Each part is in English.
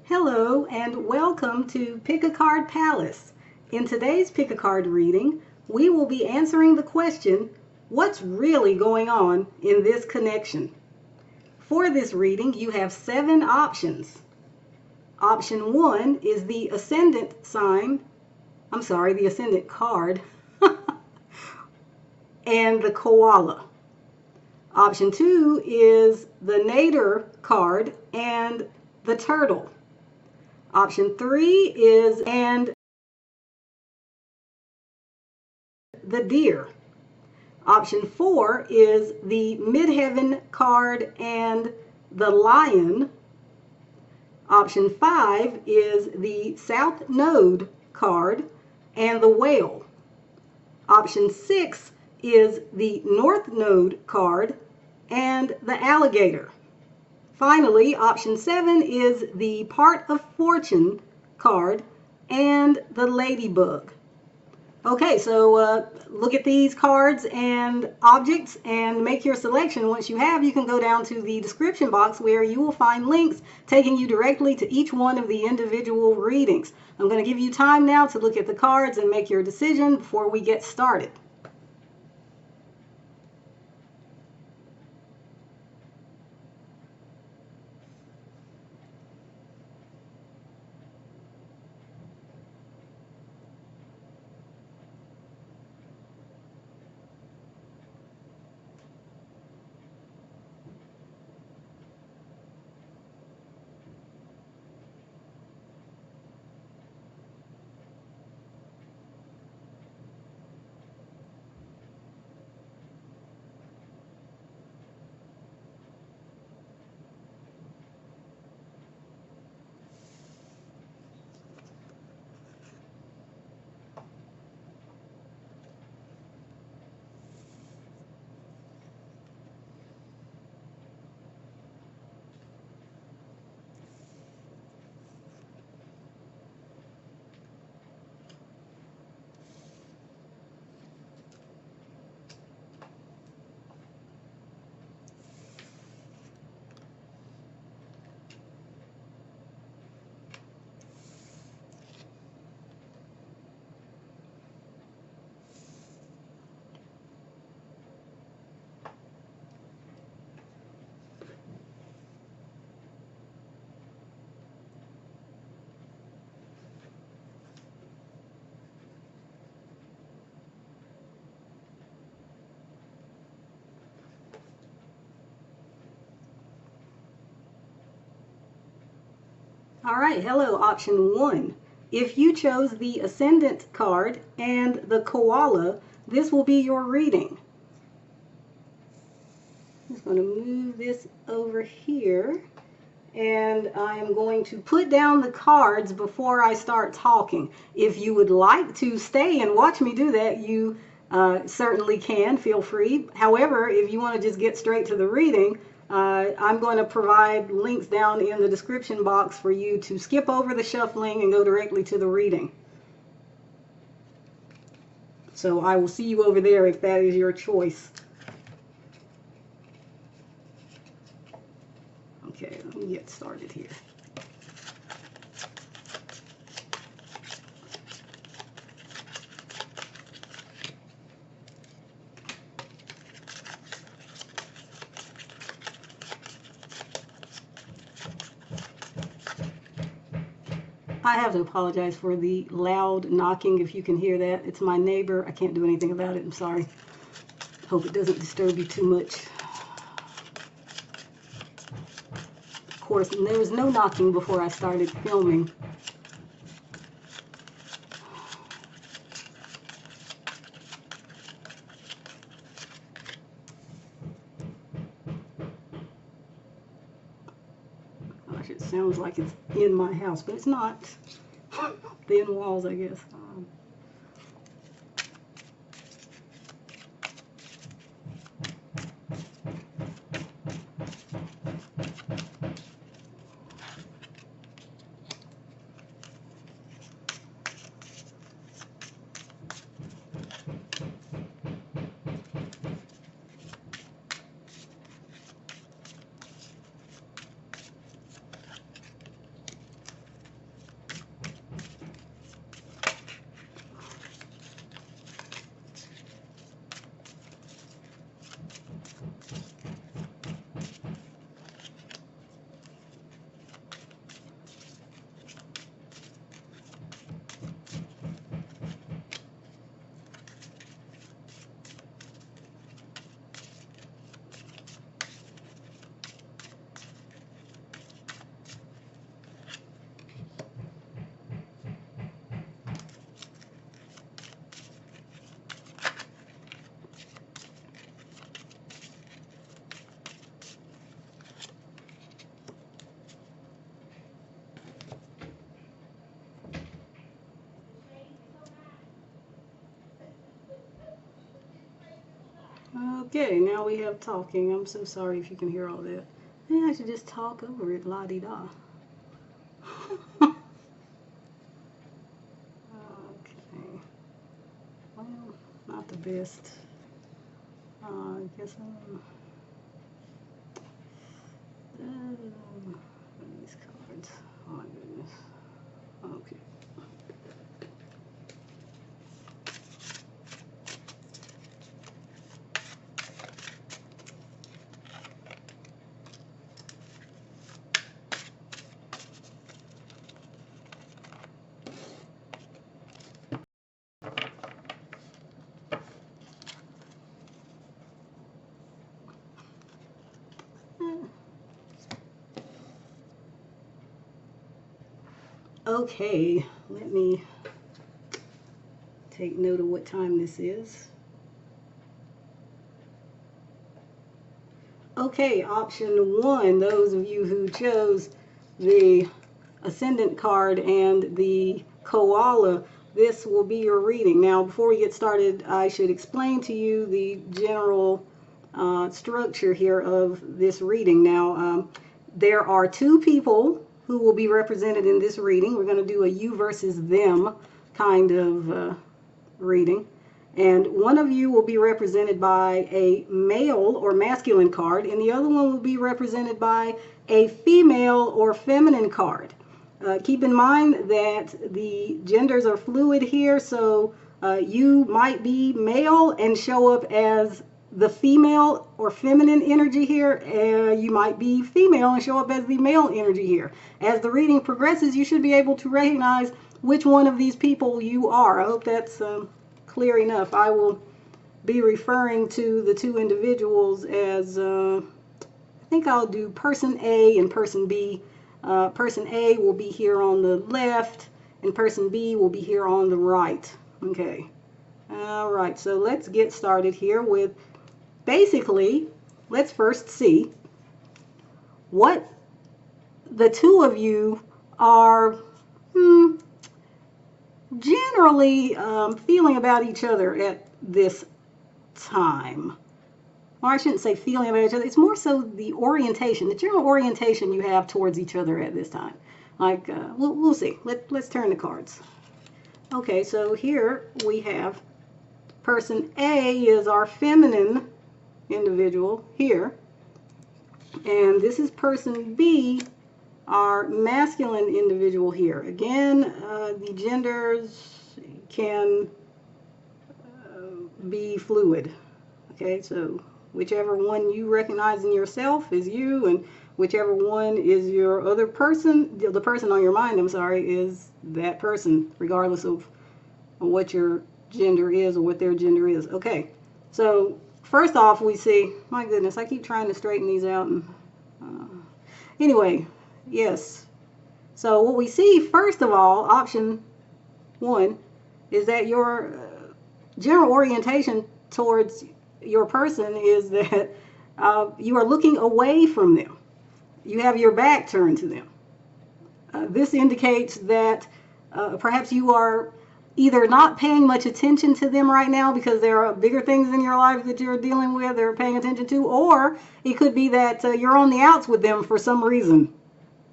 Hello and welcome to Pick a Card Palace. In today's Pick a Card reading, we will be answering the question, what's really going on in this connection? For this reading, you have 7 options. Option 1 is the Ascendant the Ascendant card, and the koala. Option 2 is the Nadir card and the turtle. Option 3 is the deer. Option 4 is the Midheaven card and the lion. Option 5 is the South Node card and the whale. Option 6 is the North Node card and the alligator. Finally, option 7 is the Part of Fortune card and the ladybug. Okay, so look at these cards and objects and make your selection. Once you have, you can go down to the description box where you will find links taking you directly to each one of the individual readings. I'm going to give you time now to look at the cards and make your decision before we get started. All right, hello, option 1. If you chose the Ascendant card and the koala, this will be your reading. I'm just going to move this over here, and I'm going to put down the cards before I start talking. If you would like to stay and watch me do that, you certainly can. Feel free. However, if you want to just get straight to the reading, I'm going to provide links down in the description box for you to skip over the shuffling and go directly to the reading. So I will see you over there if that is your choice. Okay, let me get started here. I have to apologize for the loud knocking, if you can hear that. It's my neighbor. I can't do anything about it. I'm sorry. Hope it doesn't disturb you too much. Of course, there was no knocking before I started filming. Gosh, it sounds like it's in my house, but it's not. Thin walls, I guess. Okay, now we have talking. I'm so sorry if you can hear all that. Maybe I should just talk over it, la-di-da. Okay. Well, not the best. I guess these cards. Oh my goodness. Okay. Okay, let me take note of what time this is. Okay, option 1, those of you who chose the Ascendant card and the koala, this will be your reading. Now, before we get started, I should explain to you the general structure here of this reading. Now, there are 2 people who will be represented in this reading. We're going to do a you versus them kind of reading. And one of you will be represented by a male or masculine card, and the other one will be represented by a female or feminine card. Keep in mind that the genders are fluid here, so you might be male and show up as the female or feminine energy here. You might be female and show up as the male energy here. As the reading progresses, you should be able to recognize which one of these people you are. I hope that's clear enough. I will be referring to the 2 individuals as, I think I'll do person A and person B. Person A will be here on the left, and person B will be here on the right. Okay. All right, so let's get started here with, basically, let's first see what the 2 of you are generally feeling about each other at this time. Or I shouldn't say feeling about each other. It's more so the orientation, the general orientation you have towards each other at this time. Like, we'll see. Let's turn the cards. Okay, so here we have person A is our feminine individual here. And this is person B, our masculine individual here. Again, the genders can be fluid. Okay, so whichever one you recognize in yourself is you, and whichever one is your other person, the person on your mind, I'm sorry, is that person, regardless of what your gender is or what their gender is. Okay, so first off, we see, my goodness, I keep trying to straighten these out. And anyway, yes. So what we see, first of all, option 1, is that your general orientation towards your person is that you are looking away from them. You have your back turned to them. This indicates that perhaps you are either not paying much attention to them right now because there are bigger things in your life that you're dealing with or paying attention to, or it could be that you're on the outs with them for some reason.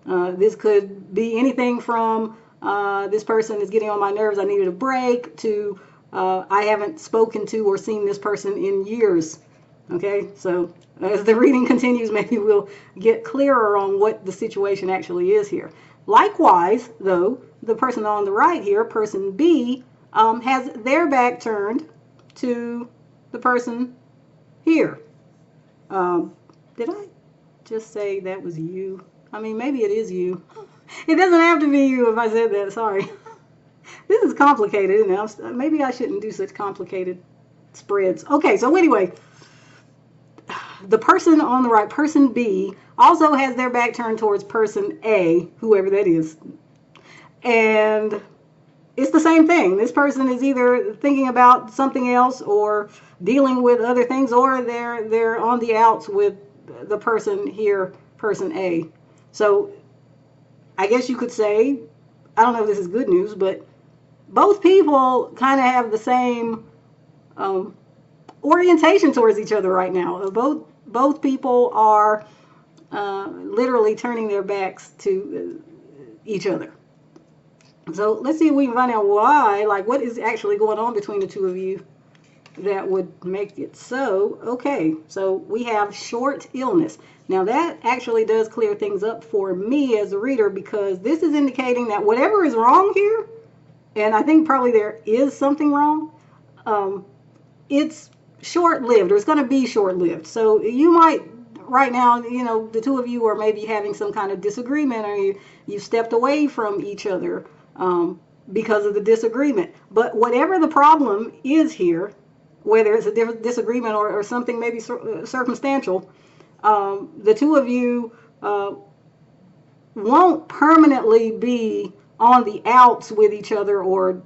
This could be anything from this person is getting on my nerves, I needed a break, to I haven't spoken to or seen this person in years. Okay, so as the reading continues, maybe we'll get clearer on what the situation actually is here. Likewise, though, the person on the right here, person B, has their back turned to the person here. Did I just say that was you? I mean, maybe it is you. It doesn't have to be you if I said that, sorry. This is complicated, and maybe I shouldn't do such complicated spreads. Okay, so anyway, the person on the right, person B, also has their back turned towards person A, whoever that is. And it's the same thing. This person is either thinking about something else or dealing with other things, or they're on the outs with the person here, person A. So I guess you could say, I don't know if this is good news, but both people kind of have the same orientation towards each other right now. Both people are literally turning their backs to each other. So let's see if we can find out why, like what is actually going on between the two of you that would make it so. Okay, so we have short illness. Now that actually does clear things up for me as a reader, because this is indicating that whatever is wrong here, and I think probably there is something wrong, it's short-lived, or it's going to be short-lived. So you might, right now, you know, the two of you are maybe having some kind of disagreement, or you stepped away from each other because of the disagreement. But whatever the problem is here, whether it's a disagreement or something maybe circumstantial, the two of you won't permanently be on the outs with each other, or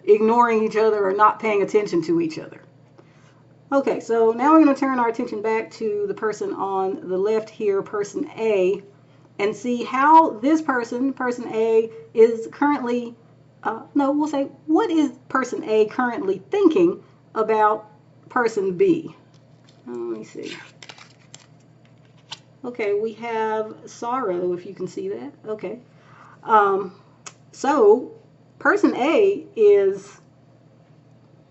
ignoring each other, or not paying attention to each other. Okay, so now we're going to turn our attention back to the person on the left here, person A, and see how this person A, is currently, we'll say, what is person A currently thinking about person B? Let me see. Okay, we have sorrow, if you can see that. Okay. So person A is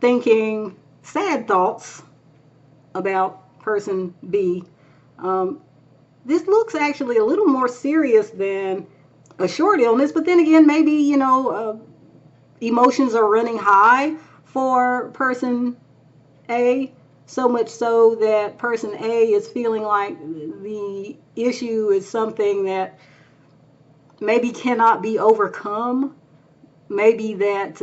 thinking sad thoughts about person B. This looks actually a little more serious than a short illness, but then again, maybe, you know, emotions are running high for person A, so much so that person A is feeling like the issue is something that maybe cannot be overcome. Maybe that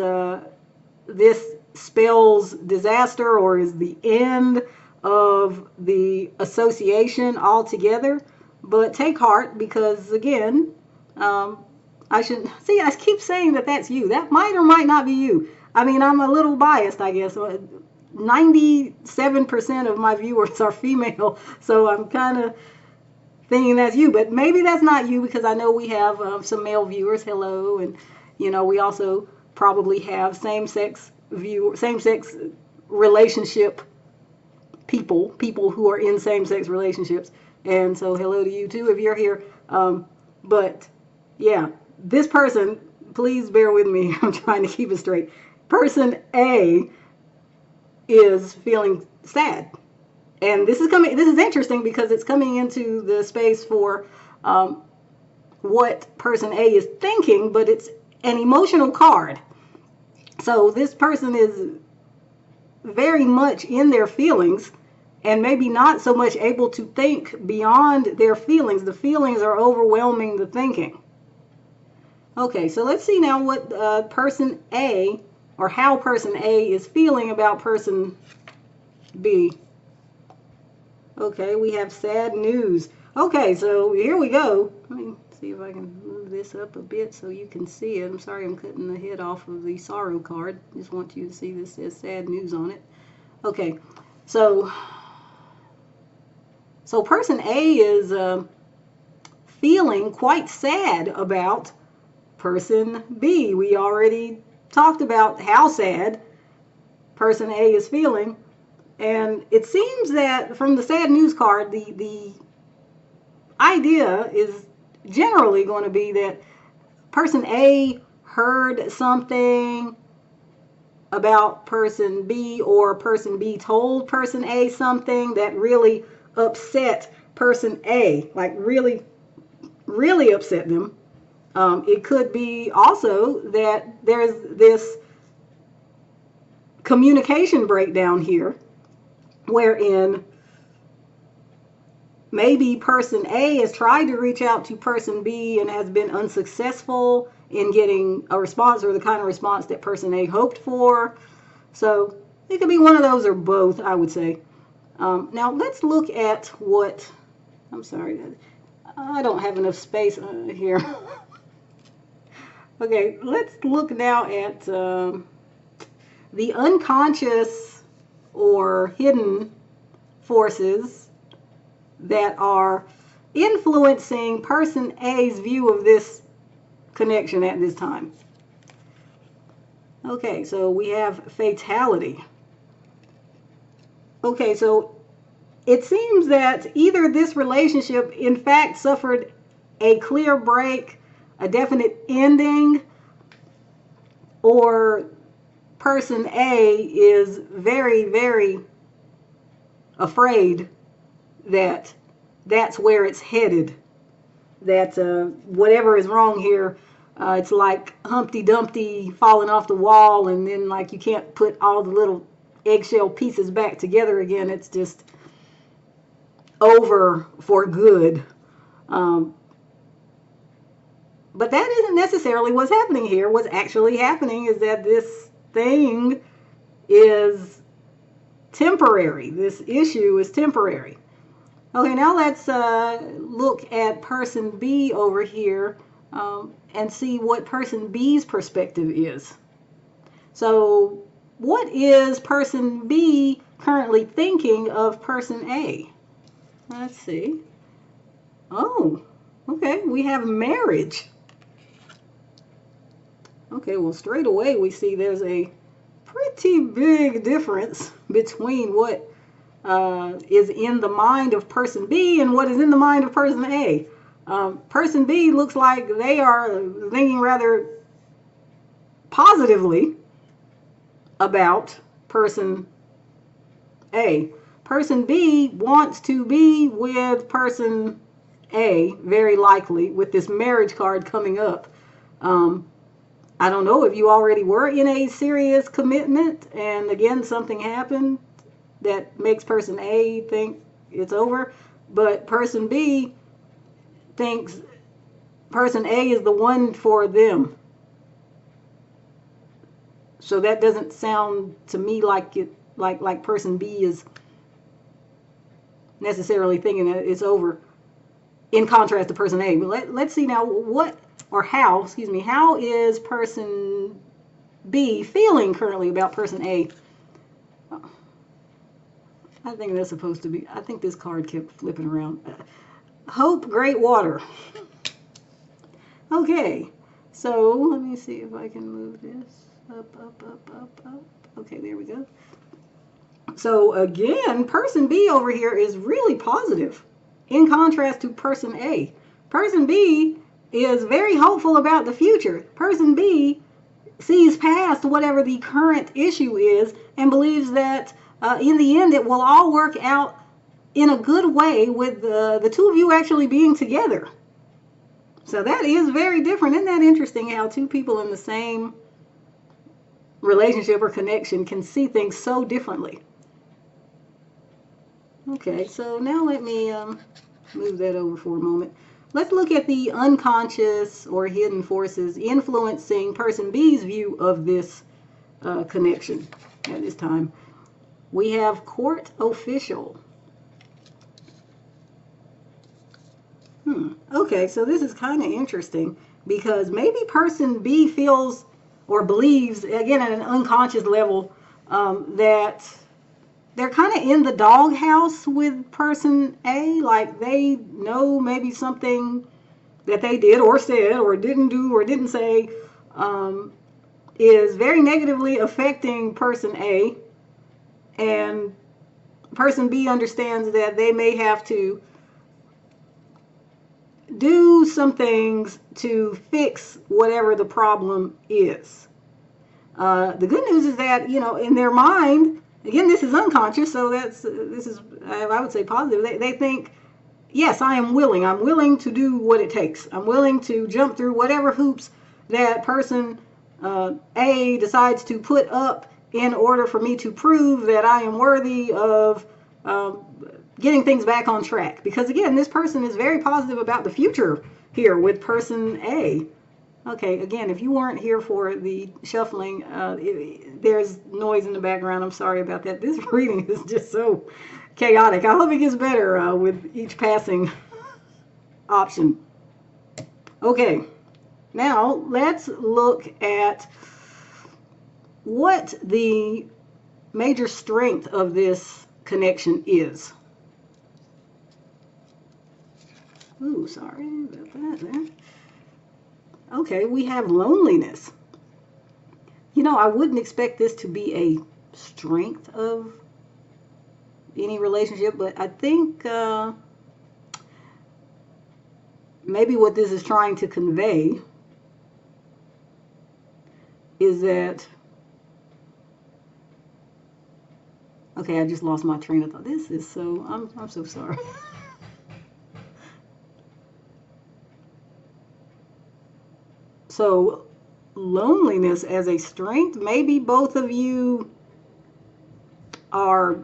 this spells disaster, or is the end of the association altogether. But take heart, because again, I keep saying that that's you. That might or might not be you. I mean, I'm a little biased, I guess. 97% of my viewers are female, so I'm kind of thinking that's you. But maybe that's not you, because I know we have some male viewers. Hello. And you know, we also probably have same-sex relationship people who are in same-sex relationships. And so hello to you too if you're here. But yeah, this person, please bear with me. I'm trying to keep it straight. Person A is feeling sad. And this is interesting, because it's coming into the space for what person A is thinking, but it's an emotional card. So this person is very much in their feelings, and maybe not so much able to think beyond their feelings. The feelings are overwhelming the thinking. Okay, so let's see now what person A, or how person A is feeling about person B. Okay, we have sad news. Okay, so here we go. Let me see if I can move this up a bit so you can see it. I'm sorry I'm cutting the head off of the sorrow card. Just want you to see this says sad news on it. Okay, so person A is feeling quite sad about person B. We already talked about how sad person A is feeling. And it seems that from the sad news card, the idea is generally going to be that person A heard something about person B, or person B told person A something that really upset person A, like really, really upset them. It could be also that there's this communication breakdown here, wherein maybe person A has tried to reach out to person B and has been unsuccessful in getting a response, or the kind of response that person A hoped for. So it could be one of those or both, I would say. Now let's look at what, I'm sorry, I don't have enough space here. Okay, let's look now at the unconscious or hidden forces that are influencing person A's view of this connection at this time. Okay, so we have fatality. Okay, so it seems that either this relationship in fact suffered a clear break, a definite ending, or person A is very, very afraid that that's where it's headed. That whatever is wrong here, it's like Humpty Dumpty falling off the wall, and then like you can't put all the little eggshell pieces back together again. It's just over for good. But that isn't necessarily what's happening here. What's actually happening is that this thing is temporary. This issue is temporary. Okay, now let's look at person B over here and see what person B's perspective is. So what is person B currently thinking of person A? Let's see. Oh, okay, we have marriage. Okay, well, straight away we see there's a pretty big difference between what is in the mind of person B and what is in the mind of person A. Person B looks like they are thinking rather positively about person A. Person B wants to be with person A, very likely, with this marriage card coming up. I don't know if you already were in a serious commitment and again something happened that makes person A think it's over, but person B thinks person A is the one for them. So that doesn't sound to me like it like person B is necessarily thinking that it's over, in contrast to person A. But let's see now what or how, excuse me, how is person B feeling currently about person A? I think that's supposed to be, I think this card kept flipping around. Hope, great water. Okay, so let me see if I can move this up, up, up, up, up. Okay, there we go. So again, person B over here is really positive in contrast to person A. Person B is very hopeful about the future. Person B sees past whatever the current issue is and believes that in the end it will all work out in a good way with the two of you actually being together. So that is very different. Isn't that interesting how two people in the same relationship or connection can see things so differently? Okay, so now let me move that over for a moment. Let's look at the unconscious or hidden forces influencing person B's view of this connection at this time. We have court official. Okay, so this is kind of interesting because maybe person B feels or believes, again at an unconscious level, that they're kind of in the doghouse with person A, like they know maybe something that they did or said or didn't do or didn't say is very negatively affecting person A, and person B understands that they may have to do some things to fix whatever the problem is. The good news is that, you know, in their mind, again, this is unconscious, so this is, I would say, positive. They think, yes, I am willing. I'm willing to do what it takes. I'm willing to jump through whatever hoops that person A decides to put up in order for me to prove that I am worthy of getting things back on track. Because again, this person is very positive about the future here with person A. Okay, again, if you weren't here for the shuffling, there's noise in the background. I'm sorry about that. This reading is just so chaotic. I hope it gets better with each passing option. Okay, now let's look at what the major strength of this connection is. Ooh, sorry about that there. Okay, we have loneliness. You know, I wouldn't expect this to be a strength of any relationship, but I think maybe what this is trying to convey is that, okay, I just lost my train of thought. This is so, I'm so sorry. So loneliness as a strength, maybe both of you are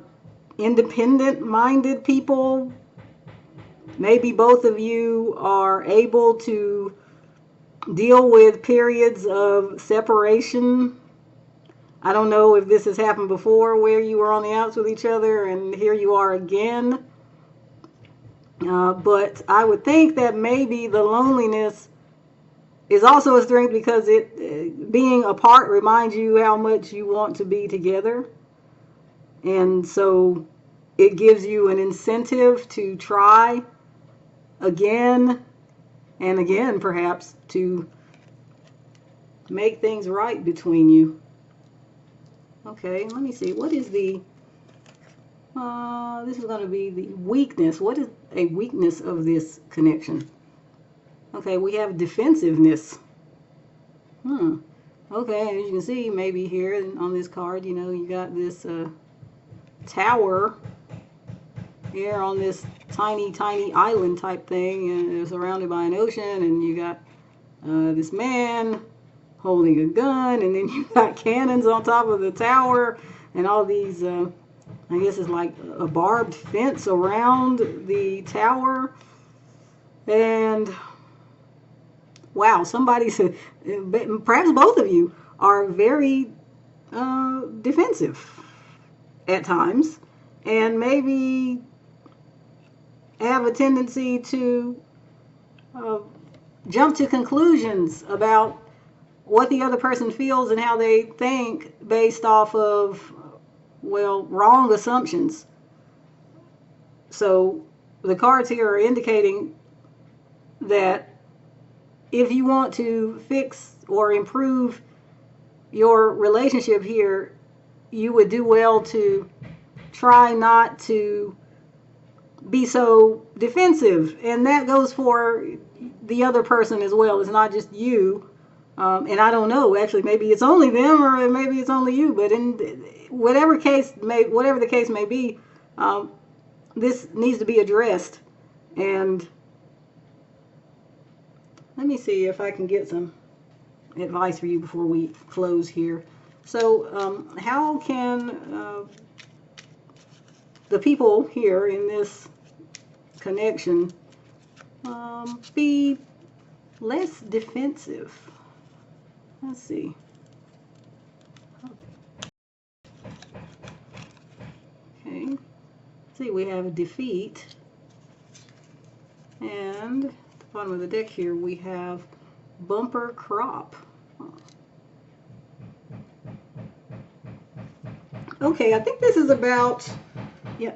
independent-minded people. Maybe both of you are able to deal with periods of separation. I don't know if this has happened before where you were on the outs with each other and here you are again. But I would think that maybe the loneliness is also a strength because being apart reminds you how much you want to be together. And so it gives you an incentive to try again and again, perhaps, to make things right between you. Okay, let me see. What is the, this is going to be the weakness. What is a weakness of this connection? Okay, we have defensiveness. Okay, as you can see, maybe here on this card, you know, you got this tower here on this tiny island type thing, and it's surrounded by an ocean, and you got this man holding a gun, and then you got cannons on top of the tower, and all these, I guess it's like a barbed fence around the tower. And wow, somebody said, perhaps both of you are very defensive at times, and maybe have a tendency to jump to conclusions about what the other person feels and how they think based off of, well, wrong assumptions. So the cards here are indicating that if you want to fix or improve your relationship here, you would do well to try not to be so defensive. And that goes for the other person as well. It's not just you. And I don't know, actually, maybe it's only them or maybe it's only you. But in whatever the case may be, this needs to be addressed. And let me see if I can get some advice for you before we close here. So how can the people here in this connection be less defensive? Let's see. Okay. See, we have a defeat. And at the bottom of the deck here, we have bumper crop. Okay, I think this is about, yeah,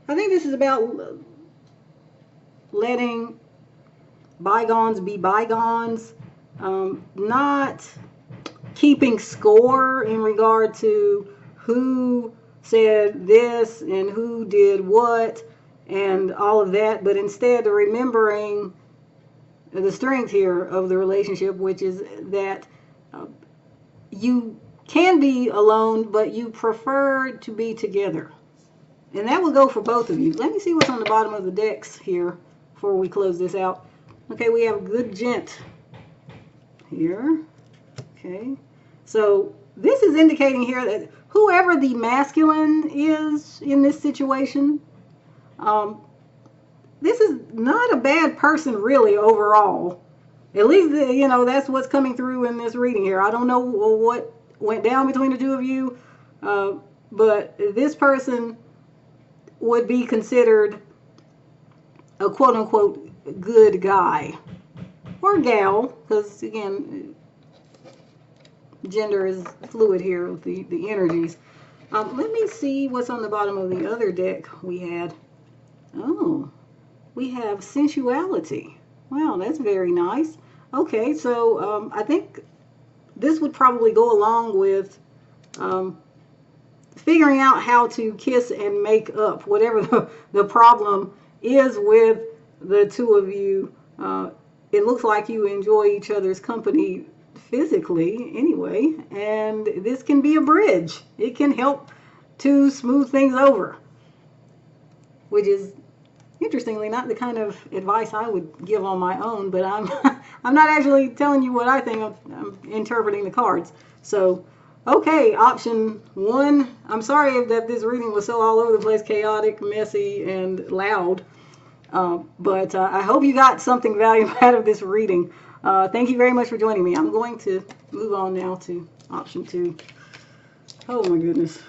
I think this is about letting bygones be bygones, not keeping score in regard to who said this and who did what and all of that, but instead remembering the strength here of the relationship, which is that you can be alone, but you prefer to be together. And that will go for both of you. Let me see what's on the bottom of the decks here before we close this out. Okay, we have good gent here. Okay, so this is indicating here that whoever the masculine is in this situation, this is not a bad person really overall. At least, you know, that's what's coming through in this reading here. I don't know what went down between the two of you, but this person would be considered a quote-unquote good guy or gal, because again, gender is fluid here with the energies. Let me see what's on the bottom of the other deck we had. Oh, we have sensuality. Wow, that's very nice. Okay, so I think this would probably go along with figuring out how to kiss and make up, whatever the problem is with the two of you. It looks like you enjoy each other's company physically anyway, and this can be a bridge. It can help to smooth things over, which is interestingly not the kind of advice I would give on my own, but I'm I'm not actually telling you what I think. I'm interpreting the cards. So, okay, option 1. I'm sorry that this reading was so all over the place, chaotic, messy, and loud. But I hope you got something valuable out of this reading. Thank you very much for joining me. I'm going to move on now to option 2. Oh my goodness.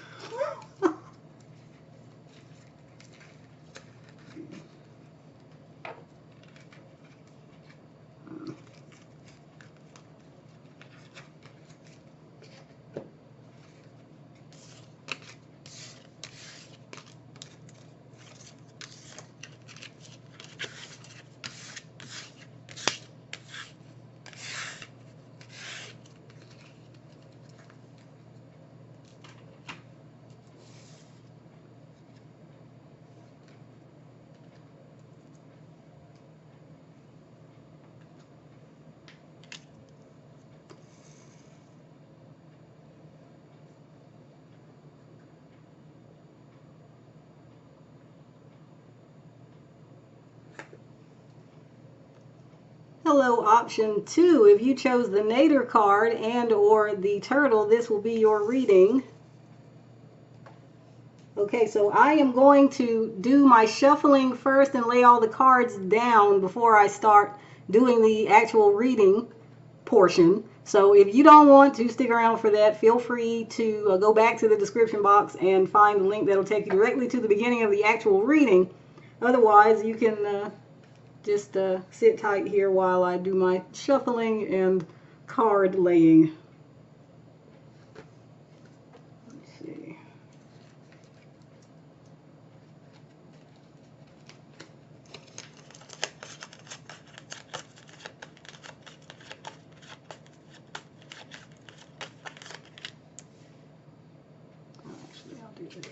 Hello, option 2. If you chose the Nadir card and or the turtle, this will be your reading. Okay, so I am going to do my shuffling first and lay all the cards down before I start doing the actual reading portion. So if you don't want to stick around for that, feel free to go back to the description box and find the link that'll take you directly to the beginning of the actual reading. Otherwise, you can just sit tight here while I do my shuffling and card laying. Let's see. Actually, I'll do this.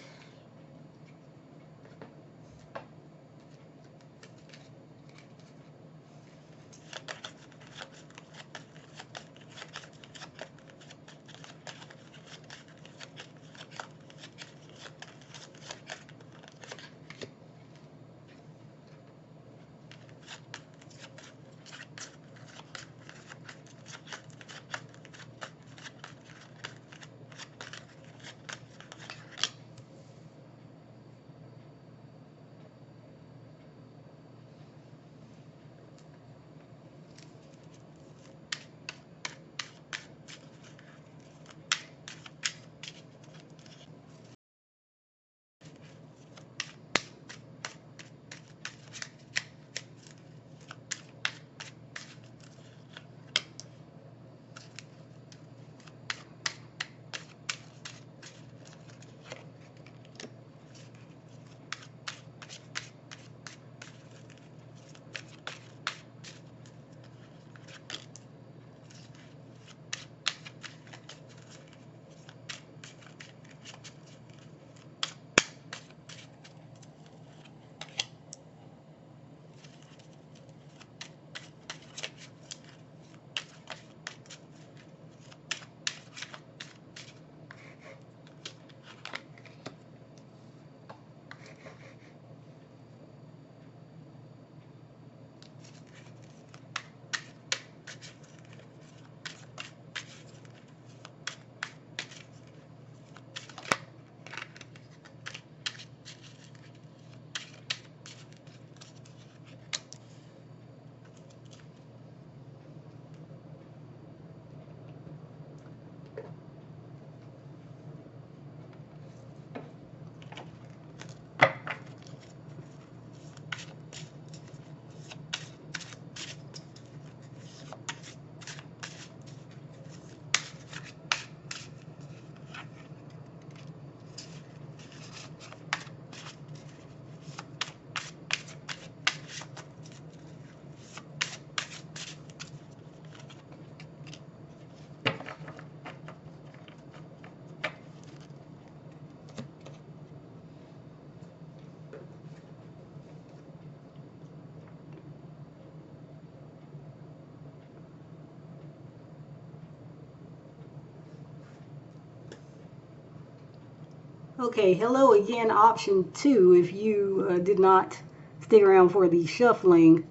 Okay, hello again, option 2. If you did not stick around for the shuffling,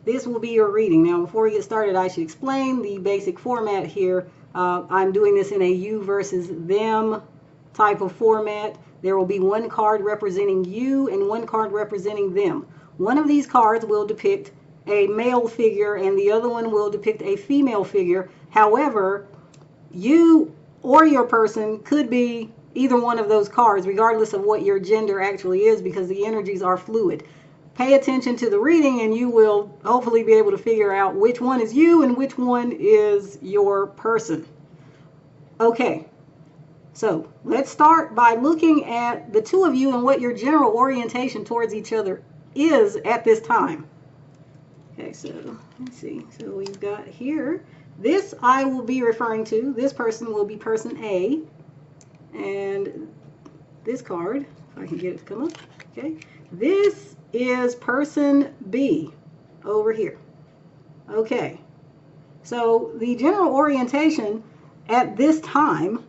this will be your reading. Now, before we get started, I should explain the basic format here. I'm doing this in a you versus them type of format. There will be one card representing you and one card representing them. One of these cards will depict a male figure and the other one will depict a female figure. However, you or your person could be either one of those cards, regardless of what your gender actually is, because the energies are fluid. Pay attention to the reading and you will hopefully be able to figure out which one is you and which one is your person. Okay, so let's start by looking at the two of you and what your general orientation towards each other is at this time. Okay, so let's see. So we've got here, this I will be referring to, this person will be person A, and this card, if I can get it to come up, okay, this is person B over here. Okay, so the general orientation at this time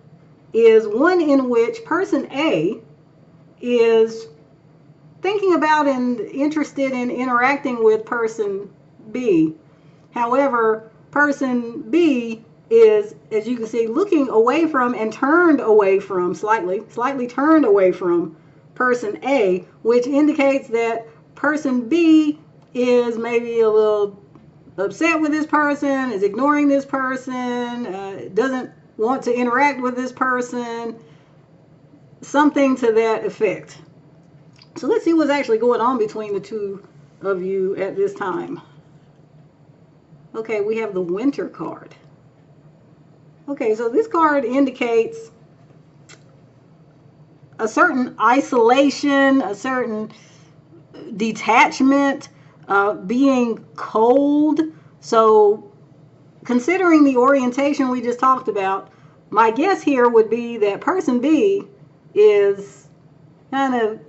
is one in which person A is thinking about and interested in interacting with person B. However, person B is, as you can see, looking away from and turned away from, slightly turned away from person A, which indicates that person B is maybe a little upset with this person, is ignoring this person, doesn't want to interact with this person, something to that effect. So let's see what's actually going on between the two of you at this time. Okay, we have the Winter card. Okay, so this card indicates a certain isolation, a certain detachment, being cold. So considering the orientation we just talked about, my guess here would be that person B is kind of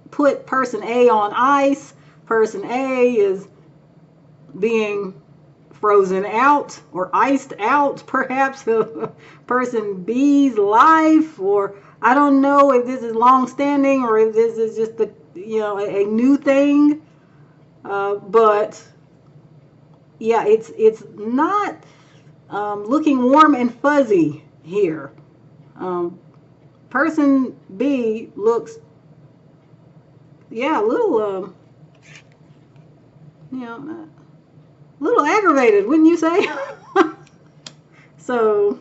put person A on ice. Person A is being frozen out or iced out, perhaps, of person B's life, or I don't know if this is long-standing or if this is just a new thing. But yeah, it's not looking warm and fuzzy here. Person B looks, yeah, a little, little aggravated, wouldn't you say? So,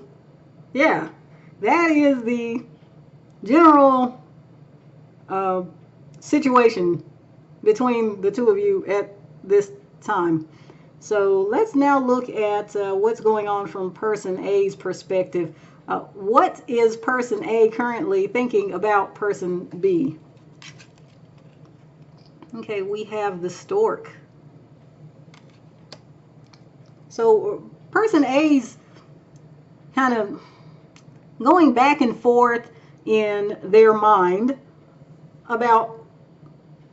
yeah, that is the general situation between the two of you at this time. So let's now look at what's going on from person A's perspective. What is person A currently thinking about person B? Okay, we have the Stork. So person A's kind of going back and forth in their mind about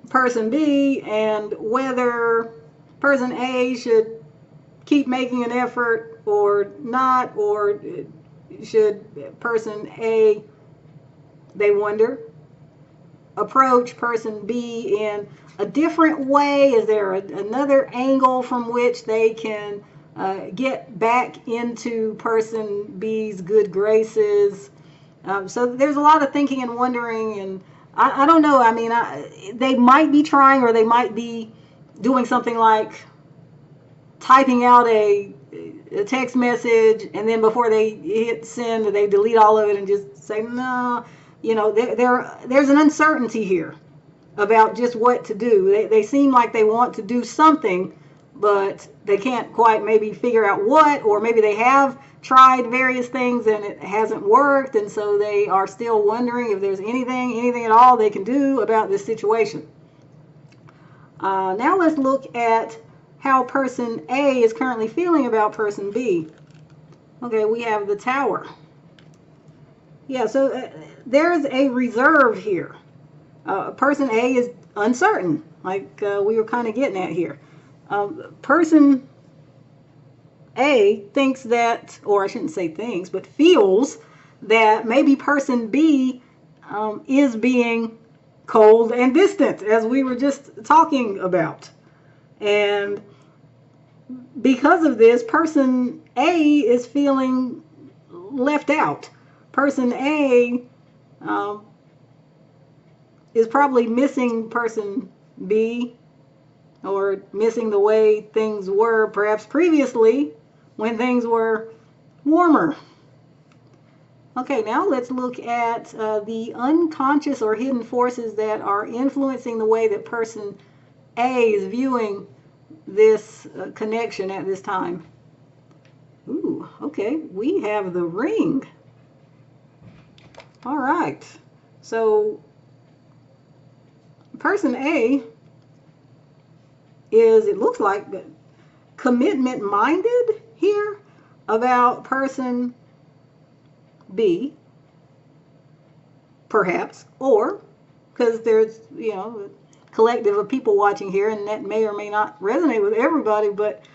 person B and whether person A should keep making an effort or not, or should person A, they wonder, approach person B in a different way. Is there another angle from which they can get back into person B's good graces? So there's a lot of thinking and wondering, and I don't know. I mean, they might be trying, or they might be doing something like typing out a text message, and then before they hit send, they delete all of it and just say, no, there's an uncertainty here about just what to do. They seem like they want to do something, but they can't quite maybe figure out what, or maybe they have tried various things and it hasn't worked, and so they are still wondering if there's anything at all they can do about this situation. Now let's look at how person A is currently feeling about person B. Okay, we have the Tower. Yeah, so there's a reserve here. Person A is uncertain, like we were kind of getting at here. Person A thinks that, or I shouldn't say thinks, but feels that maybe person B is being cold and distant, as we were just talking about. And because of this, person A is feeling left out. Person A is probably missing person B, or missing the way things were perhaps previously when things were warmer. Okay, now let's look at the unconscious or hidden forces that are influencing the way that person A is viewing this connection at this time. Ooh, okay, we have the ring. All right, so person A is, it looks like, commitment minded here about person B, perhaps, or because there's, you know, a collective of people watching here, and that may or may not resonate with everybody, but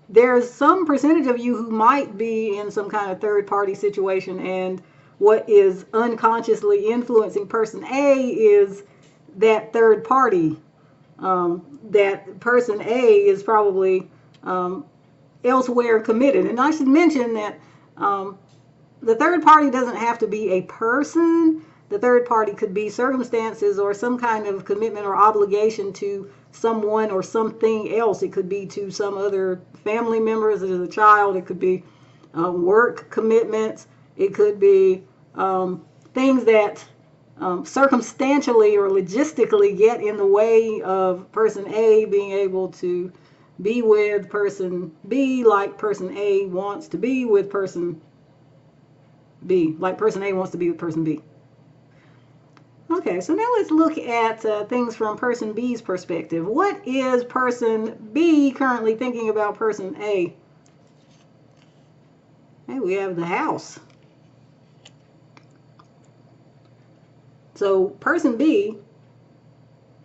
there's some percentage of you who might be in some kind of third party situation, and what is unconsciously influencing person A is that third party. That person A is probably elsewhere committed. And I should mention that the third party doesn't have to be a person. The third party could be circumstances or some kind of commitment or obligation to someone or something else. It could be to some other family members as a child. It could be work commitments. It could be things that circumstantially or logistically get in the way of person A being able to be with person B like person A wants to be with person B, like person A wants to be with person B. Okay, so now let's look at things from person B's perspective. What is person B currently thinking about person A? Hey, we have the house. So person B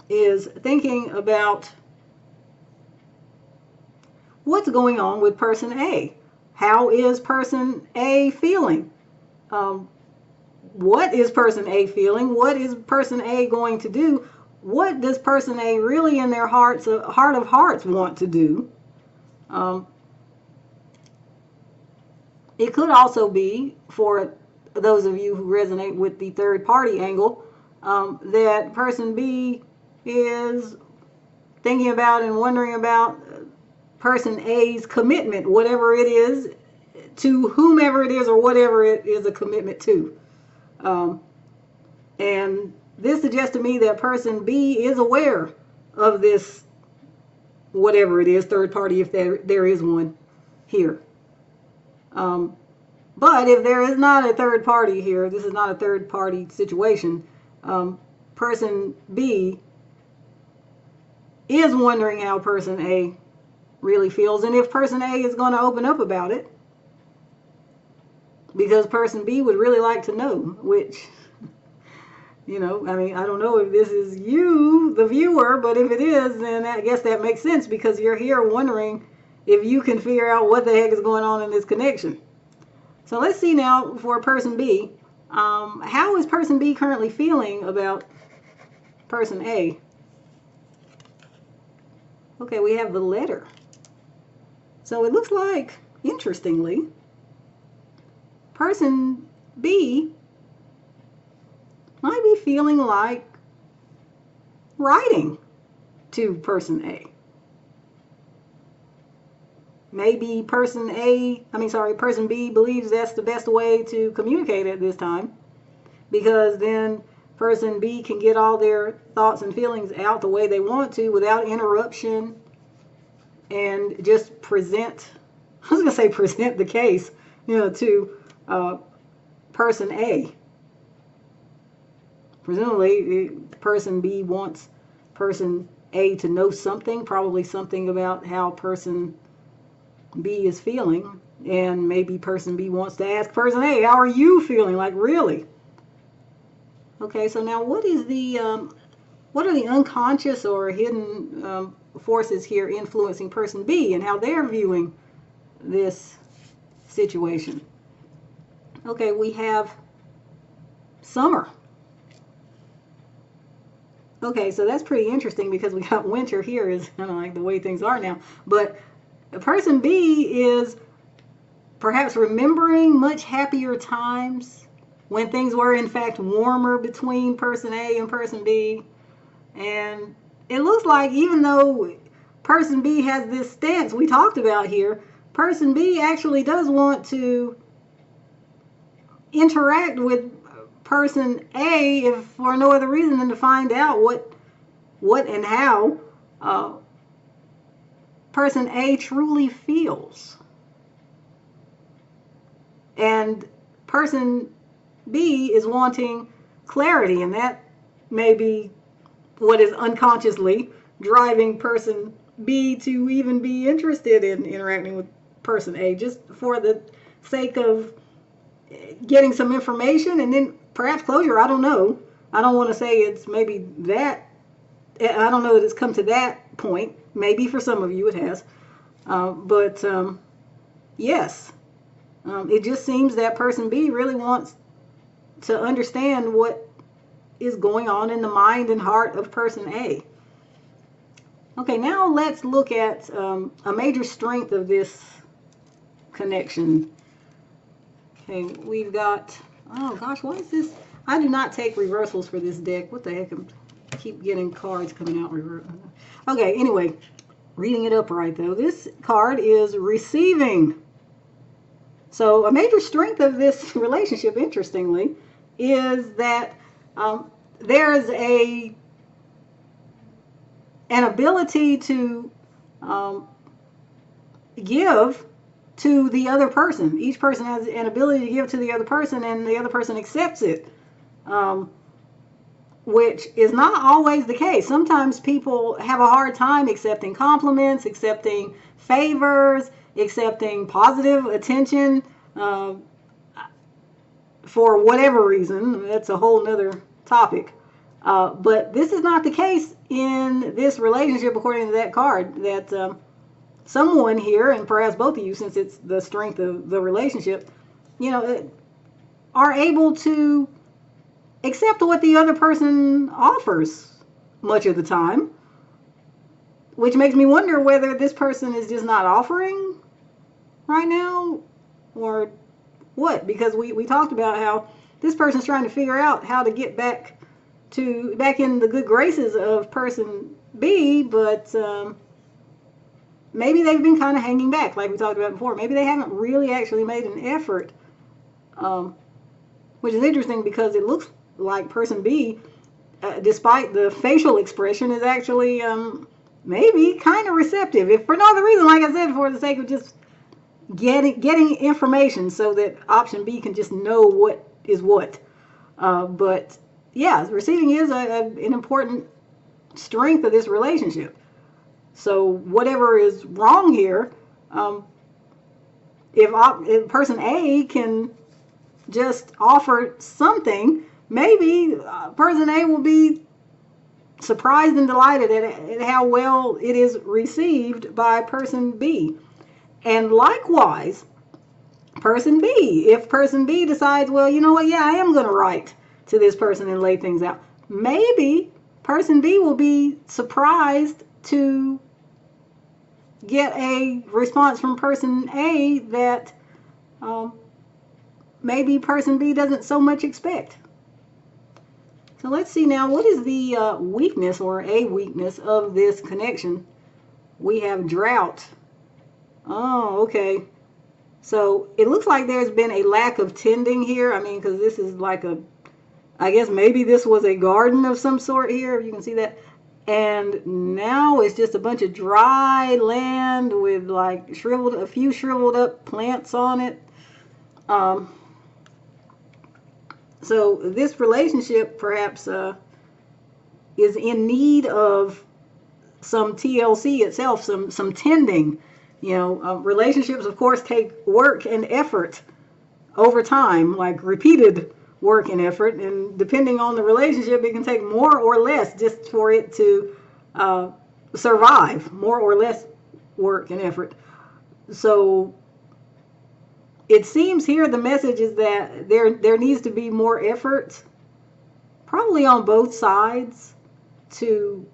is thinking about what's going on with person A. How is person A feeling? What is person A feeling? What is person A going to do? What does person A really in their heart of hearts want to do? It could also be, for those of you who resonate with the third party angle, that person B is thinking about and wondering about person A's commitment, whatever it is, to whomever it is or whatever it is a commitment to. And this suggests to me that person B is aware of this, whatever it is, third party, if there is one here. But if there is not a third party here, this is not a third party situation, person B is wondering how person A really feels, and if person A is going to open up about it, because person B would really like to know, which, you know, I mean, I don't know if this is you, the viewer, but if it is, then I guess that makes sense, because you're here wondering if you can figure out what the heck is going on in this connection. So let's see now for person B. How is person B currently feeling about person A? Okay, we have the letter. So it looks like, interestingly, person B might be feeling like writing to person A. Maybe person B believes that's the best way to communicate at this time, because then person B can get all their thoughts and feelings out the way they want to without interruption, and just present the case, you know, to person A. Presumably, person B wants person A to know something, probably something about how person B is feeling, and maybe person B wants to ask person A, how are you feeling? Like, really? Okay, so now what are the unconscious or hidden forces here influencing person B and how they're viewing this situation? Okay, we have summer. Okay, so that's pretty interesting because we got winter here is kind of like the way things are now. But person B is perhaps remembering much happier times when things were in fact warmer between person A and person B. And it looks like even though person B has this stance we talked about here, person B actually does want to interact with person A if for no other reason than to find out what and how person A truly feels. And person B is wanting clarity, and that may be what is unconsciously driving person B to even be interested in interacting with person A, just for the sake of getting some information and then perhaps closure. I don't know. I don't want to say it's maybe that. I don't know that it's come to that point. Maybe for some of you it has. But yes, it just seems that person B really wants to understand what is going on in the mind and heart of person A. Okay, now let's look at a major strength of this connection. Okay, we've got, oh gosh, what is this? I do not take reversals for this deck. What the heck? I keep getting cards coming out reverse. Okay, anyway, reading it upright though. This card is receiving. So a major strength of this relationship, interestingly, is that there's an ability to give to the other person. Each person has an ability to give to the other person, and the other person accepts it, which is not always the case. Sometimes people have a hard time accepting compliments, accepting favors, accepting positive attention for whatever reason. That's a whole nother topic. But this is not the case in this relationship, according to that card, that someone here, and perhaps both of you, since it's the strength of the relationship, are able to accept what the other person offers much of the time, which makes me wonder whether this person is just not offering right now or what, because we talked about how this person's trying to figure out how to get back in the good graces of person B, but maybe they've been kind of hanging back, like we talked about before. Maybe they haven't really actually made an effort, which is interesting because it looks like person B, despite the facial expression, is actually maybe kind of receptive, if for no other reason, like I said, for the sake of just getting information so that option B can just know what is what. But yeah, receiving is an important strength of this relationship. So whatever is wrong here, if person A can just offer something, maybe person A will be surprised and delighted at how well it is received by person B. And likewise, person B, if person B decides, well, you know what, yeah, I am going to write to this person and lay things out, maybe person B will be surprised to get a response from person A that maybe person B doesn't so much expect. So let's see now, what is the weakness or a weakness of this connection? We have drought. Oh, okay. So it looks like there's been a lack of tending here. I mean, because this is like I guess maybe this was a garden of some sort here, if you can see that. And now it's just a bunch of dry land with like a few shriveled up plants on it. So this relationship perhaps is in need of some TLC itself, some tending. Relationships, of course, take work and effort over time, like repeated work and effort. And depending on the relationship, it can take more or less just for it to survive, more or less work and effort. So it seems here the message is that there needs to be more effort, probably on both sides, to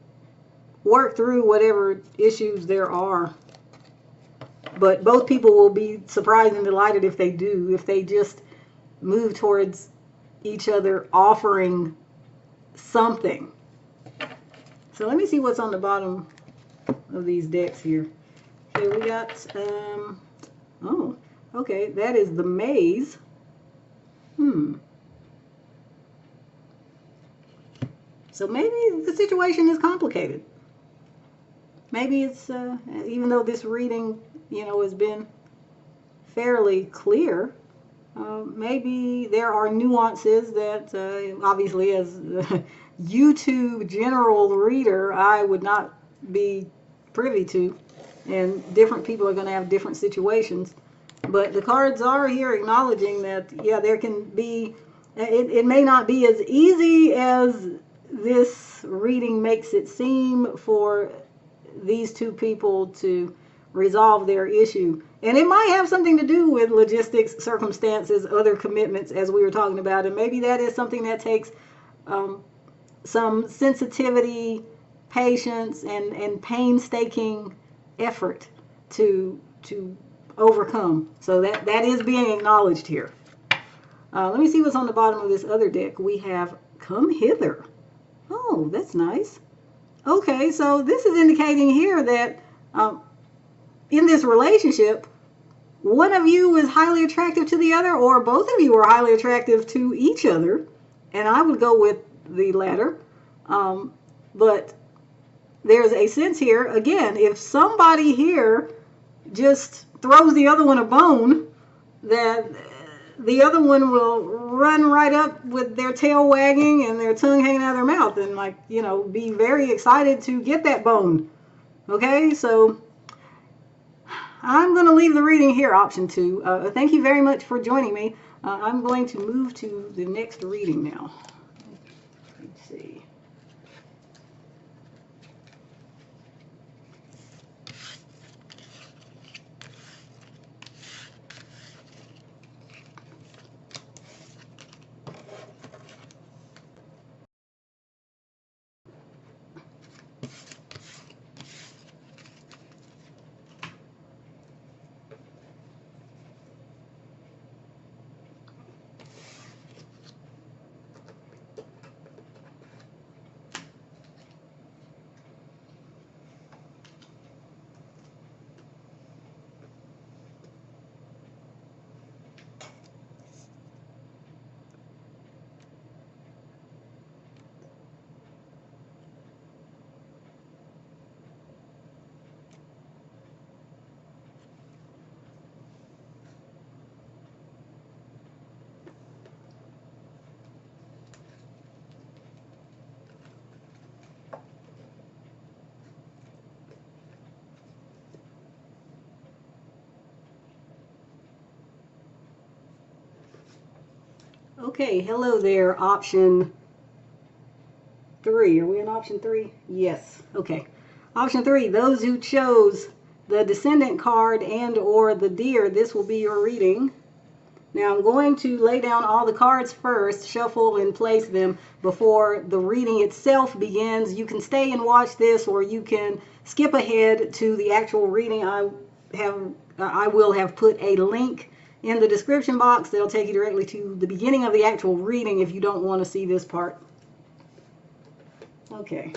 work through whatever issues there are. But both people will be surprised and delighted if they do, if they just move towards each other offering something. So let me see what's on the bottom of these decks here. Okay, we got, oh, okay, that is the maze. So maybe the situation is complicated. Maybe it's, even though this reading, has been fairly clear, maybe there are nuances that, obviously, as a YouTube general reader, I would not be privy to. And different people are going to have different situations. But the cards are here acknowledging that, yeah, there can be, it may not be as easy as this reading makes it seem for these two people to resolve their issue. And it might have something to do with logistics, circumstances, other commitments, as we were talking about. And maybe that is something that takes some sensitivity, patience, and painstaking effort to overcome. So that is being acknowledged here. Let me see what's on the bottom of this other deck. We have Come Hither. Oh, that's nice. Okay, so this is indicating here that in this relationship, one of you is highly attractive to the other, or both of you are highly attractive to each other. And I would go with the latter. But there's a sense here, again, if somebody here just throws the other one a bone, that the other one will run right up with their tail wagging and their tongue hanging out of their mouth and be very excited to get that bone. Okay, so I'm going to leave the reading here, option 2. Thank you very much for joining me. I'm going to move to the next reading now. Let's see. Okay, hello there, option 3. Are we in option 3? Yes. Okay. Option 3, those who chose the Descendant card and or the Deer, this will be your reading. Now I'm going to lay down all the cards first, shuffle and place them before the reading itself begins. You can stay and watch this, or you can skip ahead to the actual reading. I will have put a link in the description box. They'll take you directly to the beginning of the actual reading if you don't want to see this part. Okay.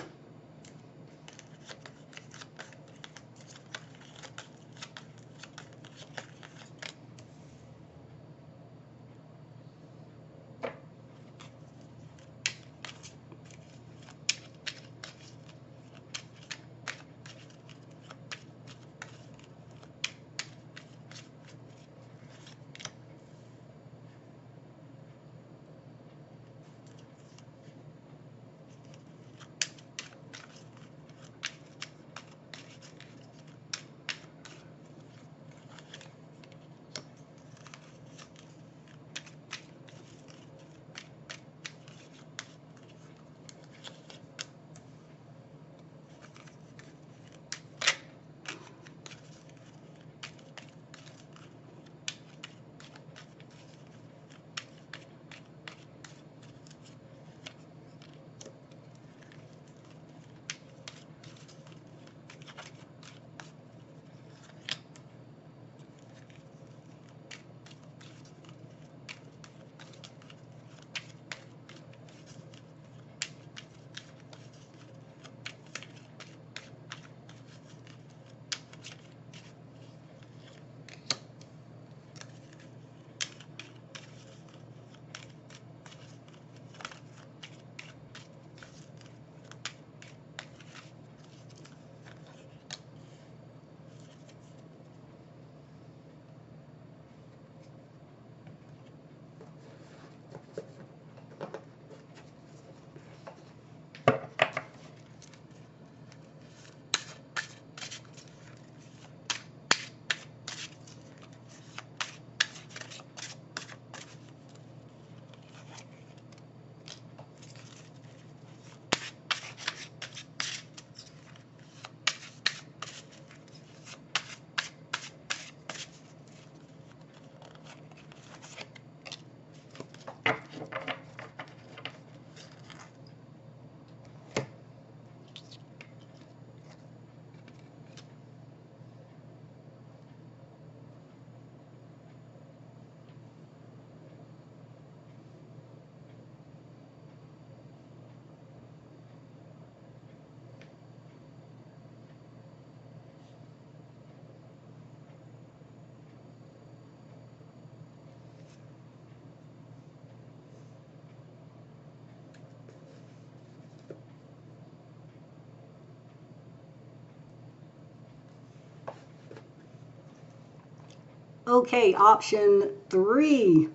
Okay, option 3.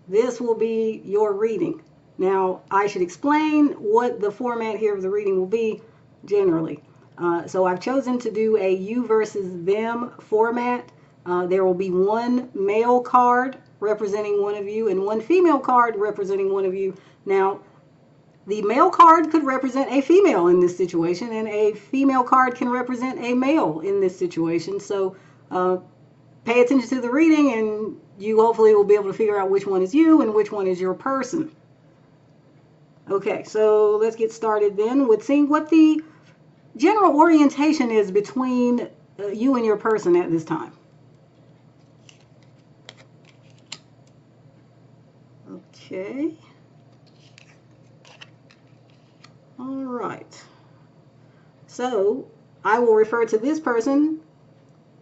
This will be your reading. Now, I should explain what the format here of the reading will be generally. So I've chosen to do a you versus them format. There will be one male card representing one of you and one female card representing one of you. Now, the male card could represent a female in this situation, and a female card can represent a male in this situation. So pay attention to the reading, and you hopefully will be able to figure out which one is you and which one is your person. Okay, so let's get started then with seeing what the general orientation is between you and your person at this time. Okay. All right. So I will refer to this person,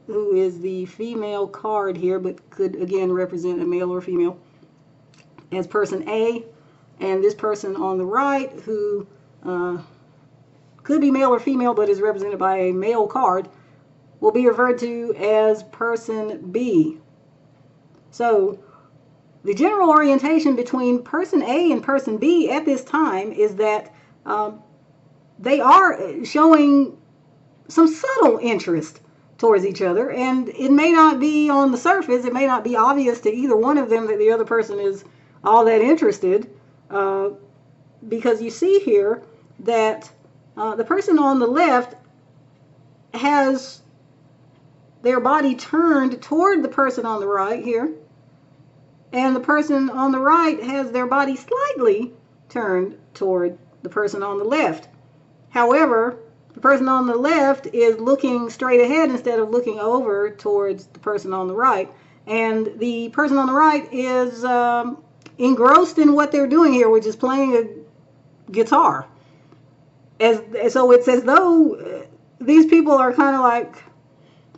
who is the female card here, but could again represent a male or female, as person A, and this person on the right, who could be male or female but is represented by a male card, will be referred to as person B. So the general orientation between person A and person B at this time is that they are showing some subtle interest towards each other, and it may not be on the surface, it may not be obvious to either one of them that the other person is all that interested, because you see here that the person on the left has their body turned toward the person on the right here, and the person on the right has their body slightly turned toward the person on the left. However, the person on the left is looking straight ahead instead of looking over towards the person on the right. And the person on the right is engrossed in what they're doing here, which is playing a guitar. So it's as though these people are kind of like,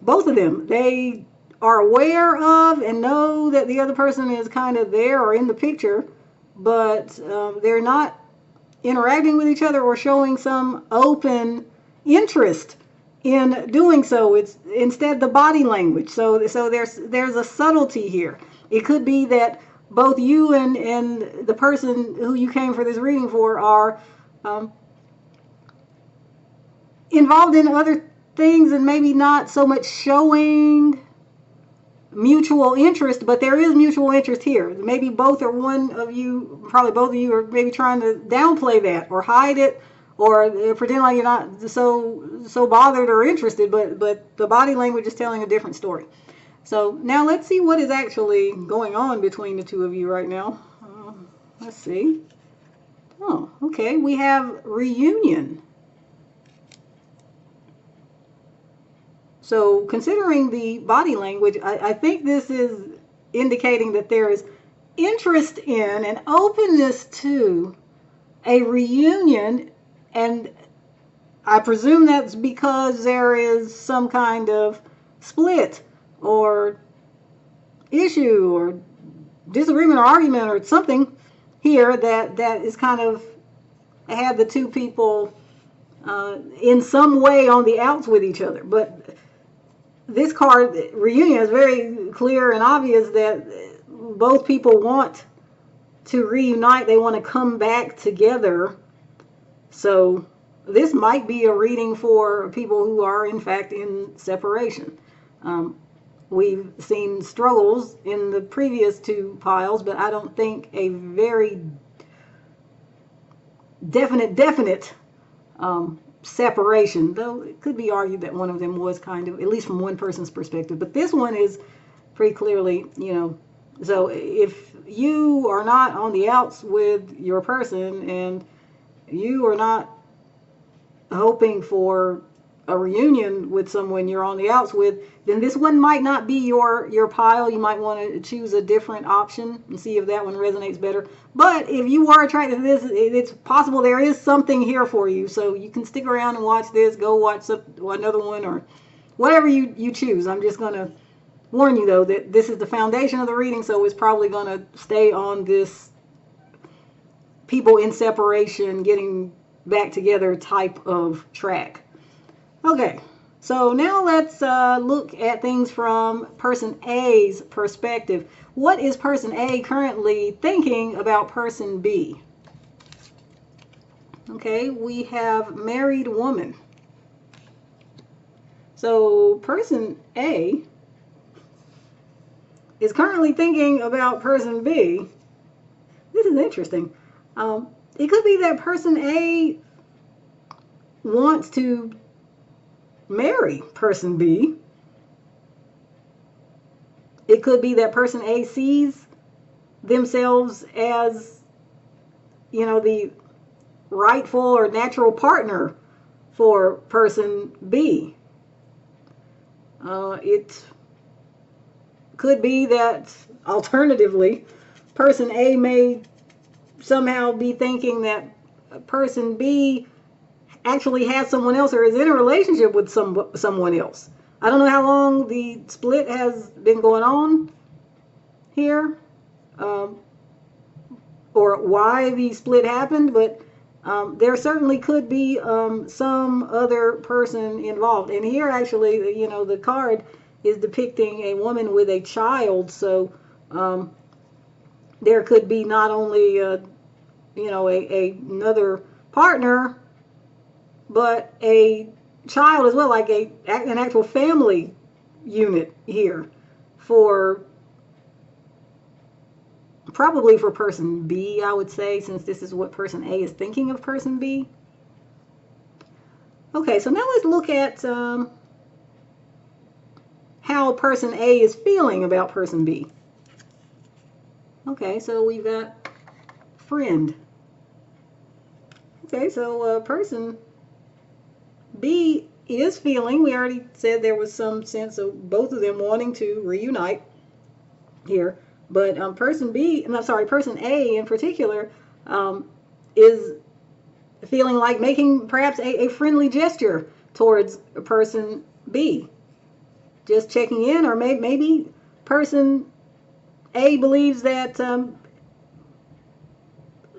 both of them, they are aware of and know that the other person is kind of there or in the picture, but they're not interacting with each other or showing some open interest in doing so. It's instead the body language. So there's a subtlety here. It could be that both you and the person who you came for this reading for are involved in other things and maybe not so much showing mutual interest, but there is mutual interest here. Maybe both or one of you, probably both of you, are maybe trying to downplay that or hide it, or pretend like you're not so bothered or interested, but the body language is telling a different story. So now let's see what is actually going on between the two of you right now. Let's see. Oh, okay. We have reunion. So considering the body language, I think this is indicating that there is interest in and openness to a reunion, and I presume that's because there is some kind of split or issue or disagreement or argument or something here that is kind of had the two people in some way on the outs with each other. But this card, reunion, is very clear and obvious that both people want to reunite. They want to come back together. So this might be a reading for people who are in fact in separation. We've seen struggles in the previous two piles, but I don't think a very definite separation, though it could be argued that one of them was kind of, at least from one person's perspective. But this one is pretty clearly, so if you are not on the outs with your person and you are not hoping for a reunion with someone you're on the outs with, then this one might not be your pile. You might want to choose a different option and see if that one resonates better. But if you are attracted to this, it's possible there is something here for you. So you can stick around and watch this, go watch another one, or whatever you choose. I'm just going to warn you, though, that this is the foundation of the reading, so it's probably going to stay on this people in separation, getting back together type of track. Okay, So now let's look at things from person A's perspective. What is person A currently thinking about person B? Okay, we have married woman. So person A is currently thinking about person B. This is interesting. It could be that person A wants to marry person B. It could be that person A sees themselves as, the rightful or natural partner for person B. It could be that, alternatively, person A may somehow be thinking that person B actually has someone else or is in a relationship with someone else. I don't know how long the split has been going on here, or why the split happened, but there certainly could be some other person involved. And here, actually, the card is depicting a woman with a child, so there could be not only another partner, but a child as well, like an actual family unit here probably for person B, I would say, since this is what person A is thinking of person B. Okay, so now let's look at how person A is feeling about person B. Okay, so we've got friend. Okay, so person B is feeling, we already said there was some sense of both of them wanting to reunite here, but person A in particular is feeling like making perhaps a friendly gesture towards person B, just checking in, or maybe person A believes that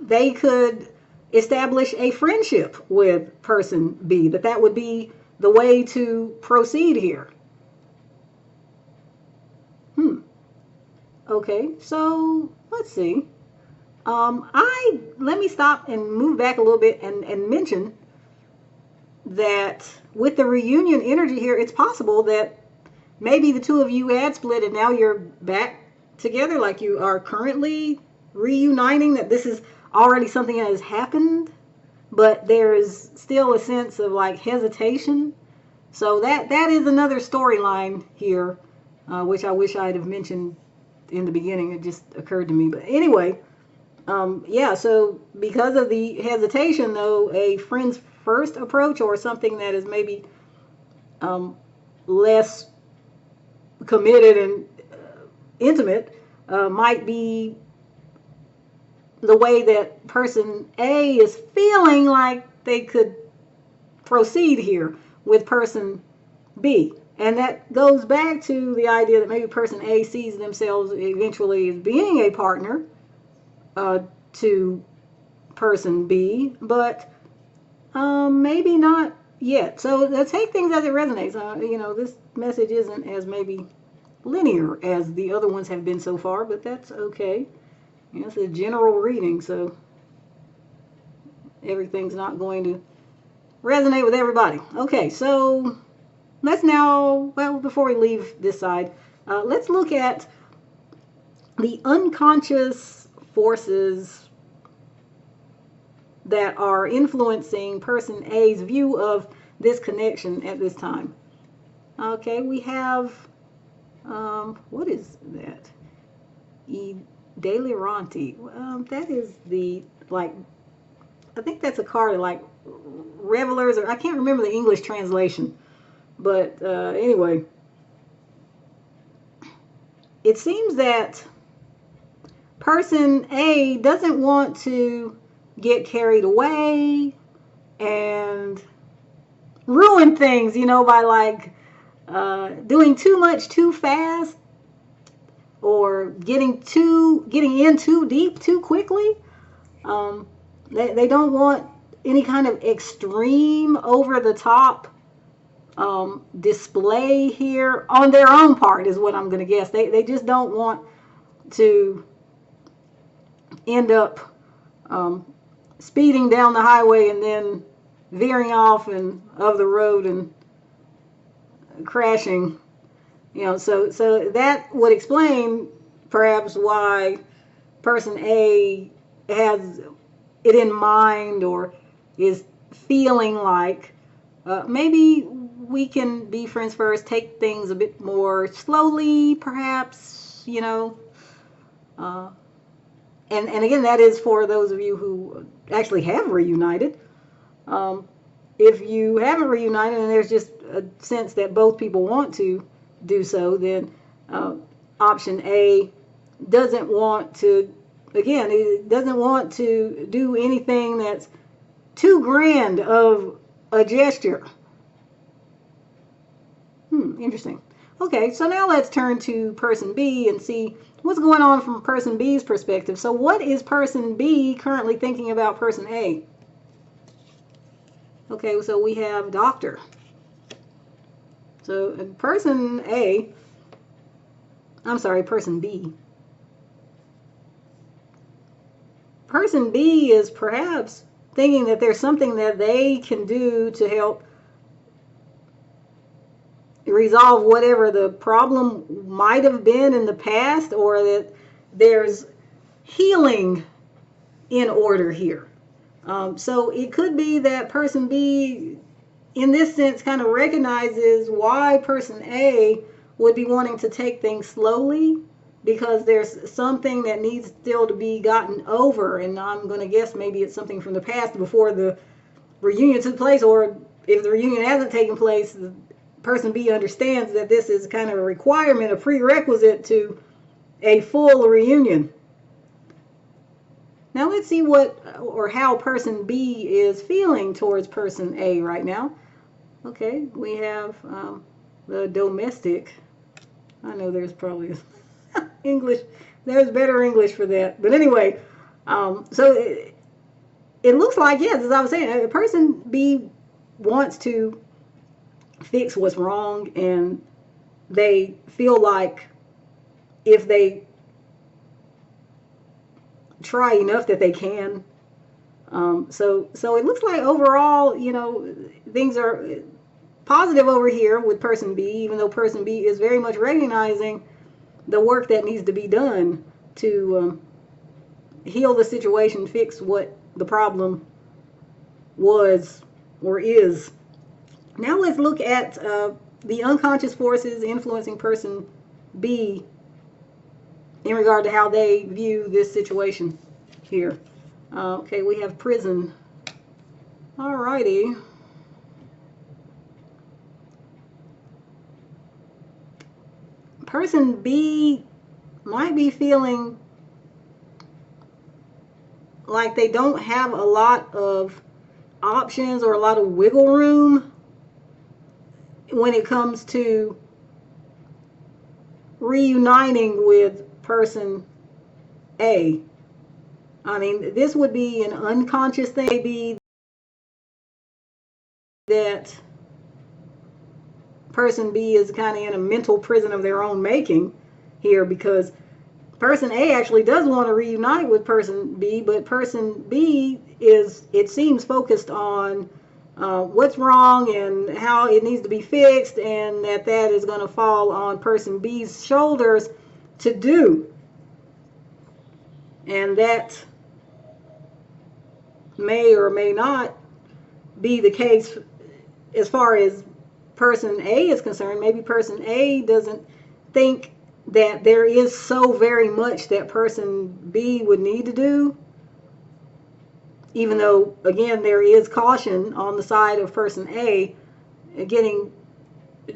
they could establish a friendship with person B, that would be the way to proceed here. Okay, so let's see. Let me stop and move back a little bit and mention that with the reunion energy here, it's possible that maybe the two of you had split and now you're back together, like you are currently reuniting, that this is already something that has happened, but there's still a sense of like hesitation. So that is another storyline here, which I wish I'd have mentioned in the beginning. It just occurred to me. But anyway, yeah, so because of the hesitation, though, a friend's first approach, or something that is maybe less committed and intimate, might be the way that person A is feeling like they could proceed here with person B. And that goes back to the idea that maybe person A sees themselves eventually as being a partner to person B, but maybe not yet. So let's take things as it resonates. This message isn't as maybe linear as the other ones have been so far, but that's okay. It's a general reading, so everything's not going to resonate with everybody. Okay, so let's now, well, before we leave this side, let's look at the unconscious forces that are influencing person A's view of this connection at this time. Okay, we have, what is that? Deliranti. That is the, like, I think that's a card like revelers, or I can't remember the English translation. But anyway, it seems that person A doesn't want to get carried away and ruin things, by like doing too much too fast, or getting in too deep too quickly. They don't want any kind of extreme, over the top display here on their own part is what I'm going to guess. They just don't want to end up speeding down the highway and then veering off of the road and crashing. So that would explain perhaps why person A has it in mind or is feeling like maybe we can be friends first, take things a bit more slowly, perhaps, and again, that is for those of you who actually have reunited. If you haven't reunited and there's just a sense that both people want to do so, then option A doesn't want to, again, it doesn't want to do anything that's too grand of a gesture. Interesting. Okay, so now let's turn to person B and see what's going on from person B's perspective. So what is person B currently thinking about person A? Okay, so we have doctor. So person B. Person B is perhaps thinking that there's something that they can do to help resolve whatever the problem might have been in the past, or that there's healing in order here. So it could be that person B, in this sense, kind of recognizes why person A would be wanting to take things slowly, because there's something that needs still to be gotten over, and I'm going to guess maybe it's something from the past before the reunion took place, or if the reunion hasn't taken place, person B understands that this is kind of a requirement, a prerequisite to a full reunion. Now let's see what or how person B is feeling towards person A right now. Okay, we have the domestic. I know there's probably English, there's better English for that. But anyway, so it looks like, yes, as I was saying, person B wants to fix what's wrong, and they feel like if they try enough that they can. So it looks like overall, things are positive over here with person B, even though person B is very much recognizing the work that needs to be done to heal the situation, fix what the problem was or is. Now let's look at the unconscious forces influencing person B in regard to how they view this situation here. Okay, we have prison. Alrighty. Person B might be feeling like they don't have a lot of options or a lot of wiggle room when it comes to reuniting with person A. I mean, this would be an unconscious thing, maybe, that person B is kind of in a mental prison of their own making here, because person A actually does want to reunite with person B, but person B is, it seems, focused on what's wrong and how it needs to be fixed, and that is going to fall on person B's shoulders to do. And that may or may not be the case as far as person A is concerned. Maybe person A doesn't think that there is so very much that person B would need to do, even though, again, there is caution on the side of person A getting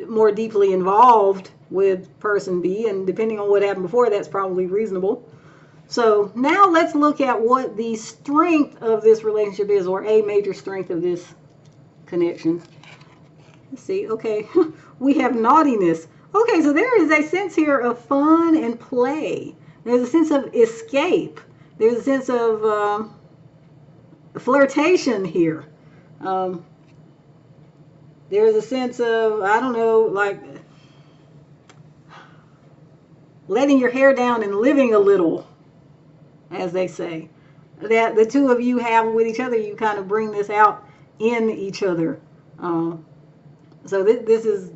more deeply involved with person B, and depending on what happened before, that's probably reasonable. So now let's look at what the strength of this relationship is, or a major strength of this connection. Let's see. Okay, we have naughtiness. Okay, so there is a sense here of fun and play. There's a sense of escape. There's a sense of flirtation here. There's a sense of, I don't know, like letting your hair down and living a little, as they say, that the two of you have with each other. You kind of bring this out in each other. So this is,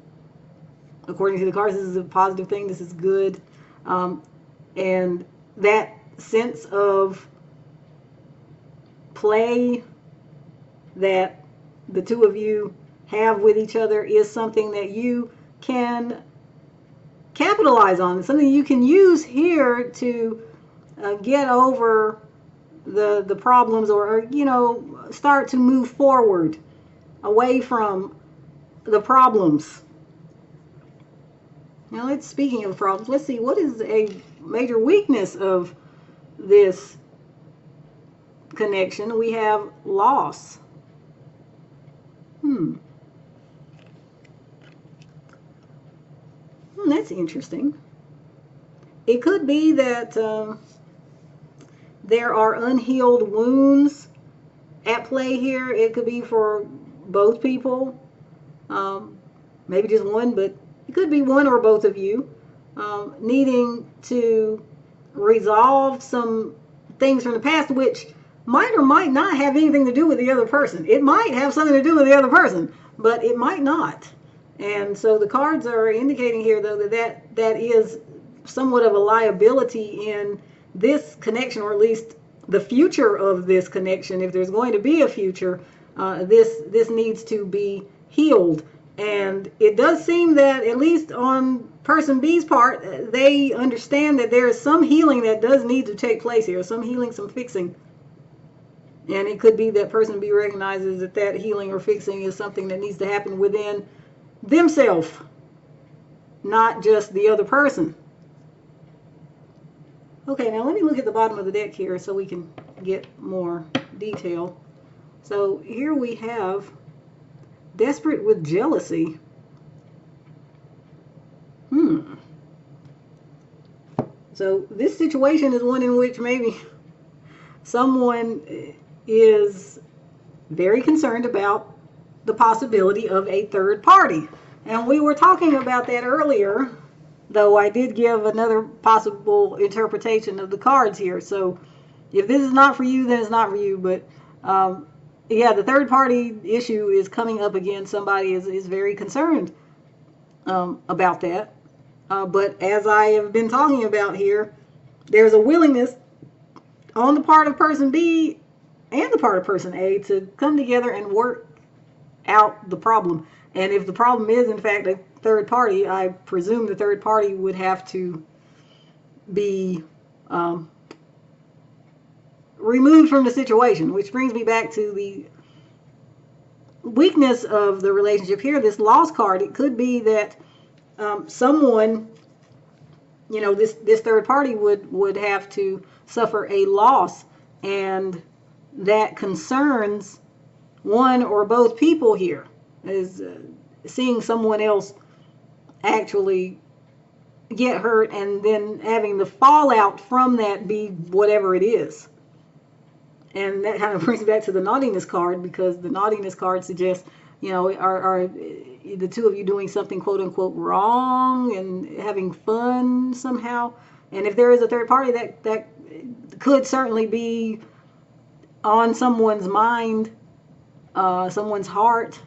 according to the cards, this is a positive thing. This is good. And that sense of play that the two of you have with each other is something that you can capitalize on. It's something you can use here to get over the problems, or you know, start to move forward away from the problems. Now, speaking of problems, let's see, what is a major weakness of this connection? We have loss. That's interesting. It could be that there are unhealed wounds at play here. It could be for both people, maybe just one, but it could be one or both of you needing to resolve some things from the past, which might or might not have anything to do with the other person. It might have something to do with the other person, but it might not. And so the cards are indicating here, though, that is somewhat of a liability in this connection, or at least the future of this connection. If there's going to be a future, this needs to be healed. And it does seem that, at least on person B's part, they understand that there is some healing that does need to take place here, some healing, some fixing. And it could be that person B recognizes that that healing or fixing is something that needs to happen within themselves, not just the other person. Okay, now let me look at the bottom of the deck here so we can get more detail. So here we have desperate with jealousy. So this situation is one in which maybe someone is very concerned about the possibility of a third party. And we were talking about that earlier, though I did give another possible interpretation of the cards here. So if this is not for you, then it's not for you. But yeah, the third party issue is coming up again. Somebody is very concerned about that. But as I have been talking about here, there's a willingness on the part of person B and the part of person A to come together and work out the problem. And if the problem is in fact a third party, I presume the third party would have to be removed from the situation, which brings me back to the weakness of the relationship here. This loss card, it could be that someone, you know, this third party would have to suffer a loss, and that concerns one or both people here, is seeing someone else actually get hurt and then having the fallout from that be whatever it is. And that kind of brings me back to the naughtiness card, because the naughtiness card suggests, you know, are the two of you doing something quote unquote wrong and having fun somehow. And if there is a third party, that could certainly be on someone's mind, someone's heart,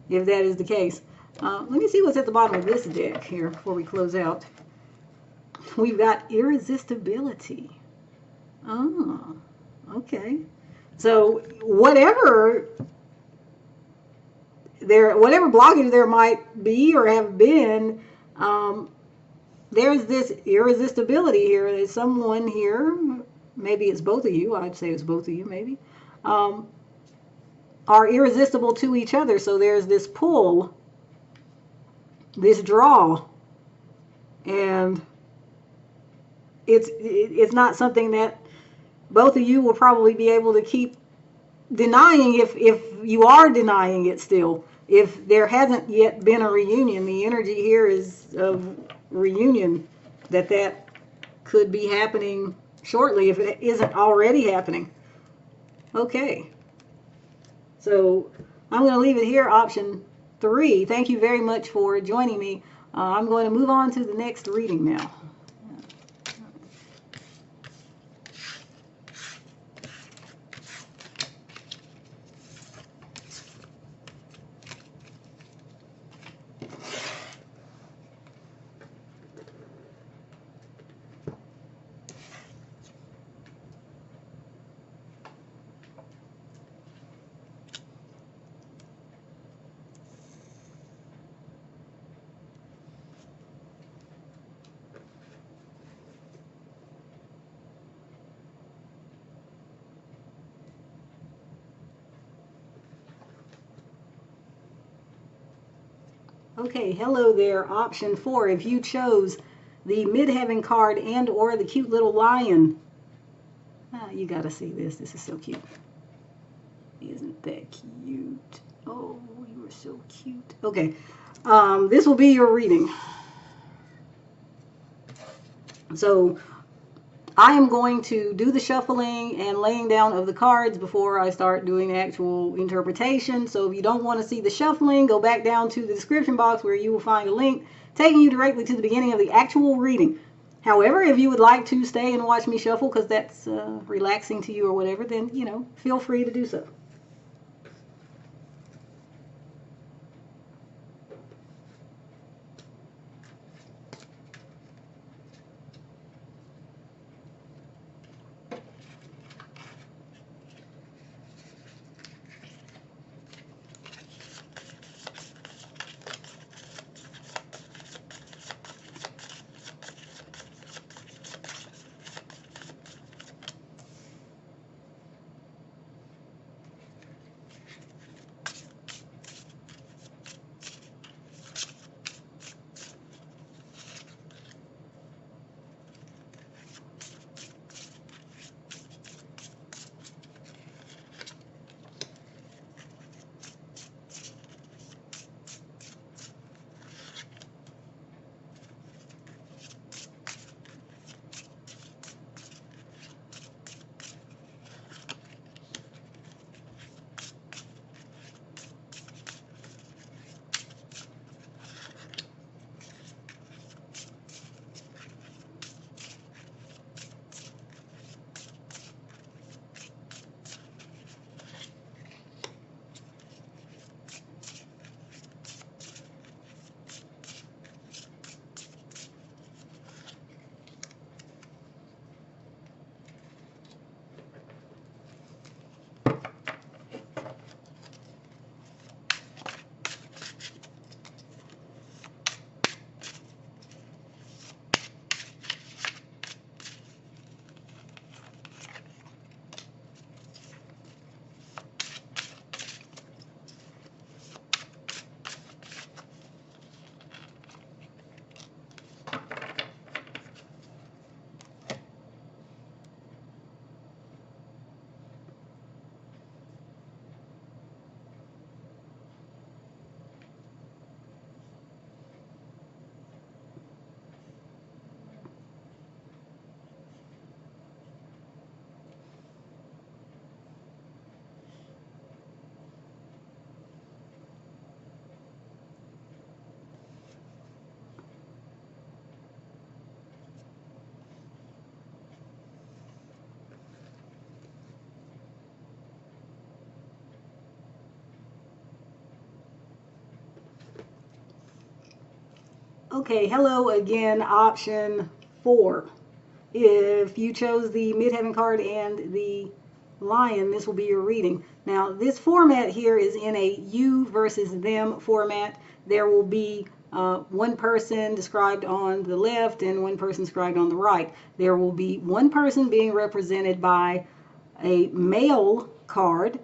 if that is the case. Let me see what's at the bottom of this deck here before we close out. We've got irresistibility. Oh, okay. So whatever blockage there might be or have been, there's this irresistibility here. There's someone here, maybe it's both of you, I'd say it's both of you maybe, are irresistible to each other. So there's this pull, this draw, and it's not something that both of you will probably be able to keep denying, if you are denying it still. If there hasn't yet been a reunion, the energy here is of reunion, that could be happening shortly if it isn't already happening. Okay. So I'm going to leave it here. Option 3. Thank you very much for joining me. I'm going to move on to the next reading now. Okay, hello there, option 4. If you chose the Midheaven card and or the cute little lion. You gotta see this. This is so cute. Isn't that cute? Oh, you are so cute. Okay, this will be your reading. So I am going to do the shuffling and laying down of the cards before I start doing the actual interpretation. So if you don't want to see the shuffling, go back down to the description box where you will find a link taking you directly to the beginning of the actual reading. However, if you would like to stay and watch me shuffle because that's relaxing to you or whatever, then, you know, feel free to do so. Okay, hello again, option 4. If you chose the Midheaven card and the lion, this will be your reading. Now, this format here is in a you versus them format. There will be one person described on the left and one person described on the right. There will be one person being represented by a male card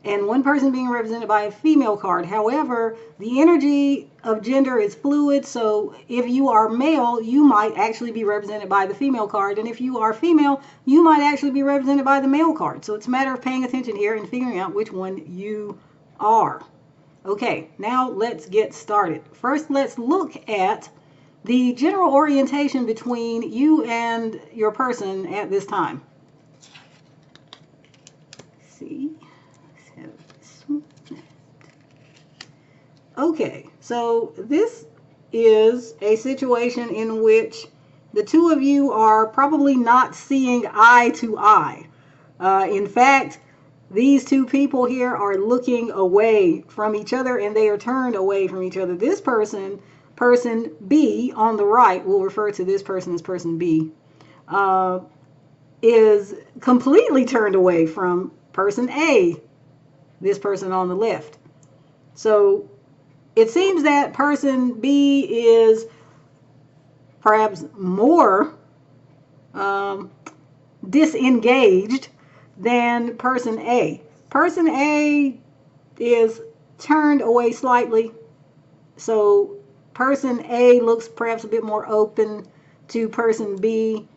and one person being represented by a female card. However, the energy of gender is fluid, so if you are male, you might actually be represented by the female card, and if you are female, you might actually be represented by the male card. So it's a matter of paying attention here and figuring out which one you are. Okay, now let's get started. First, let's look at the general orientation between you and your person at this time. See? Okay, so this is a situation in which the two of you are probably not seeing eye to eye. In fact, these two people here are looking away from each other and they are turned away from each other. This person, person B on the right, we'll refer to this person as person B, uh, is completely turned away from person A, this person on the left. So it seems that person B is perhaps more um, disengaged than person A. Person A is turned away slightly, so person A looks perhaps a bit more open to person B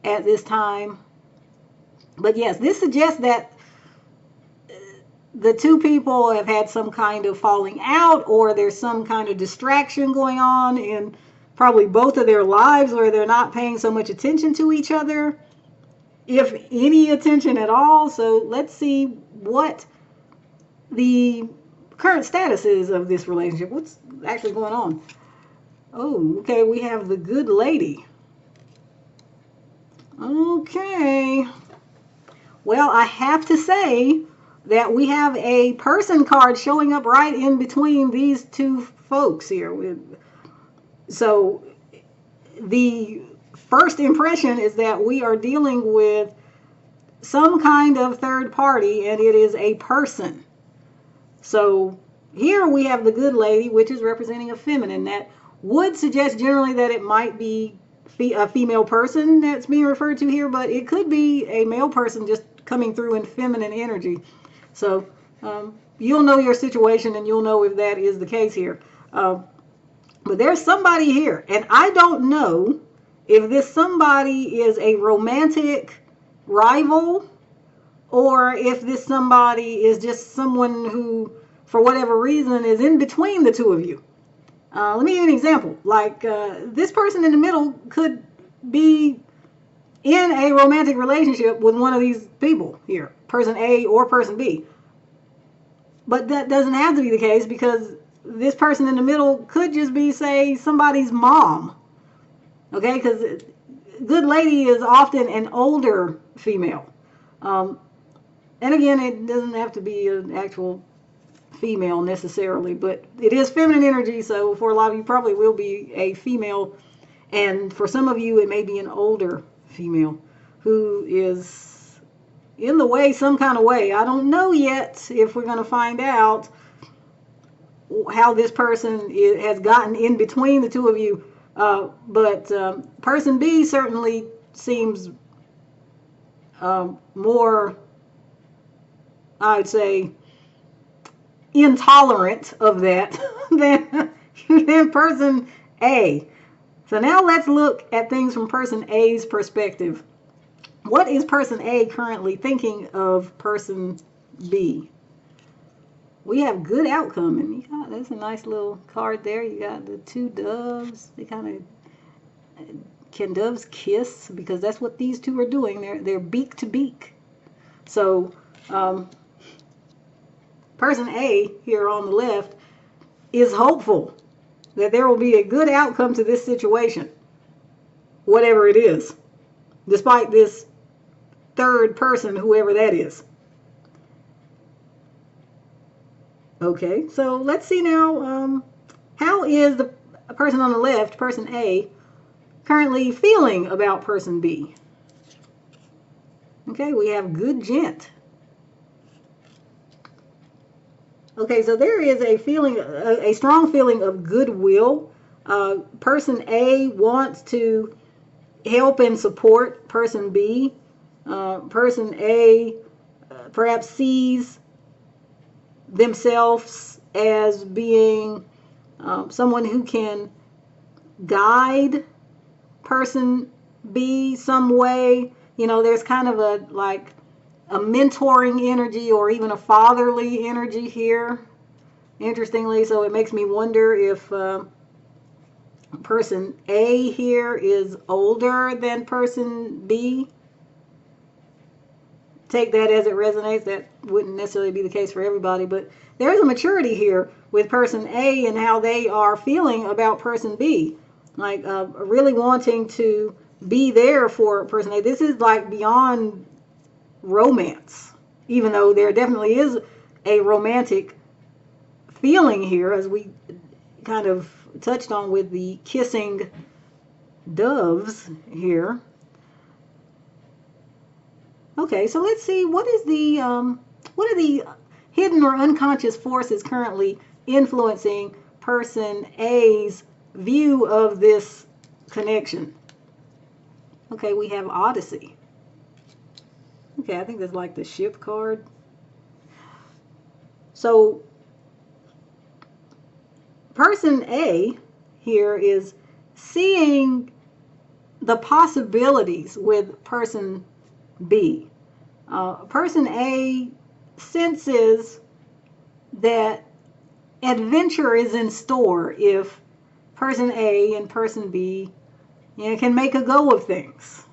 at this time. But yes, this suggests that the two people have had some kind of falling out, or there's some kind of distraction going on in probably both of their lives where they're not paying so much attention to each other, if any attention at all. So let's see what the current status is of this relationship. What's actually going on? Oh, okay, we have the good lady. Okay. Well, I have to say that we have a person card showing up right in between these two folks here. So the first impression is that we are dealing with some kind of third party, and it is a person. So here we have the good lady, which is representing a feminine. That would suggest generally that it might be a female person that's being referred to here, but it could be a male person just coming through in feminine energy. So you'll know your situation and you'll know if that is the case here. But there's somebody here, and I don't know if this somebody is a romantic rival or if this somebody is just someone who, for whatever reason, is in between the two of you. Let me give you an example. Like this person in the middle could be in a romantic relationship with one of these people here, person A or person B. But that doesn't have to be the case, because this person in the middle could just be, say, somebody's mom. Okay, because good lady is often an older female. And again, it doesn't have to be an actual female necessarily, but it is feminine energy, so for a lot of you probably will be a female, and for some of you it may be an older female who is in the way some kind of way. I don't know yet if we're going to find out how this person has gotten in between the two of you, but person B certainly seems more, I would say, intolerant of that than person A. So now let's look at things from person A's perspective. What is person A currently thinking of person B? We have good outcome, and you got, that's a nice little card there. You got the two doves. They kind of, can doves kiss? Because that's what these two are doing. They're beak to beak. So person A here on the left is hopeful that there will be a good outcome to this situation, whatever it is, despite this third person, whoever that is. Okay, so let's see now, how is the person on the left, person A, currently feeling about person B? Okay, we have good gent. Okay, so there is a feeling, a strong feeling of goodwill. Person A wants to help and support person B. Person A perhaps sees themselves as being someone who can guide person B some way. You know, there's kind of a like a mentoring energy or even a fatherly energy here, interestingly. So it makes me wonder if person A here is older than person B. Take that as it resonates. That wouldn't necessarily be the case for everybody, but there is a maturity here with person A and how they are feeling about person B. Like really wanting to be there for person A. This is like beyond romance, even though there definitely is a romantic feeling here, as we kind of touched on with the kissing doves here. Okay, so let's see, what are the hidden or unconscious forces currently influencing person A's view of this connection? Okay, we have Odyssey. Okay, I think that's like the ship card. So person A here is seeing the possibilities with person B. Person A senses that adventure is in store if person A and person B, can make a go of things.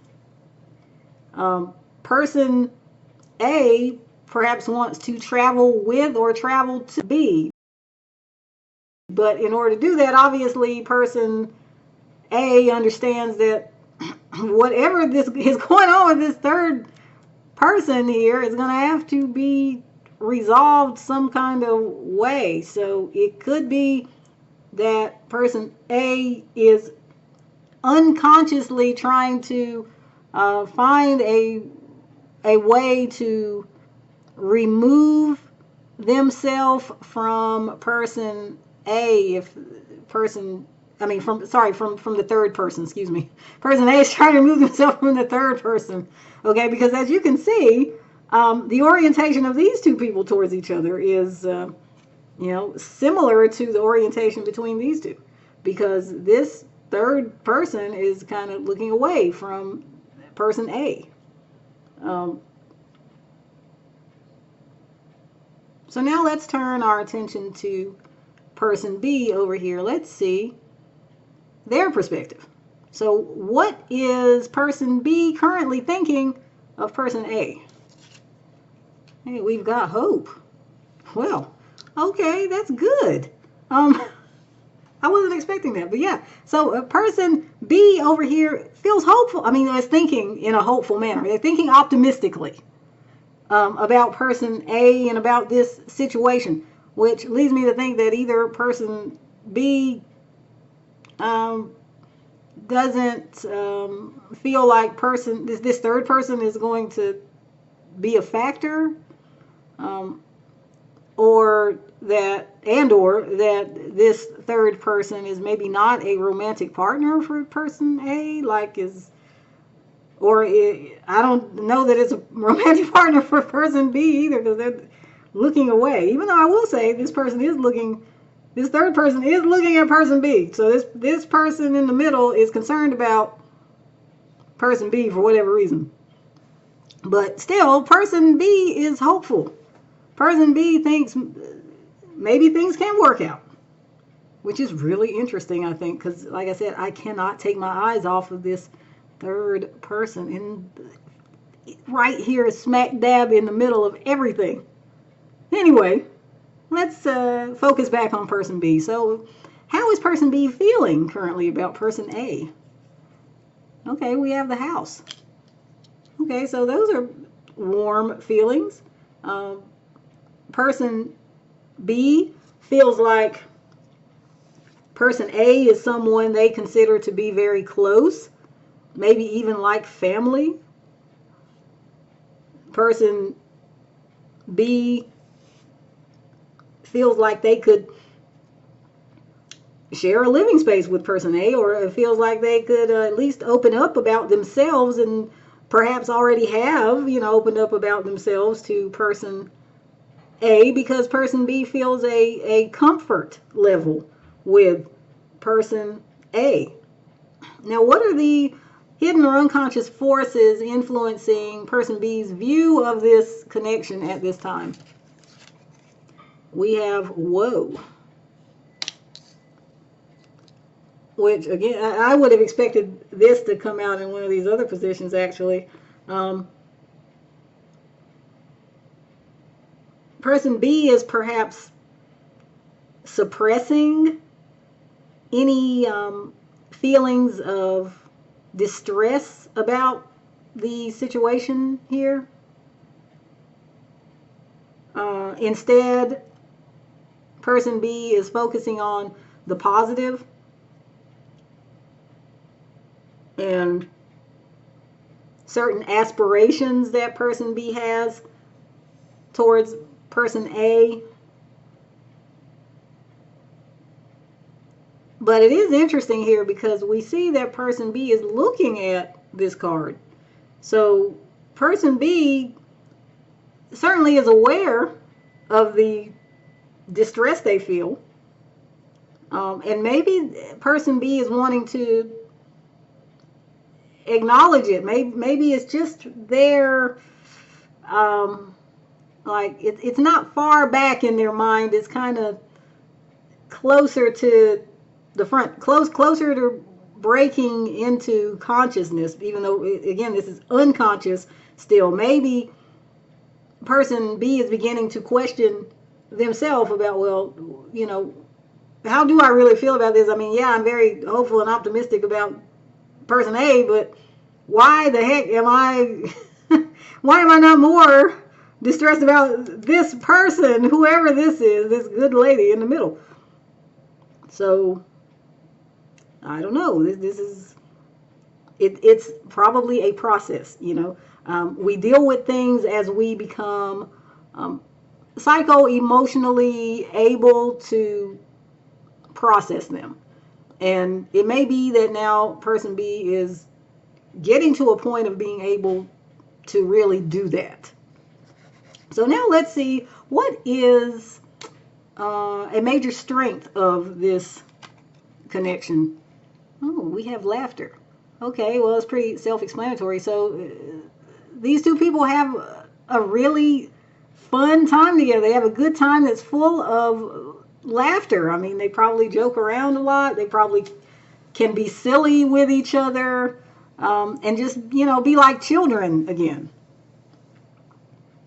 Person A perhaps wants to travel with or travel to B. But in order to do that, obviously, person A understands that whatever this is going on with this third person here is going to have to be resolved some kind of way. So it could be that person A is unconsciously trying to find a way to remove themselves from person A, if person, I mean, from the third person, excuse me. Person A is trying to remove themselves from the third person, okay? Because as you can see, the orientation of these two people towards each other is, similar to the orientation between these two, because this third person is kind of looking away from person A. So now let's turn our attention to person B over here. Let's see their perspective. So what is person B currently thinking of person A? Hey, we've got hope. Well, okay, that's good. I wasn't expecting that, but yeah. So person B over here feels hopeful. I mean, is thinking in a hopeful manner. They're thinking optimistically about person A and about this situation, which leads me to think that either person B doesn't feel like this third person is going to be a factor, or that this third person is maybe not a romantic partner for person A, I don't know that it's a romantic partner for person B either, because they're looking away. Even though I will say this third person is looking at person B. So this person in the middle is concerned about person B for whatever reason. But still, person B is hopeful. Person B thinks maybe things can work out, which is really interesting, I think, because like I said, I cannot take my eyes off of this third person right here, smack dab in the middle of everything. Anyway, let's focus back on person B. So how is person B feeling currently about person A? Okay, we have the house. Okay, so those are warm feelings. Person B feels like person A is someone they consider to be very close, maybe even like family. Person B feels like they could share a living space with person A, or it feels like they could at least open up about themselves, and perhaps already have, opened up about themselves to person A, because person B feels a comfort level with person A. Now, what are the hidden or unconscious forces influencing person B's view of this connection at this time? We have whoa, which again, I would have expected this to come out in one of these other positions, actually. Person B is perhaps suppressing any feelings of distress about the situation here. Instead, person B is focusing on the positive and certain aspirations that person B has towards person A. But it is interesting here because we see that person B is looking at this card. So person B certainly is aware of the distress they feel. And maybe person B is wanting to acknowledge it. Maybe it's just there, like it's not far back in their mind. It's kind of closer to the front, closer to breaking into consciousness, even though, again, this is unconscious still. Maybe person B is beginning to question themselves about, well, you know, how do I really feel about this? I mean, yeah, I'm very hopeful and optimistic about person A, but why the heck am I, why am I not more distressed about this person, whoever this is, this good lady in the middle? So, I don't know. This is, it's probably a process, you know. We deal with things as we become psycho-emotionally able to process them. And it may be that now person B is getting to a point of being able to really do that. So now let's see, what is a major strength of this connection? Oh, we have laughter. Okay, well, it's pretty self-explanatory. So these two people have a really fun time together. They have a good time that's full of laughter. I mean, they probably joke around a lot. They probably can be silly with each other, and just, you know, be like children again.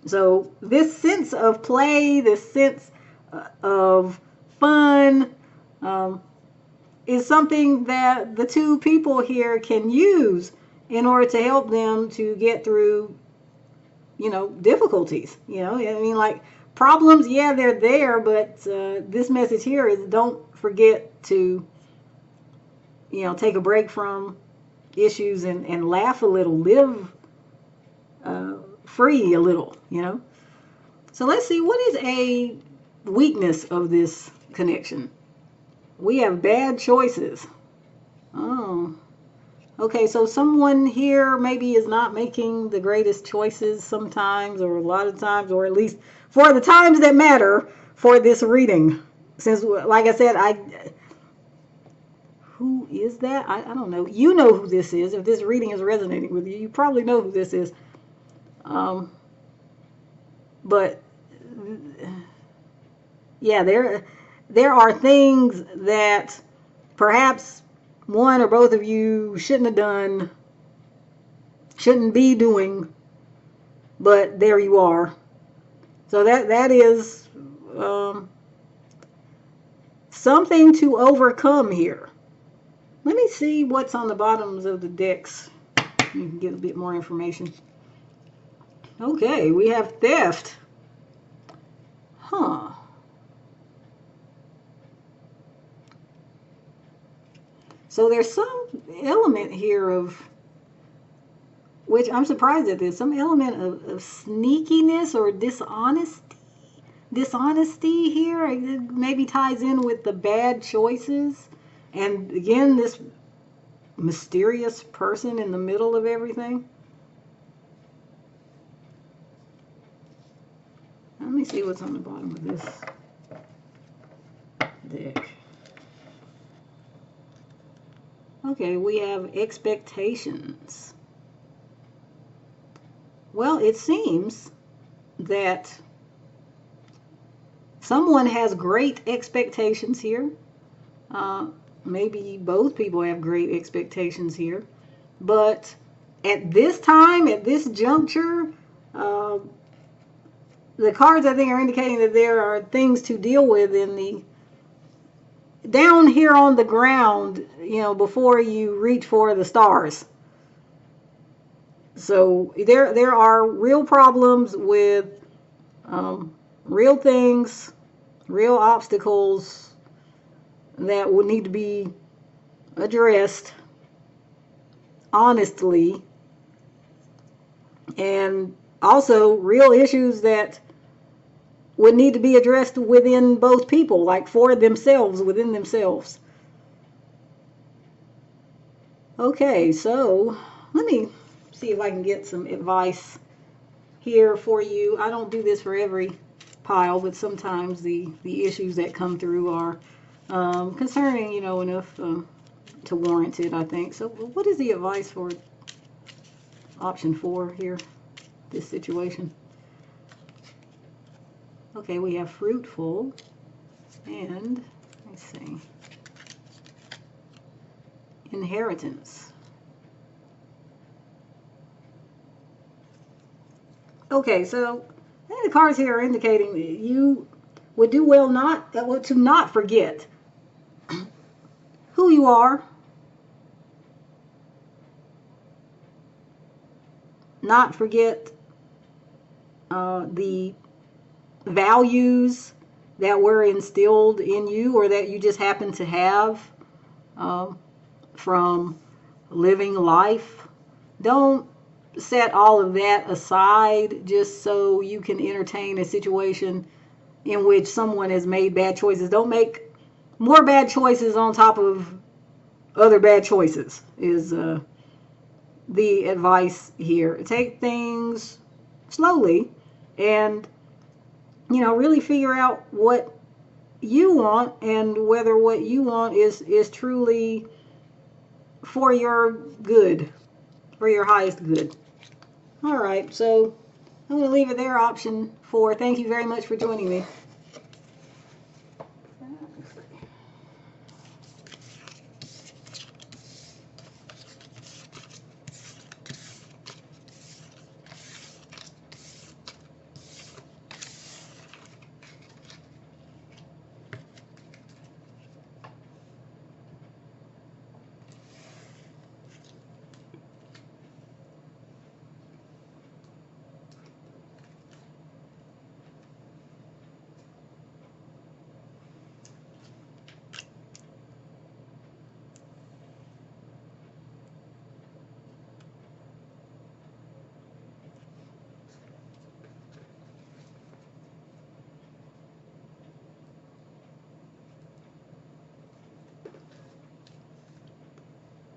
So this sense of play, this sense of fun, is something that the two people here can use in order to help them to get through, you know, difficulties. You know, I mean, like problems, yeah, they're there, but this message here is don't forget to, you know, take a break from issues and laugh a little, live free a little, you know. So let's see, what is a weakness of this connection? We have bad choices. Oh, okay, so someone here maybe is not making the greatest choices sometimes, or a lot of times, or at least for the times that matter for this reading. Since, like I said, who is that? I don't know. You know who this is. If this reading is resonating with you, you probably know who this is. But yeah, there are things that perhaps one or both of you shouldn't have done, shouldn't be doing, but there you are. So that is something to overcome here. Let me see what's on the bottoms of the decks. You can get a bit more information. Okay, we have theft. Huh. So there's some element here of, which I'm surprised at this, some element of sneakiness or dishonesty here. It maybe ties in with the bad choices. And again, this mysterious person in the middle of everything. Let me see what's on the bottom of this deck. Okay, we have expectations. Well, it seems that someone has great expectations here. Maybe both people have great expectations here. But at this time, at this juncture, the cards, I think, are indicating that there are things to deal with in the down here on the ground, before you reach for the stars. So there are real problems with real things, real obstacles that will need to be addressed honestly, and also real issues that would need to be addressed within both people, like for themselves, within themselves. Okay, so let me see if I can get some advice here for you. I don't do this for every pile, but sometimes the issues that come through are concerning, enough to warrant it, I think. So what is the advice for option 4 here, this situation? Okay, we have fruitful, and let's see, inheritance. Okay, so I think the cards here are indicating that you would do well to not forget who you are, not forget the values that were instilled in you or that you just happen to have from living life. Don't set all of that aside just so you can entertain a situation in which someone has made bad choices. Don't make more bad choices on top of other bad choices is the advice here. Take things slowly and really figure out what you want and whether what you want is truly for your good, for your highest good. All right, so I'm going to leave it there, option 4. Thank you very much for joining me.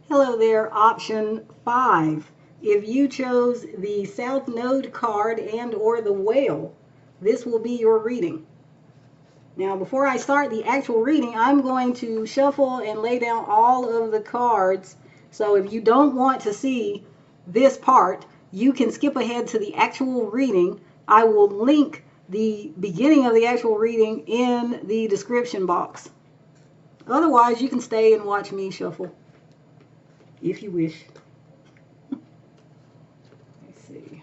Hello there, option 5. If you chose the South Node card and or the whale, this will be your reading. Now, before I start the actual reading, I'm going to shuffle and lay down all of the cards. So if you don't want to see this part, you can skip ahead to the actual reading. I will link the beginning of the actual reading in the description box. Otherwise, you can stay and watch me shuffle if you wish. Let's see.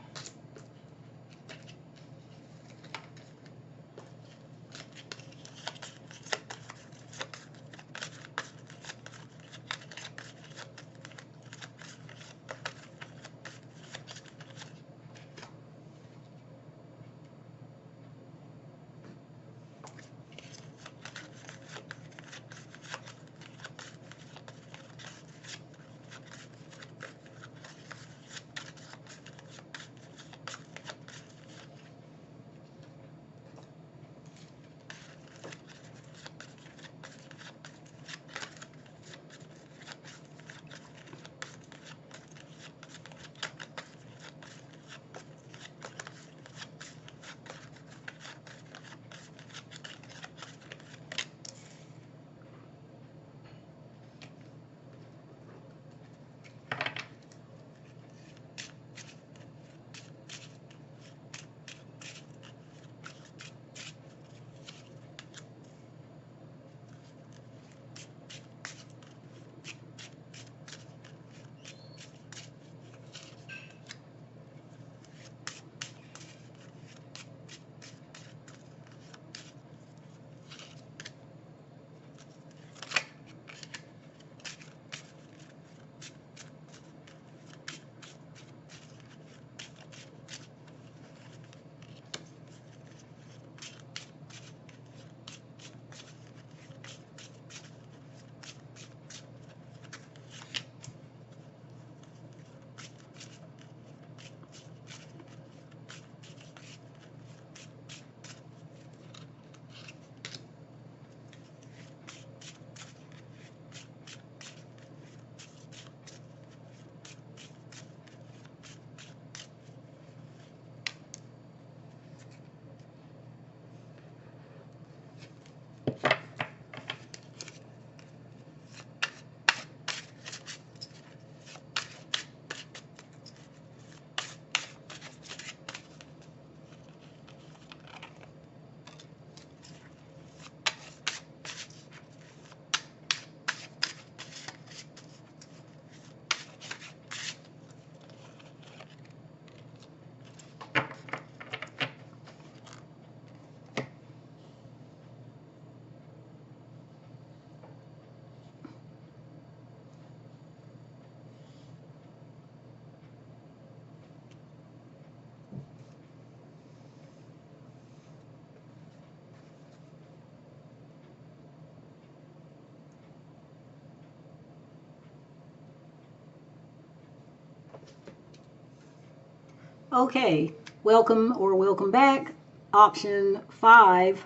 Okay, welcome or welcome back. Option 5,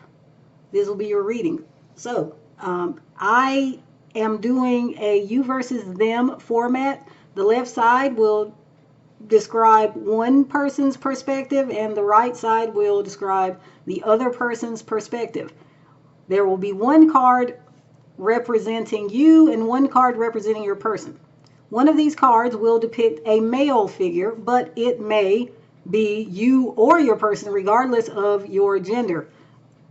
this will be your reading. So, I am doing a you versus them format. The left side will describe one person's perspective and the right side will describe the other person's perspective. There will be one card representing you and one card representing your person. One of these cards will depict a male figure, but it may be you or your person regardless of your gender.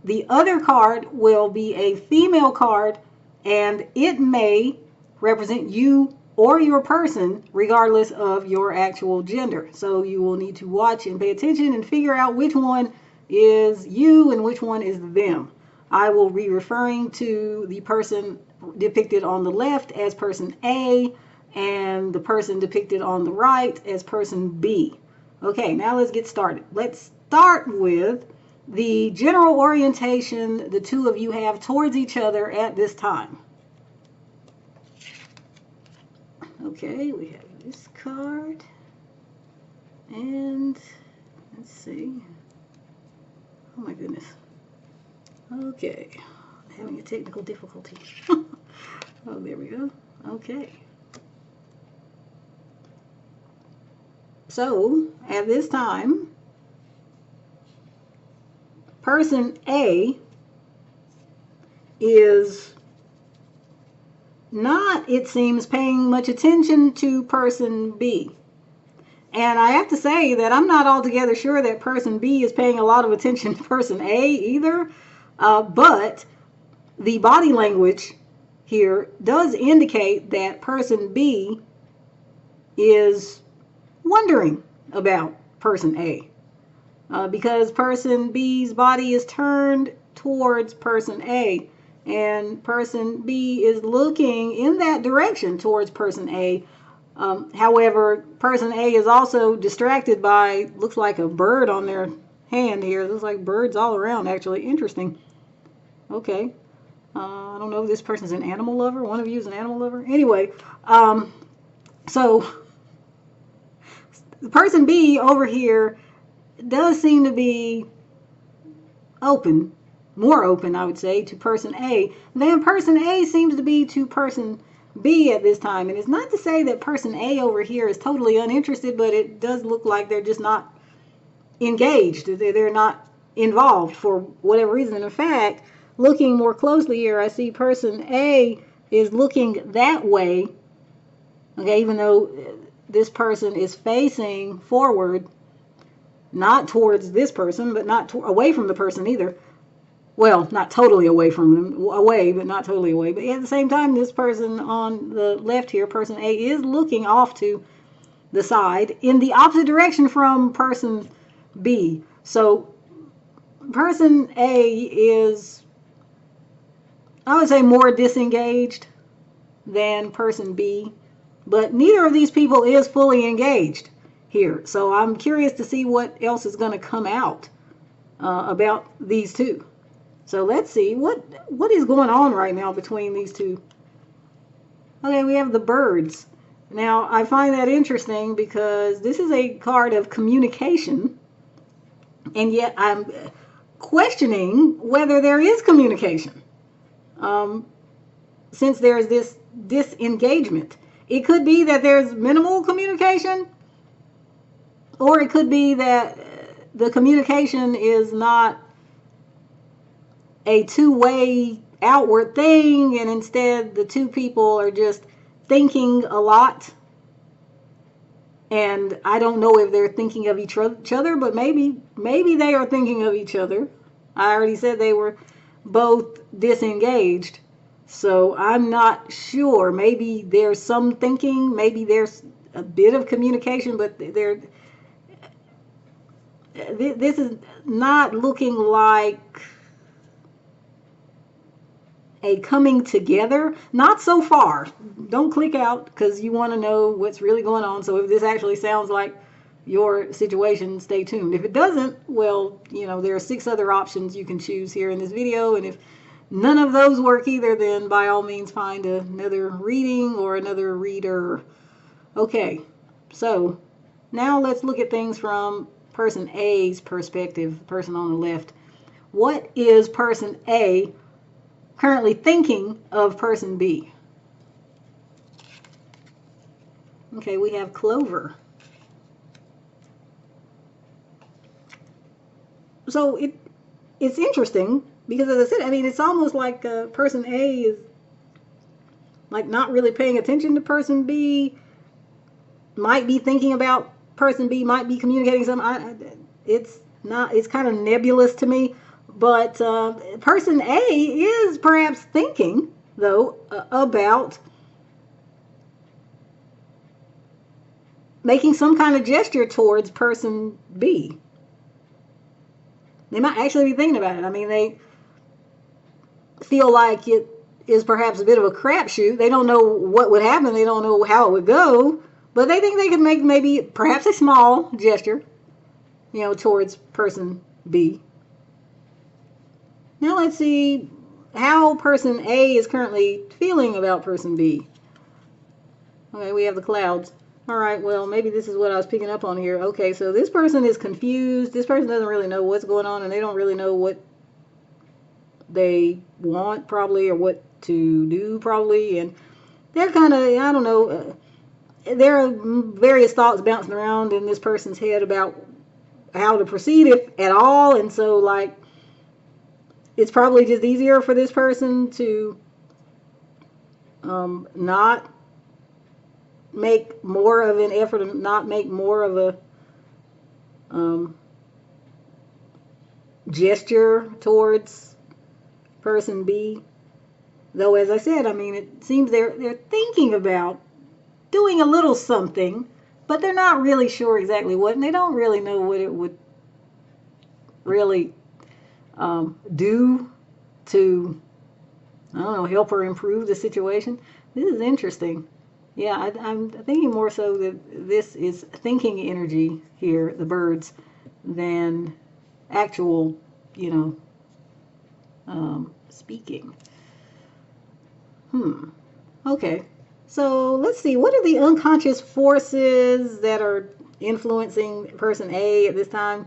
The other card will be a female card and it may represent you or your person regardless of your actual gender. So you will need to watch and pay attention and figure out which one is you and which one is them. I will be referring to the person depicted on the left as person A and the person depicted on the right as person B. Okay, now let's get started. Let's start with the general orientation the two of you have towards each other at this time. Okay, we have this card, and let's see. Oh my goodness. Okay, having a technical difficulty. Oh, there we go. Okay. So, at this time, person A is not, it seems, paying much attention to person B. And I have to say that I'm not altogether sure that person B is paying a lot of attention to person A either. But the body language here does indicate that person B is wondering about person A. Because person B's body is turned towards person A. And person B is looking in that direction towards person A. However, person A is also distracted by, looks like a bird on their hand here. Looks like birds all around, actually. Interesting. Okay. I don't know if this person's an animal lover. One of you is an animal lover. Anyway, so the person B over here does seem to be open, more open, I would say, to person A than person A seems to be to person B at this time. And it's not to say that person A over here is totally uninterested, but it does look like they're just not engaged. They're not involved for whatever reason. In fact, looking more closely here, I see person A is looking that way. Okay, even though this person is facing forward, not towards this person, but not away from the person either. Well, not totally away from them, away, but not totally away. But at the same time, this person on the left here, person A, is looking off to the side in the opposite direction from person B. So person A is, I would say, more disengaged than person B, but neither of these people is fully engaged here. So I'm curious to see what else is going to come out about these two. So let's see what is going on right now between these two. Okay, we have the birds. Now, I find that interesting because this is a card of communication, and yet I'm questioning whether there is communication. Since there's this disengagement. It could be that there's minimal communication, or it could be that the communication is not a two-way outward thing, and instead the two people are just thinking a lot. And I don't know if they're thinking of each other, but maybe they are thinking of each other. I already said they were both disengaged, so I'm not sure. Maybe there's some thinking, maybe there's a bit of communication, but this is not looking like a coming together. Not so far. Don't click out because you want to know what's really going on. So if this actually sounds like your situation, stay tuned. If it doesn't, well, there are 6 other options you can choose here in this video, and if none of those work either, then by all means find another reading or another reader. Okay, so Now let's look at things from person A's perspective, person on the left. What is person A currently thinking of person B? Okay, we have Clover. So it's interesting because, as I said, I mean, it's almost like person A is like not really paying attention to person B, might be thinking about person B, might be communicating something. It's not. It's kind of nebulous to me. But person A is perhaps thinking, though, about making some kind of gesture towards person B. They might actually be thinking about it. I mean, they feel like it is perhaps a bit of a crapshoot. They don't know what would happen. They don't know how it would go. But they think they could make maybe perhaps a small gesture, towards person B. Now let's see how person A is currently feeling about person B. Okay, we have the clouds. All right, well, maybe this is what I was picking up on here. Okay, so this person is confused. This person doesn't really know what's going on, and they don't really know what they want, probably, or what to do, probably. And they're kind of, I don't know, there are various thoughts bouncing around in this person's head about how to proceed, if at all. And so, like, it's probably just easier for this person to not make more of an effort, and not make more of a gesture towards person B. Though, as I said, I mean, it seems they're thinking about doing a little something, but they're not really sure exactly what, and they don't really know what it would really do to, I don't know, help or improve the situation. This is interesting. Yeah, I'm thinking more so that this is thinking energy here, the birds, than actual, speaking. Okay. So let's see. What are the unconscious forces that are influencing person A at this time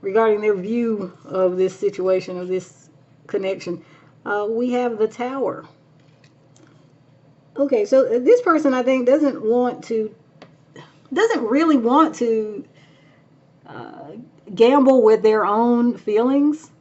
regarding their view of this situation, of this connection? We have the Tower. Okay, so this person, I think, doesn't really want to gamble with their own feelings,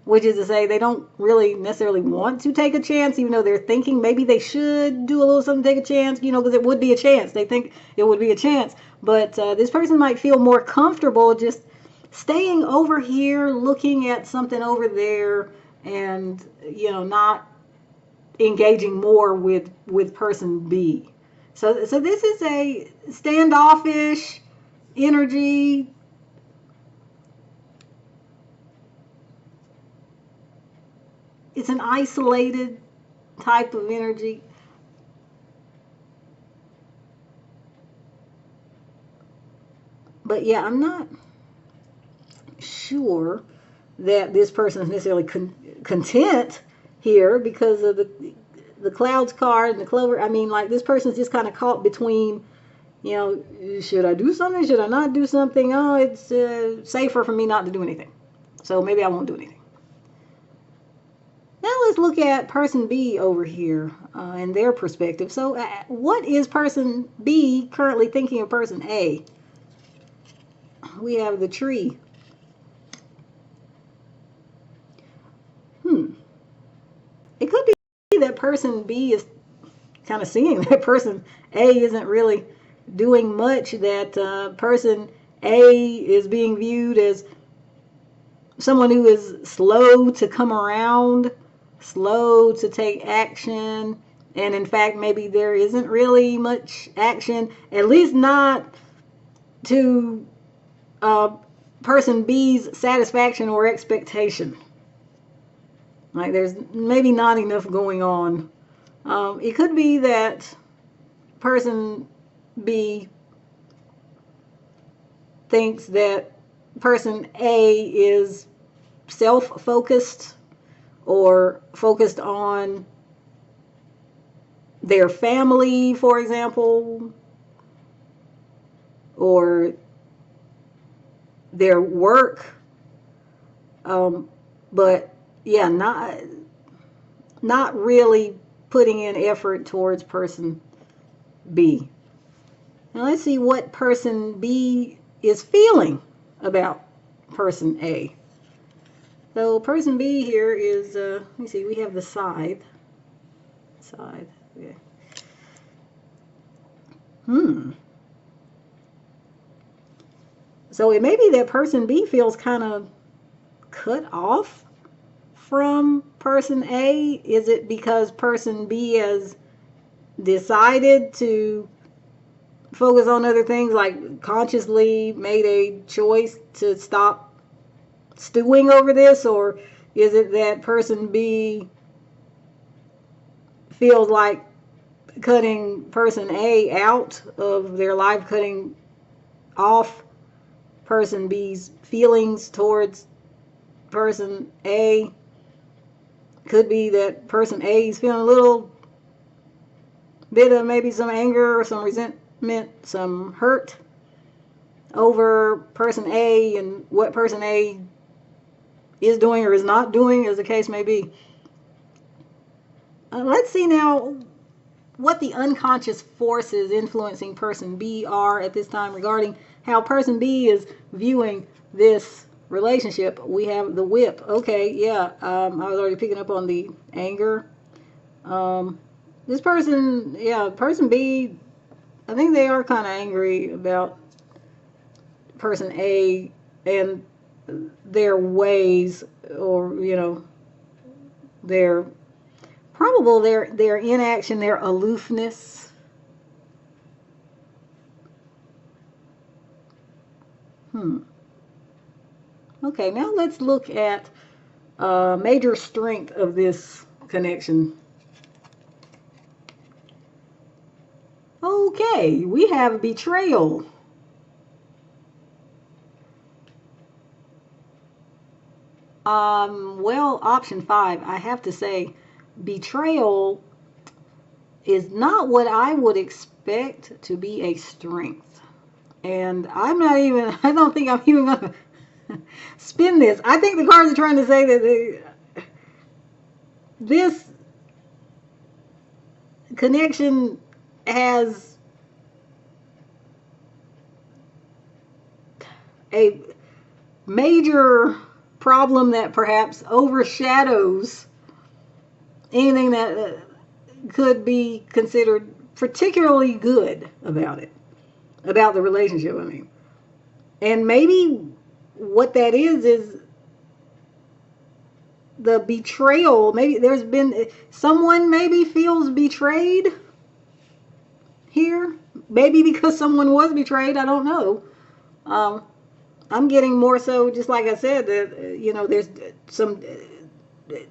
which is to say they don't really necessarily want to take a chance, even though they're thinking maybe they should do a little something, take a chance, because it would be a chance. They think it would be a chance. But this person might feel more comfortable just staying over here, looking at something over there, and, not engaging more with person B. So this is a standoffish energy. It's an isolated type of energy. But yeah, I'm not sure that this person is necessarily content here because of the clouds card and the clover. I mean, like, this person's just kind of caught between, should I do something? Should I not do something? Oh, it's safer for me not to do anything. So maybe I won't do anything. Now let's look at person B over here and their perspective. So what is person B currently thinking of person A? We have the tree. It could be that person B is kind of seeing that person A isn't really doing much, that person A is being viewed as someone who is slow to come around, slow to take action, and in fact maybe there isn't really much action, at least not to person B's satisfaction or expectation. Like, there's maybe not enough going on. It could be that person B thinks that person A is self-focused or focused on their family, for example, or their work, but yeah, not really putting in effort towards person B. Now let's see what person B is feeling about person A. So person B here is, let me see, we have the scythe. Okay. So it may be that person B feels kind of cut off from person A. Is it because person B has decided to focus on other things, like consciously made a choice to stop stewing over this? Or is it that person B feels like cutting person A out of their life, cutting off person B's feelings towards person A? Could be that person A is feeling a little bit of maybe some anger or some resentment, some hurt over person A and what person A is doing or is not doing, as the case may be. Let's see now what the unconscious forces influencing person B are at this time regarding how person B is viewing this relationship. We have the whip. Okay, yeah, I was already picking up on the anger. This person, yeah, person B, I think they are kind of angry about person A and their ways, or their their inaction, their aloofness. Okay, now let's look at major strength of this connection. Okay, we have betrayal. Well, option 5, I have to say, betrayal is not what I would expect to be a strength. And I don't think I'm even going to spin this. I think the cards are trying to say that this connection has a major problem that perhaps overshadows anything that could be considered particularly good about the relationship. I mean, and maybe what that is the betrayal. Maybe there's been someone maybe feels betrayed here. Maybe because someone was betrayed. I don't know. I'm getting more so, just like I said, that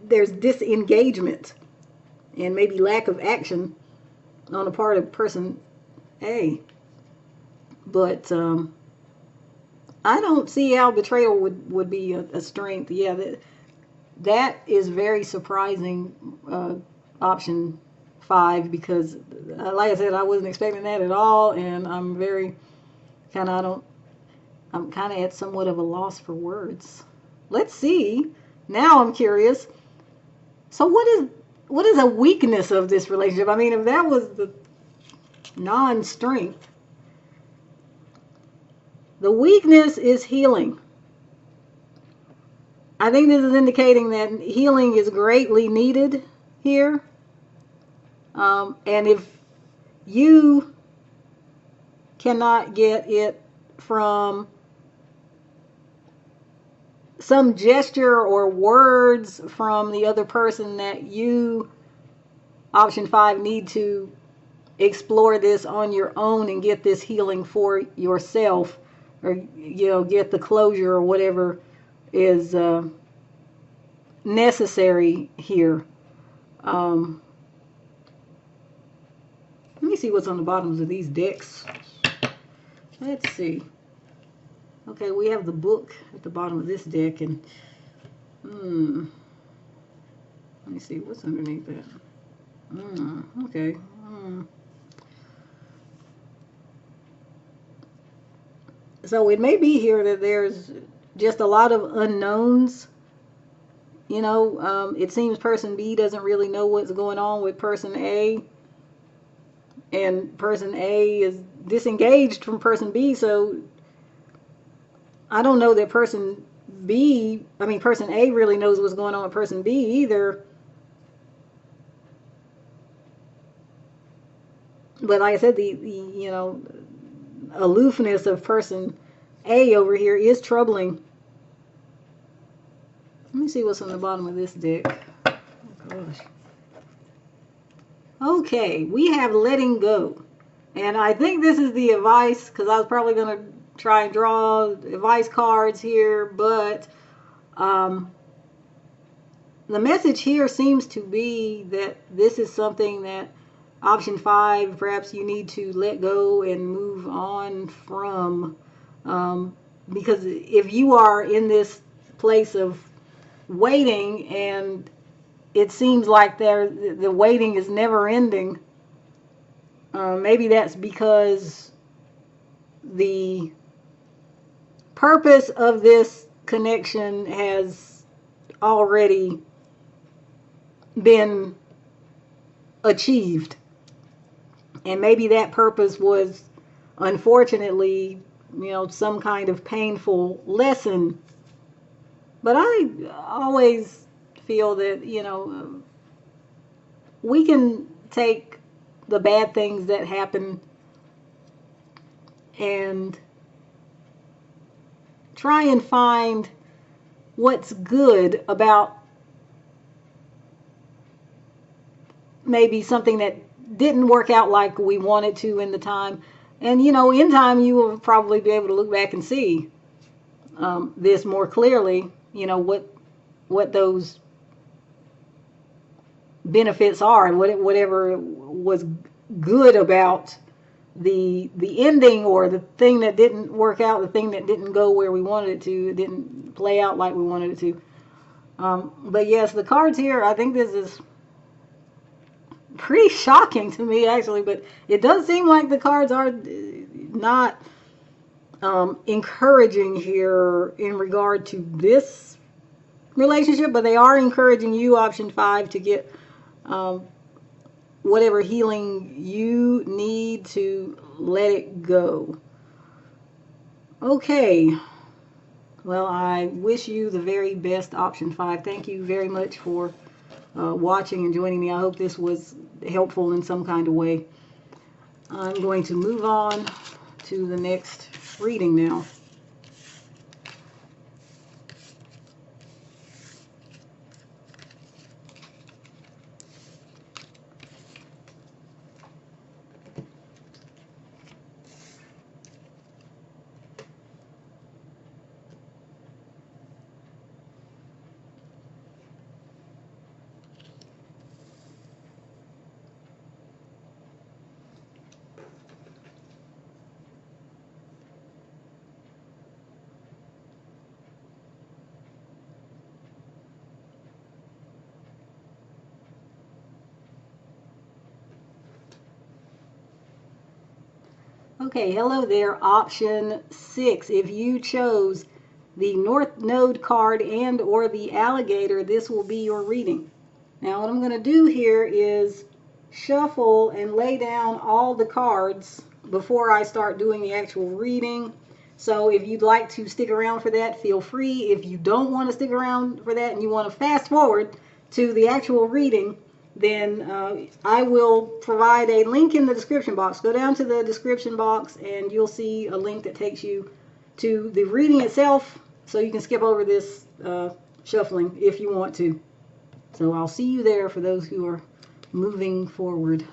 there's disengagement and maybe lack of action on the part of person A. But I don't see how betrayal would be a strength. Yeah, that is very surprising, option 5, because like I said, I wasn't expecting that at all, and I'm very I'm kind of at somewhat of a loss for words. Let's see. Now I'm curious. So what is a weakness of this relationship? I mean, if that was the non-strength, the weakness is healing. I think this is indicating that healing is greatly needed here. And if you cannot get it from some gesture or words from the other person, that you, option 5, need to explore this on your own and get this healing for yourself, or get the closure or whatever is necessary here. Let me see what's on the bottoms of these decks. Let's see. Okay, we have the book at the bottom of this deck, and let me see what's underneath that. Okay. So it may be here that there's just a lot of unknowns. It seems person B doesn't really know what's going on with person A, and person A is disengaged from person B. So I don't know that person A really knows what's going on with person B either. But like I said, the aloofness of person A over here is troubling. Let me see what's on the bottom of this deck. Oh gosh. Okay, we have letting go. And I think this is the advice, because I was probably going to try and draw advice cards here, but the message here seems to be that this is something that option 5, perhaps you need to let go and move on from. Because if you are in this place of waiting and it seems like the waiting is never ending, maybe that's because the purpose of this connection has already been achieved. And maybe that purpose was, unfortunately, some kind of painful lesson. But I always feel that, we can take the bad things that happen and try and find what's good about maybe something that didn't work out like we wanted to in the time. And, in time, you will probably be able to look back and see this more clearly, what those benefits are and whatever was good about the ending, or the thing that didn't work out, the thing that didn't go where we wanted it to, it didn't play out like we wanted it to. But yes, the cards here, I think this is pretty shocking to me, actually, but it does seem like the cards are not encouraging here in regard to this relationship, but they are encouraging you, option 5, to get whatever healing you need to let it go. Okay. Well, I wish you the very best, option 5. Thank you very much for watching and joining me. I hope this was helpful in some kind of way. I'm going to move on to the next reading now. Okay, hello there, option 6. If you chose the North Node card and or the alligator, this will be your reading. Now what I'm going to do here is shuffle and lay down all the cards before I start doing the actual reading. So if you'd like to stick around for that, feel free. If you don't want to stick around for that and you want to fast forward to the actual reading, then I will provide a link in the description box. Go down to the description box and you'll see a link that takes you to the reading itself, so you can skip over this shuffling if you want to. So I'll see you there for those who are moving forward.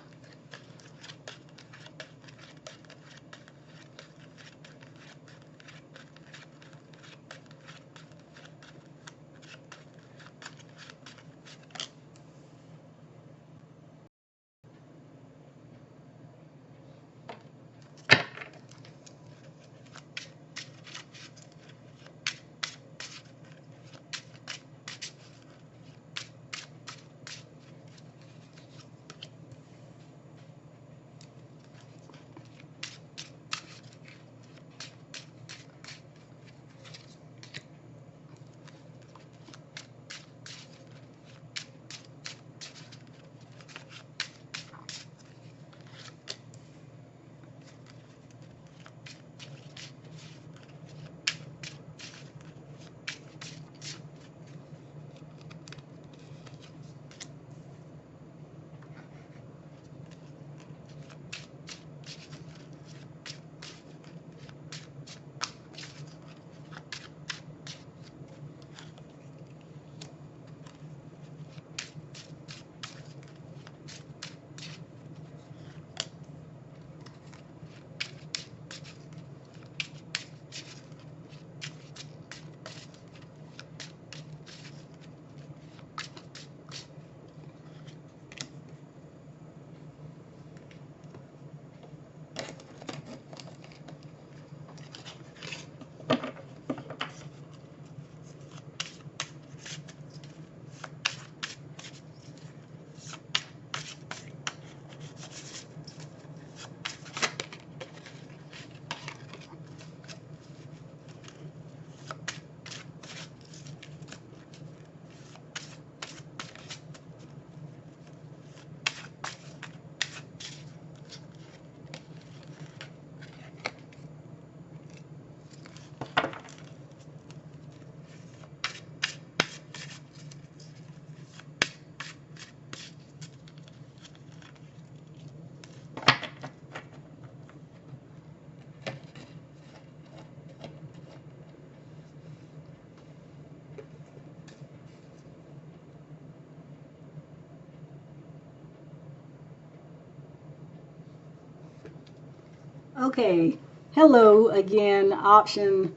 Okay, hello again, option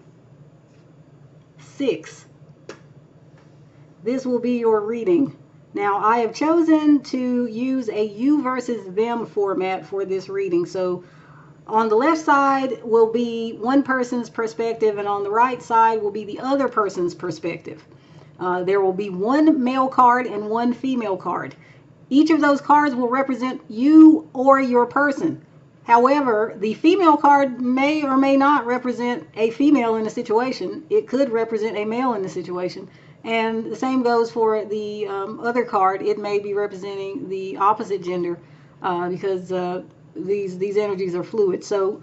6. This will be your reading. Now, I have chosen to use a you versus them format for this reading. So on the left side will be one person's perspective, and on the right side will be the other person's perspective. There will be one male card and one female card. Each of those cards will represent you or your person. However, the female card may or may not represent a female in a situation. It could represent a male in the situation. And the same goes for the other card. It may be representing the opposite gender because these energies are fluid. So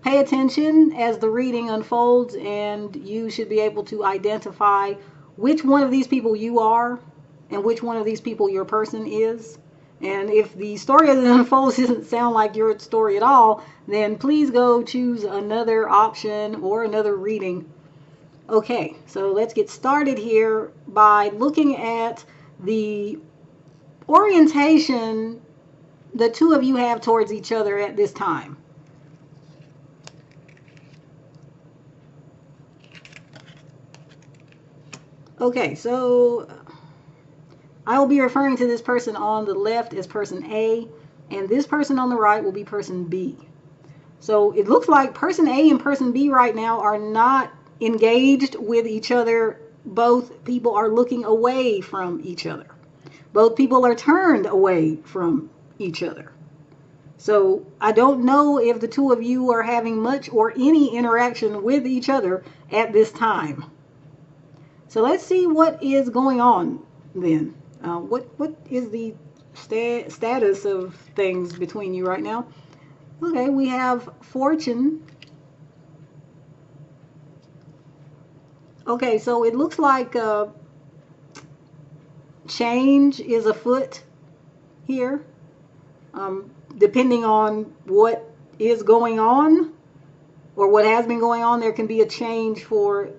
pay attention as the reading unfolds, and you should be able to identify which one of these people you are and which one of these people your person is. And if the story as it unfolds doesn't sound like your story at all, then please go choose another option or another reading. Okay, so let's get started here by looking at the orientation the two of you have towards each other at this time. Okay, so I will be referring to this person on the left as person A, and this person on the right will be person B. So it looks like person A and person B right now are not engaged with each other. Both people are looking away from each other. Both people are turned away from each other. So I don't know if the two of you are having much or any interaction with each other at this time. So let's see what is going on then. What is the status of things between you right now? Okay, we have fortune. Okay, so it looks like change is afoot here. Depending on what is going on or what has been going on, there can be a change for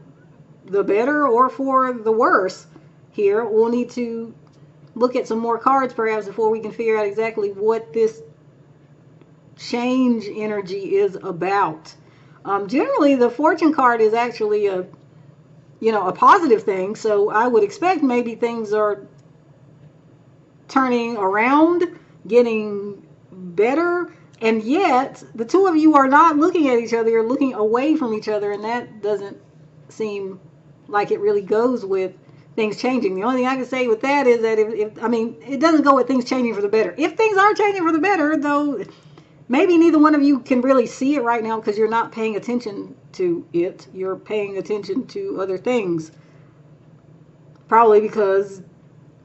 the better or for the worse here. We'll need to look at some more cards perhaps before we can figure out exactly what this change energy is about. Generally, the fortune card is actually a positive thing, so I would expect maybe things are turning around, getting better, and yet the two of you are not looking at each other. You're looking away from each other, and that doesn't seem like it really goes with things changing. The only thing I can say with that is that it doesn't go with things changing for the better. If things are changing for the better, though, maybe neither one of you can really see it right now because you're not paying attention to it. You're paying attention to other things. Probably because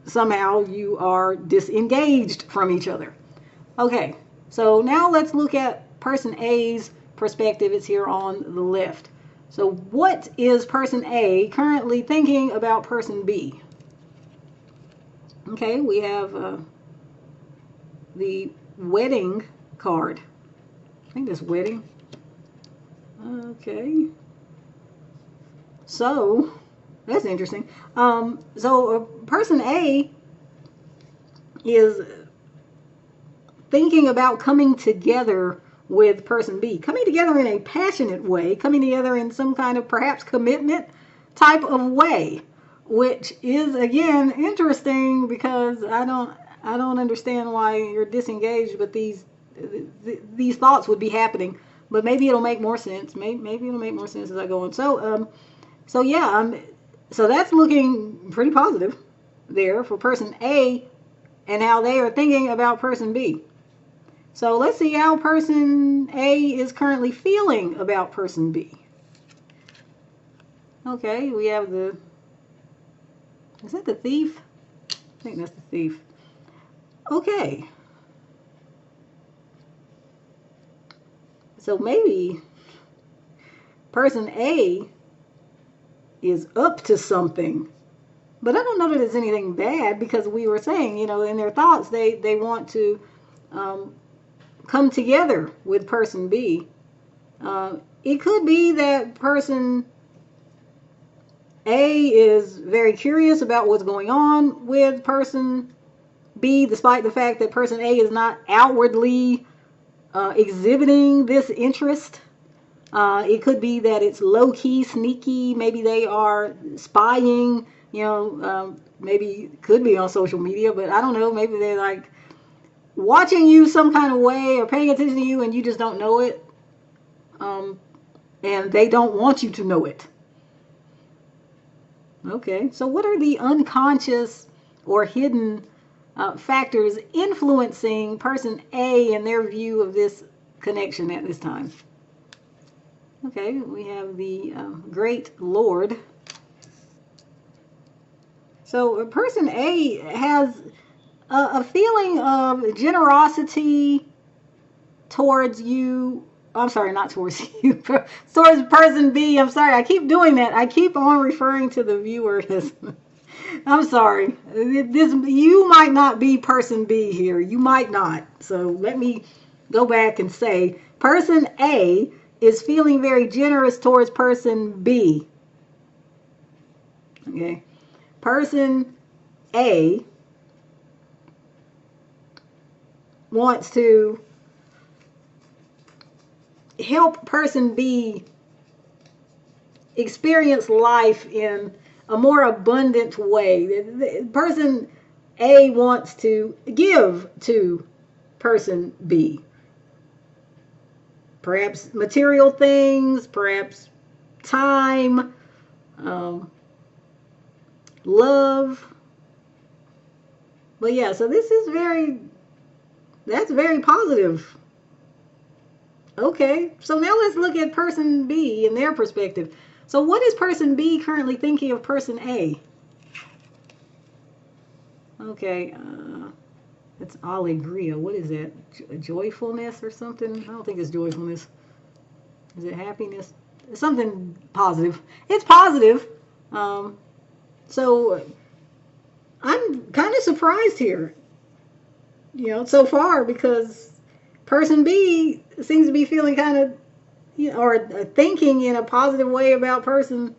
somehow you are disengaged from each other. Okay, so now let's look at person A's perspective. It's here on the left. So what is person A currently thinking about person B? Okay, we have the wedding card. I think that's wedding. Okay. So that's interesting. So person A is thinking about coming together with person B, coming together in a passionate way, coming together in some kind of perhaps commitment type of way, which is again interesting because I don't understand why you're disengaged, but these thoughts would be happening. But maybe it'll make more sense. Maybe it'll make more sense as I go on. So yeah, so that's looking pretty positive there for person A and how they are thinking about person B. So let's see how person A is currently feeling about person B. Okay, we have is that the thief? I think that's the thief. Okay. So maybe person A is up to something. But I don't know that it's anything bad because we were saying, in their thoughts, they want to come together with person B. It could be that person A is very curious about what's going on with person B, despite the fact that person A is not outwardly exhibiting this interest. It could be that it's low-key, sneaky. Maybe they are spying, maybe could be on social media, but I don't know. Maybe they're like watching you some kind of way or paying attention to you and you just don't know it. And they don't want you to know it. Okay, so what are the unconscious or hidden factors influencing person A and their view of this connection at this time? Okay, we have the Great Lord. So person A has a feeling of generosity towards you. I'm sorry, not towards you, towards person B. I'm sorry, I keep doing that. I keep on referring to the viewer as, I'm sorry. You might not be person B here. You might not. So let me go back and say person A is feeling very generous towards person B. Okay. Person A wants to help person B experience life in a more abundant way. Person A wants to give to person B. Perhaps material things, perhaps time, love. But yeah, so this is that's very positive. Okay, so now let's look at person B and their perspective. So what is person B currently thinking of person A? Okay, it's alegria. What is that? Joyfulness or something? I don't think it's joyfulness. Is it happiness? It's something positive. It's positive. So I'm kind of surprised here, so far, because person B seems to be feeling kind of, or thinking in a positive way about person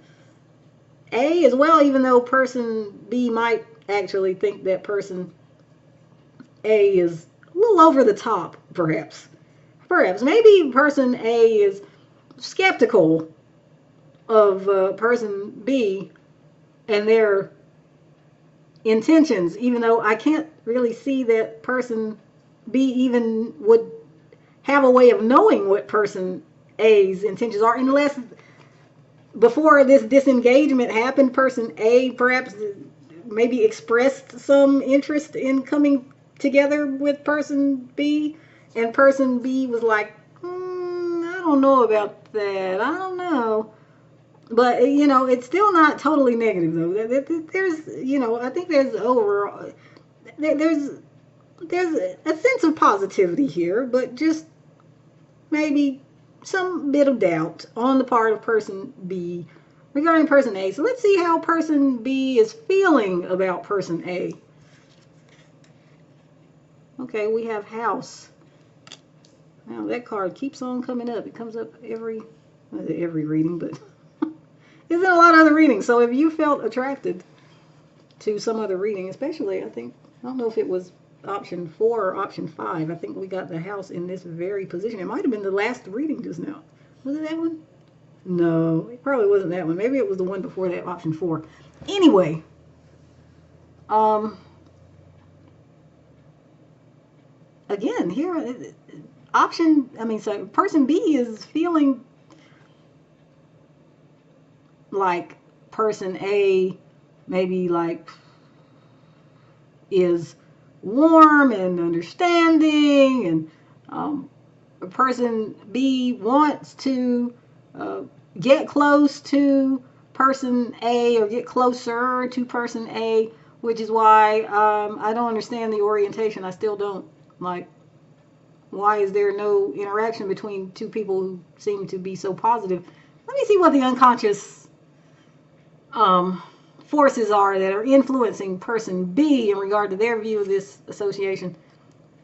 A as well, even though person B might actually think that person A is a little over the top, perhaps. Perhaps. Maybe person A is skeptical of person B and their intentions, even though I can't really see that person B even would have a way of knowing what person A's intentions are, unless before this disengagement happened, person A perhaps maybe expressed some interest in coming together with person B, and person B was like, I don't know about that. I don't know. But, it's still not totally negative, though. There's, I think there's overall, there's a sense of positivity here, but just maybe some bit of doubt on the part of person B regarding person A. So let's see how person B is feeling about person A. Okay, we have house. Now that card keeps on coming up. It comes up every reading, but it's in a lot of other readings. So if you felt attracted to some other reading, especially, I don't know if it was option 4 or option 5. I think we got the house in this very position. It might have been the last reading just now. Was it that one? No, it probably wasn't that one. Maybe it was the one before that, option 4. Anyway, again, here, person B is feeling like person A maybe like is warm and understanding, and person B wants to get close to person A or get closer to person A, which is why I don't understand the orientation. I still don't. Like, why is there no interaction between two people who seem to be so positive? Let me see what the unconscious forces are that are influencing person B in regard to their view of this association.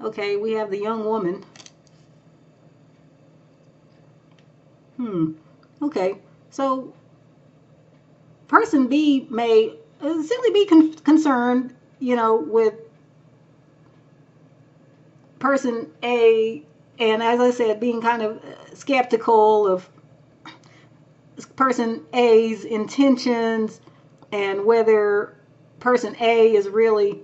Okay, we have the young woman. Okay, so person B may simply be concerned, with person A and as I said, being kind of skeptical of person A's intentions and whether person A is really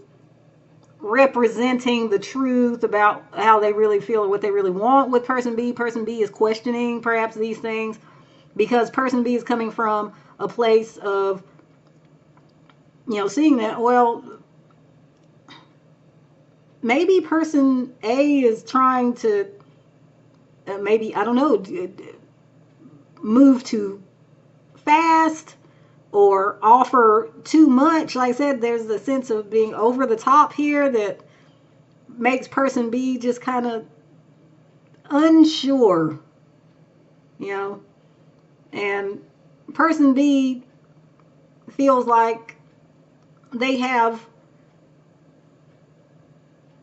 representing the truth about how they really feel or what they really want with person B. Person B is questioning perhaps these things because person B is coming from a place of, seeing that, well, maybe person A is trying to, maybe, I don't know, move too fast or offer too much. Like I said, there's the sense of being over the top here that makes person B just kind of unsure, and person B feels like they have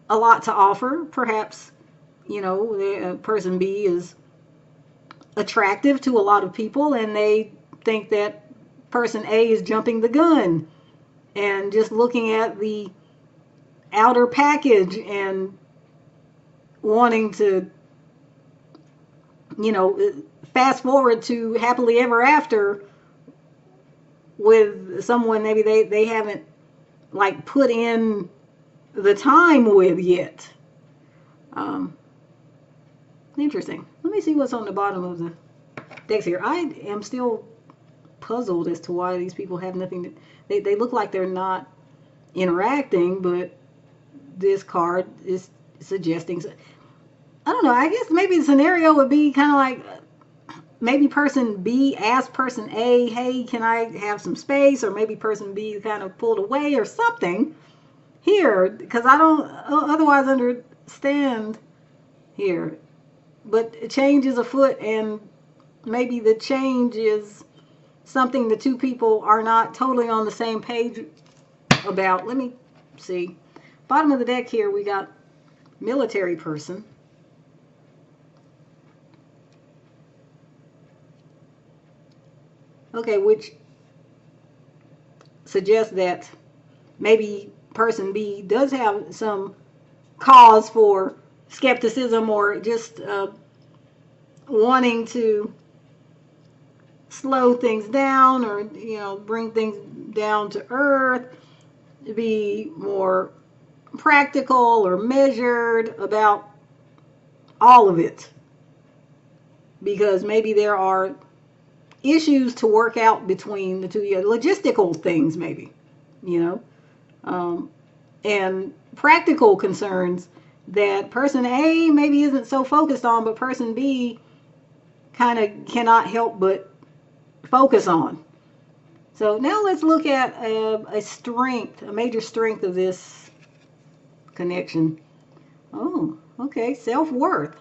a lot to offer. Perhaps, person B is attractive to a lot of people and they think that person A is jumping the gun and just looking at the outer package and wanting to, fast forward to happily ever after with someone maybe they haven't like put in the time with yet. Interesting. Let me see what's on the bottom of the decks here. I am still puzzled as to why these people have nothing to, they look like they're not interacting, but this card is suggesting, I don't know, I guess maybe the scenario would be kind of like maybe person B asked person A, hey, can I have some space? Or maybe person B kind of pulled away or something here, because I don't otherwise understand here. But change is afoot, and maybe the change is something the two people are not totally on the same page about. Let me see. Bottom of the deck here, we got military person. Okay, which suggests that maybe person B does have some cause for skepticism or just wanting to slow things down or, bring things down to earth, be more practical or measured about all of it. Because maybe there are issues to work out between the two, logistical things maybe, and practical concerns that person A maybe isn't so focused on, but person B kind of cannot help but focus on. So now let's look at a strength, a major strength of this connection. Oh, okay, self-worth.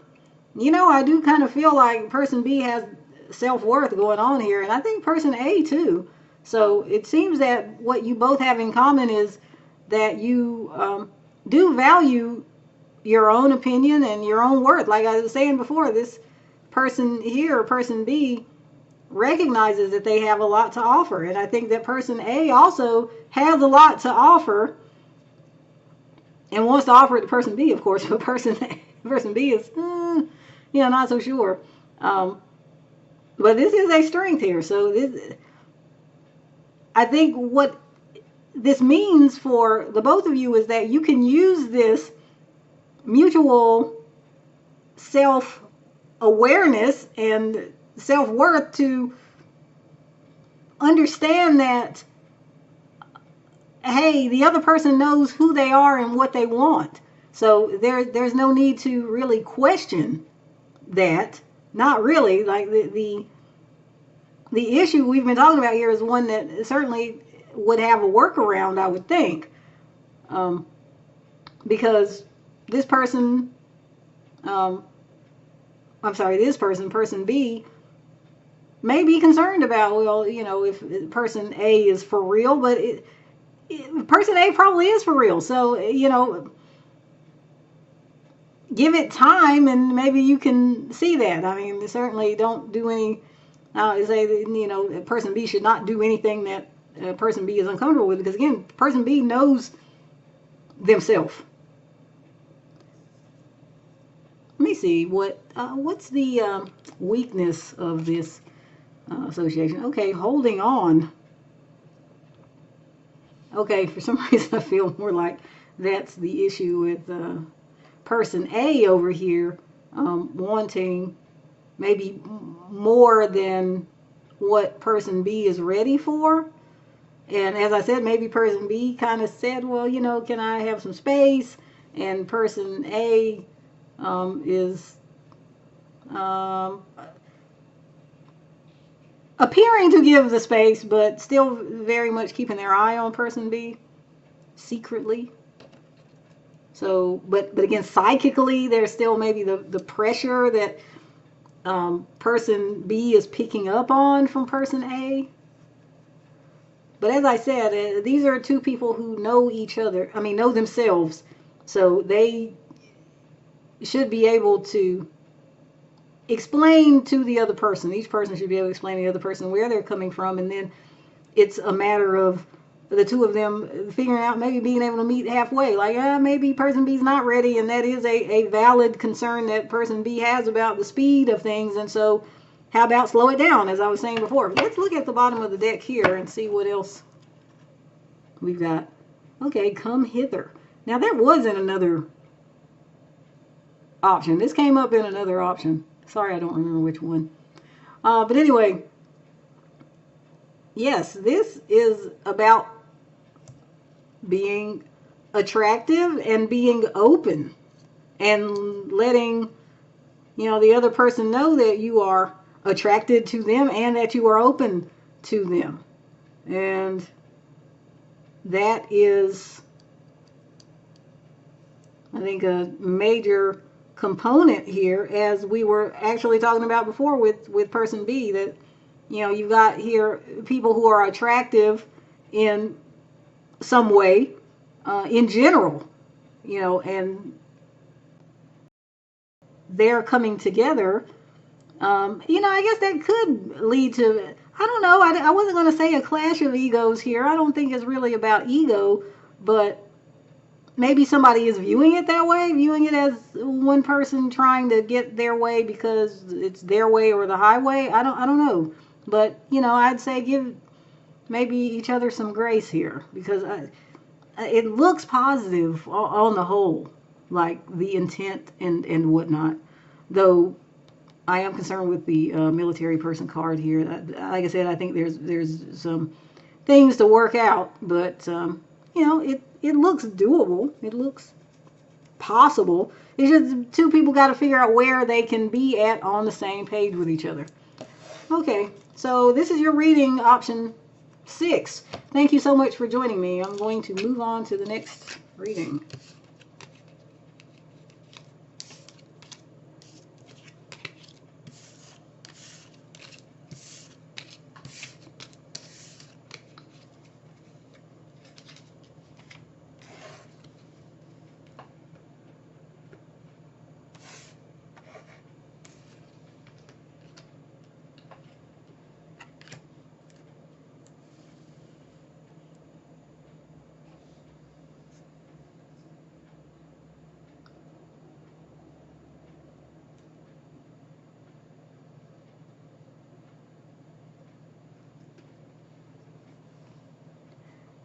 I do kind of feel like person B has self-worth going on here, and I think person A too. So it seems that what you both have in common is that you do value your own opinion and your own worth. Like I was saying before, this person here, person B, recognizes that they have a lot to offer, and I think that person A also has a lot to offer and wants to offer it to person B, of course, but person B is not so sure. But this is a strength here. So I think what this means for the both of you is that you can use this mutual self-awareness and self-worth to understand that, hey, the other person knows who they are and what they want. So there's no need to really question that. Not really. Like the issue we've been talking about here is one that certainly would have a workaround, I would think, because this person, person B, may be concerned about, well, if person A is for real, but person A probably is for real. So, give it time and maybe you can see that. I mean, certainly don't do any, say that, person B should not do anything that person B is uncomfortable with, because again, person B knows themselves. me see what's the weakness of this association. Okay, holding on. Okay, for some reason I feel more like that's the issue with person A over here, wanting maybe more than what person B is ready for. And as I said, maybe person B kind of said, well, you know, can I have some space? And person A is appearing to give the space, but still very much keeping their eye on person B secretly. So, but again, psychically, there's still maybe the pressure that person B is picking up on from person A. But as I said, these are two people who know each other. I mean, know themselves. So they should be able to explain to the other person. Each person should be able to explain to the other person where they're coming from. And then it's a matter of the two of them figuring out, maybe being able to meet halfway. Like, maybe person B is not ready, and that is a valid concern that person B has about the speed of things. And so how about slow it down, as I was saying before. Let's look at the bottom of the deck here and see what else we've got. Okay, come hither. Now that was in another option. This came up in another option. Sorry, I don't remember which one. But anyway, yes, this is about being attractive and being open and letting, you know, the other person know that you are attracted to them and that you are open to them. And that is, I think, a major component here, as we were actually talking about before with person B, that, you know, you've got here people who are attractive in some way, in general, you know, and they're coming together. You know, I guess that could lead to, I don't know, I wasn't going to say a clash of egos here. I don't think it's really about ego, but maybe somebody is viewing it that way, viewing it as one person trying to get their way because it's their way or the highway. I don't know. But, you know, I'd say give maybe each other some grace here, because it looks positive on the whole, like the intent and whatnot. Though I am concerned with the military person card here. Like I said, I think there's some things to work out, but you know, it looks doable. It looks possible. It's just two people got to figure out where they can be at on the same page with each other. Okay, so this is your reading, option 6. Thank you so much for joining me. I'm going to move on to the next reading.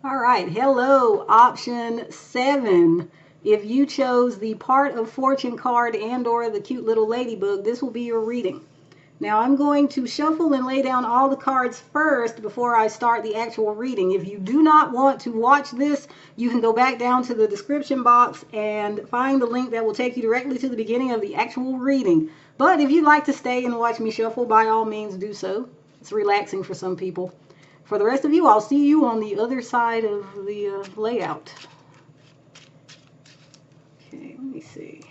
All right, hello, option 7. If you chose the part of fortune card and or the cute little ladybug, this will be your reading. Now I'm going to shuffle and lay down all the cards first before I start the actual reading. If you do not want to watch this, you can go back down to the description box and find the link that will take you directly to the beginning of the actual reading. But if you'd like to stay and watch me shuffle, by all means do so. It's relaxing for some people. For the rest of you, I'll see you on the other side of the layout. Okay, let me see.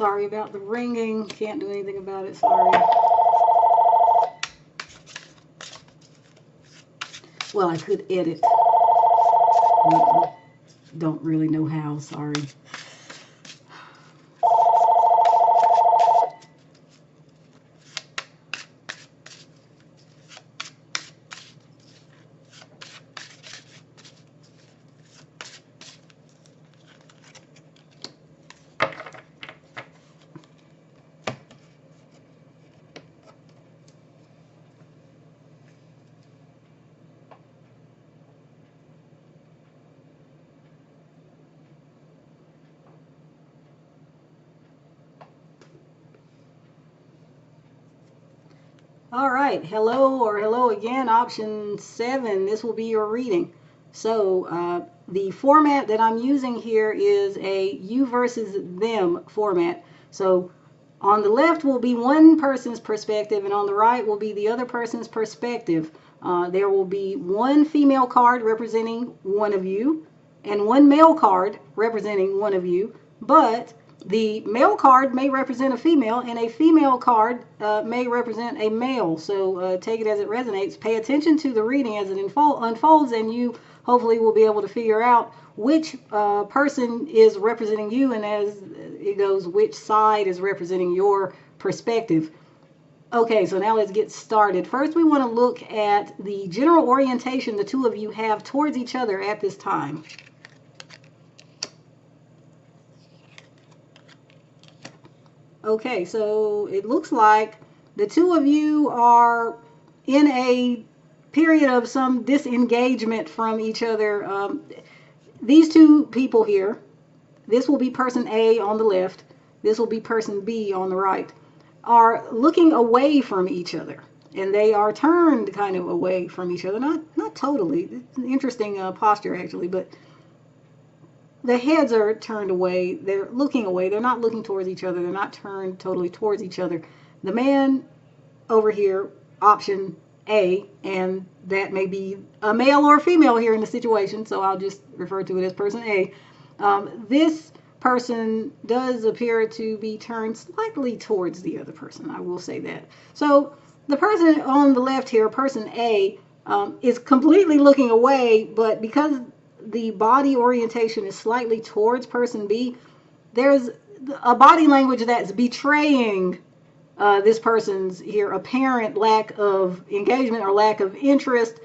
Sorry about the ringing. Can't do anything about it. Sorry. Well, I could edit. Don't really know how. Sorry. All right, hello or hello again, option 7. This will be your reading. So the format that I'm using here is a you versus them format. So on the left will be one person's perspective, and on the right will be the other person's perspective. There will be one female card representing one of you, and one male card representing one of you, but the male card may represent a female, and a female card may represent a male. So take it as it resonates. Pay attention to the reading as it unfolds, and you hopefully will be able to figure out which person is representing you, and as it goes, which side is representing your perspective. Okay, so now let's get started. First, we want to look at the general orientation the two of you have towards each other at this time. Okay, so it looks like the two of you are in a period of some disengagement from each other. These two people here, this will be person A on the left, this will be person B on the right, are looking away from each other. And they are turned kind of away from each other. Not totally. It's an interesting posture, actually, but the heads are turned away. They're looking away. They're not looking towards each other. They're not turned totally towards each other. The man over here, option A, and that may be a male or a female here in the situation, so I'll just refer to it as person A. This person does appear to be turned slightly towards the other person. I will say that. So the person on the left here, person A, is completely looking away, but because the body orientation is slightly towards person B, there's a body language that's betraying this person's here apparent lack of engagement or lack of interest.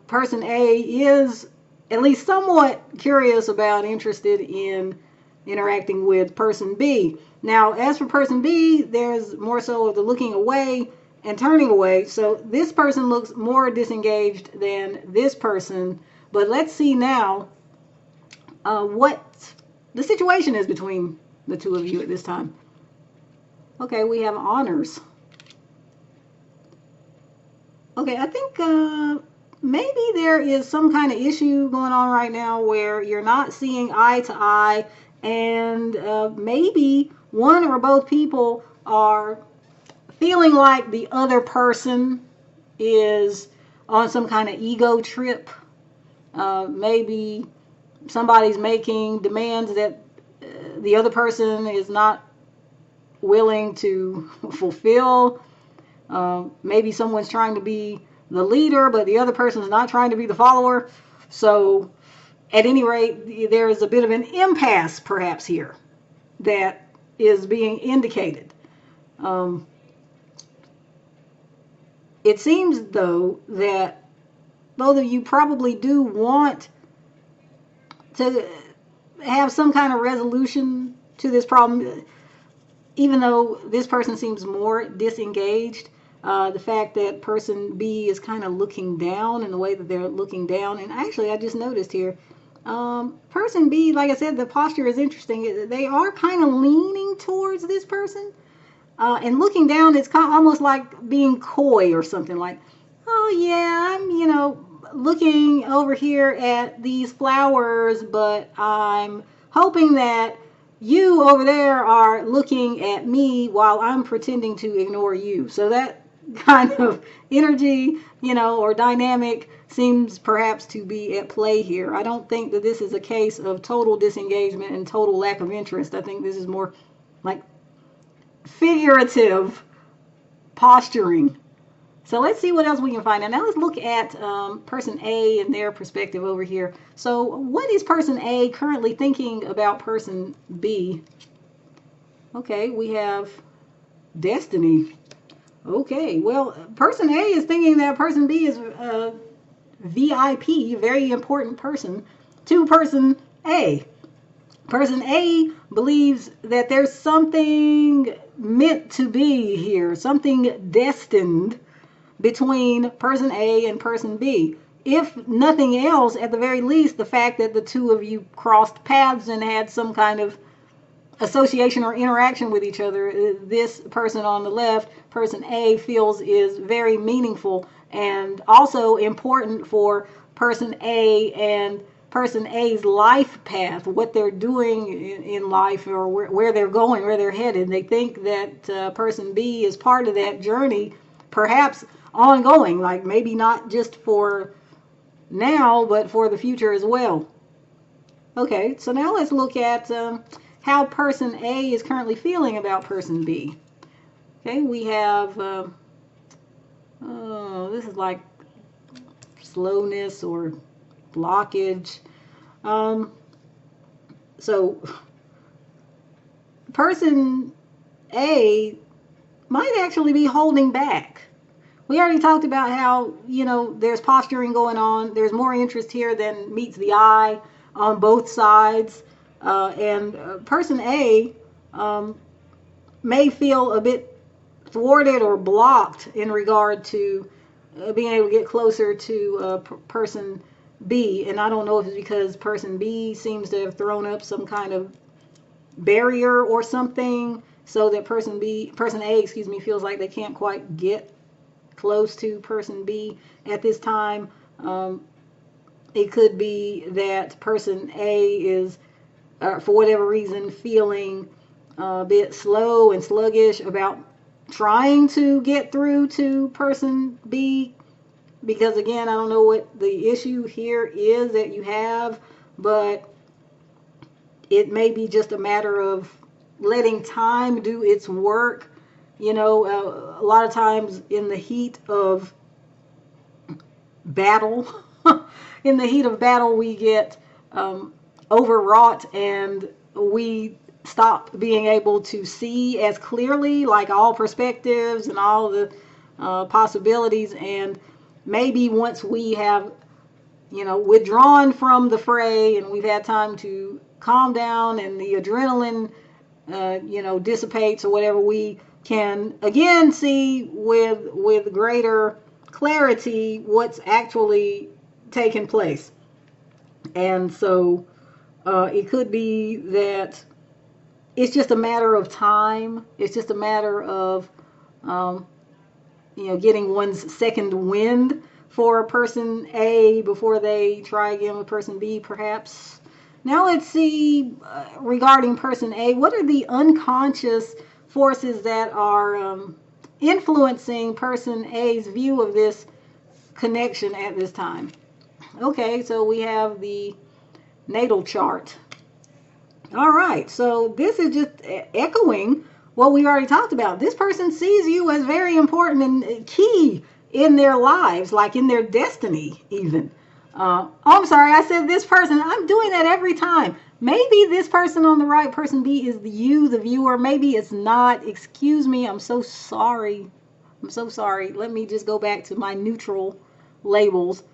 Person A is at least somewhat curious about, interested in interacting with person B. Now, as for person B, there's more so of the looking away and turning away. So this person looks more disengaged than this person. But let's see now what the situation is between the two of you at this time. Okay, we have honors. Okay, I think maybe there is some kind of issue going on right now where you're not seeing eye to eye, and maybe one or both people are feeling like the other person is on some kind of ego trip. Maybe somebody's making demands that the other person is not willing to fulfill. Maybe someone's trying to be the leader, but the other person's not trying to be the follower. So at any rate, there is a bit of an impasse perhaps here that is being indicated. It seems, though, that both of you probably do want to have some kind of resolution to this problem, even though this person seems more disengaged. The fact that person B is kind of looking down in the way that they're looking down, and actually I just noticed here, person B, like I said, the posture is interesting. They are kind of leaning towards this person, and looking down, it's kind of almost like being coy or something, like, oh yeah, I'm, looking over here at these flowers, but I'm hoping that you over there are looking at me while I'm pretending to ignore you. So that kind of energy, or dynamic seems perhaps to be at play here. I don't think that this is a case of total disengagement and total lack of interest. I think this is more like figurative posturing. So let's see what else we can find. And now let's look at person A and their perspective over here. So what is person A currently thinking about person B? Okay, we have destiny. Okay, well, person A is thinking that person B is VIP, very important person, to person A. Person A believes that there's something meant to be here, something destined between person A and person B. If nothing else, at the very least, the fact that the two of you crossed paths and had some kind of association or interaction with each other, this person on the left, person A, feels is very meaningful and also important for person A and person A's life path, what they're doing in life, or where they're going, where they're headed. They think that person B is part of that journey, perhaps ongoing, like maybe not just for now, but for the future as well. Okay, so now let's look at how person A is currently feeling about person B. Okay, we have, this is like slowness or blockage. So person A might actually be holding back. We already talked about how, there's posturing going on. There's more interest here than meets the eye on both sides. And person A may feel a bit thwarted or blocked in regard to being able to get closer to person B. And I don't know if it's because person B seems to have thrown up some kind of barrier or something, so that person A, feels like they can't quite get close to person B at this time. It could be that person A is, for whatever reason, feeling a bit slow and sluggish about trying to get through to person B, because again, I don't know what the issue here is that you have, but it may be just a matter of letting time do its work. A lot of times in the heat of battle, we get overwrought and we stop being able to see as clearly, like all perspectives and all the possibilities. And maybe once we have, withdrawn from the fray and we've had time to calm down and the adrenaline, dissipates or whatever, we can again see with greater clarity what's actually taking place. And so it could be that it's just a matter of time. It's just a matter of getting one's second wind for person A before they try again with person B, perhaps. Now let's see, regarding person A, what are the unconscious forces that are influencing person A's view of this connection at this time? Okay, so we have the natal chart. All right, so this is just echoing what we already talked about. This person sees you as very important and key in their lives, like in their destiny even. I'm sorry, I said this person. I'm doing that every time. Maybe this person on the right, person B, is you, the viewer. Maybe it's not. Excuse me. I'm so sorry. Let me just go back to my neutral labels.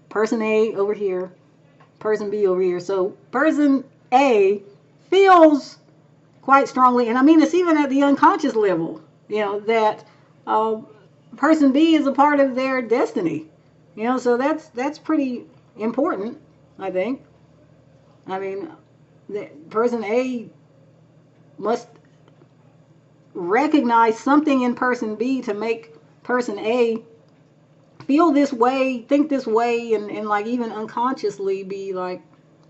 Person A over here, person B over here. So person A feels quite strongly, and I mean it's even at the unconscious level, that person B is a part of their destiny. So that's pretty important, I think. I mean, the person A must recognize something in person B to make person A feel this way, think this way, and like even unconsciously be like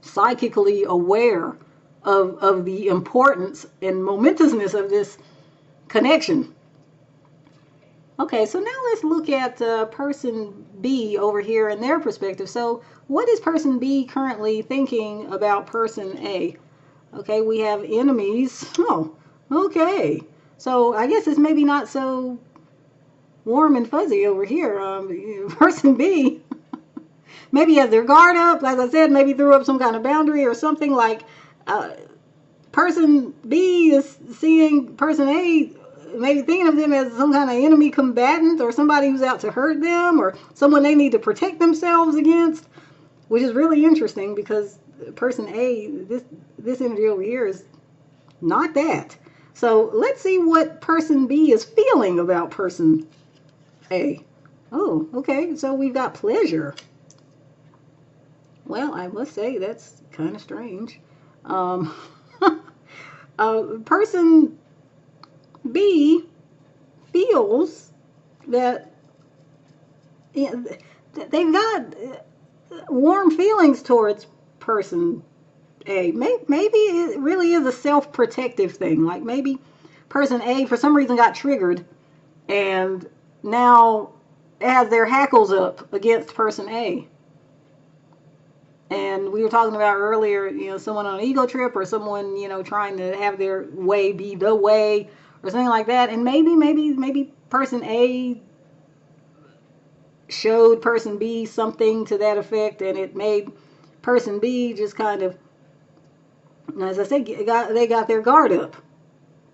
psychically aware of the importance and momentousness of this connection. Okay, so now let's look at person B over here and their perspective. So what is person B currently thinking about person A? Okay, we have enemies. Oh, Okay. So I guess it's maybe not so warm and fuzzy over here. Person B maybe has their guard up, as I said, maybe threw up some kind of boundary or something like uh, person B is seeing person A, maybe thinking of them as some kind of enemy combatant or somebody who's out to hurt them or someone they need to protect themselves against, which is really interesting because person A, this energy over here is not that. So let's see what person B is feeling about person A. Oh, okay, so we've got pleasure. Well, I must say that's kind of strange. Um, person B feels that they've got warm feelings towards person A. Maybe it really is a self-protective thing. Like maybe person A for some reason got triggered and now has their hackles up against person A. And we were talking about earlier, someone on an ego trip or someone, trying to have their way be the way or something like that. And maybe person A showed person B something to that effect, and it made person B just kind of, as I said, they got their guard up,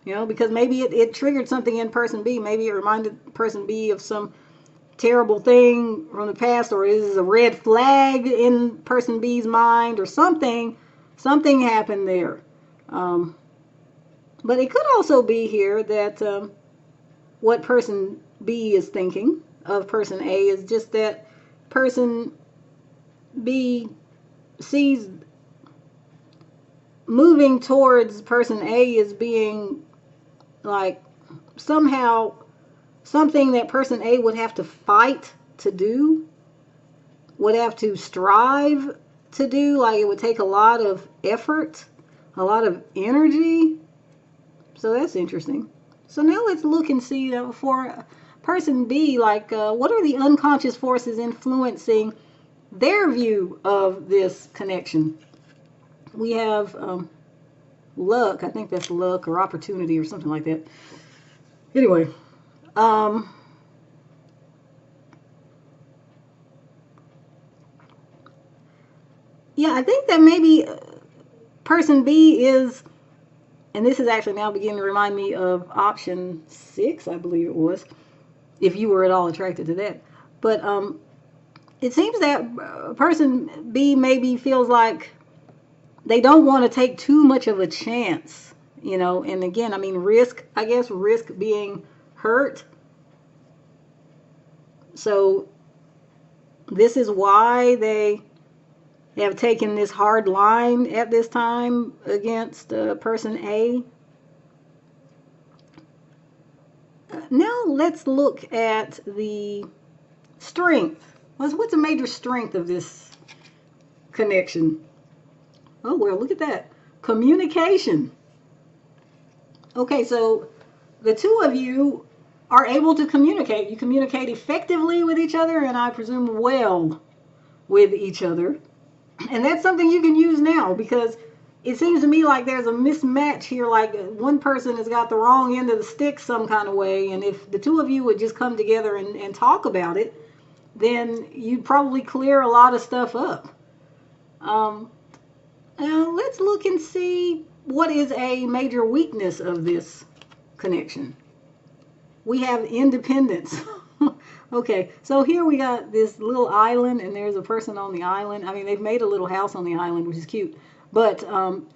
because maybe it triggered something in person B. Maybe it reminded person B of some terrible thing from the past, or is a red flag in person B's mind, or something happened there. But it could also be here that what person B is thinking of person A is just that person B sees moving towards person A as being like somehow something that person A would have to fight to do, would have to strive to do, like it would take a lot of effort, a lot of energy. So that's interesting. So now let's look and see for person B, like what are the unconscious forces influencing their view of this connection? We have luck. I think that's luck or opportunity or something like that. Anyway, yeah, I think that maybe person B is, and this is actually now beginning to remind me of option 6, I believe it was, if you were at all attracted to that. But it seems that person B maybe feels like they don't want to take too much of a chance, and again, I mean, risk being hurt. So this is why they have taken this hard line at this time against person A. Now let's look at the strength. What's a major strength of this connection? Oh, well, look at that. Communication. Okay, so the two of you are able to communicate. You communicate effectively with each other, and I presume well with each other. And that's something you can use now, because it seems to me like there's a mismatch here. Like one person has got the wrong end of the stick some kind of way, and if the two of you would just come together and talk about it, then you'd probably clear a lot of stuff up. Now let's look and see what is a major weakness of this connection. We have independence. Okay, so here we got this little island, and there's a person on the island. I mean, they've made a little house on the island, which is cute. But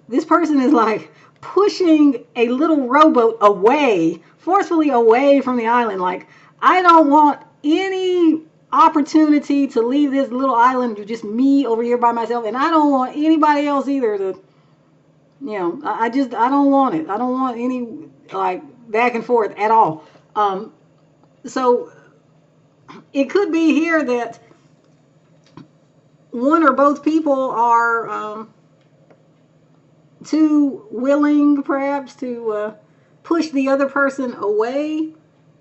this person is like pushing a little rowboat away, forcefully away from the island. Like, I don't want any opportunity to leave this little island with just me over here by myself, and I don't want anybody else either to, I don't want it. I don't want any, like, back and forth at all. So it could be here that one or both people are too willing, perhaps, to push the other person away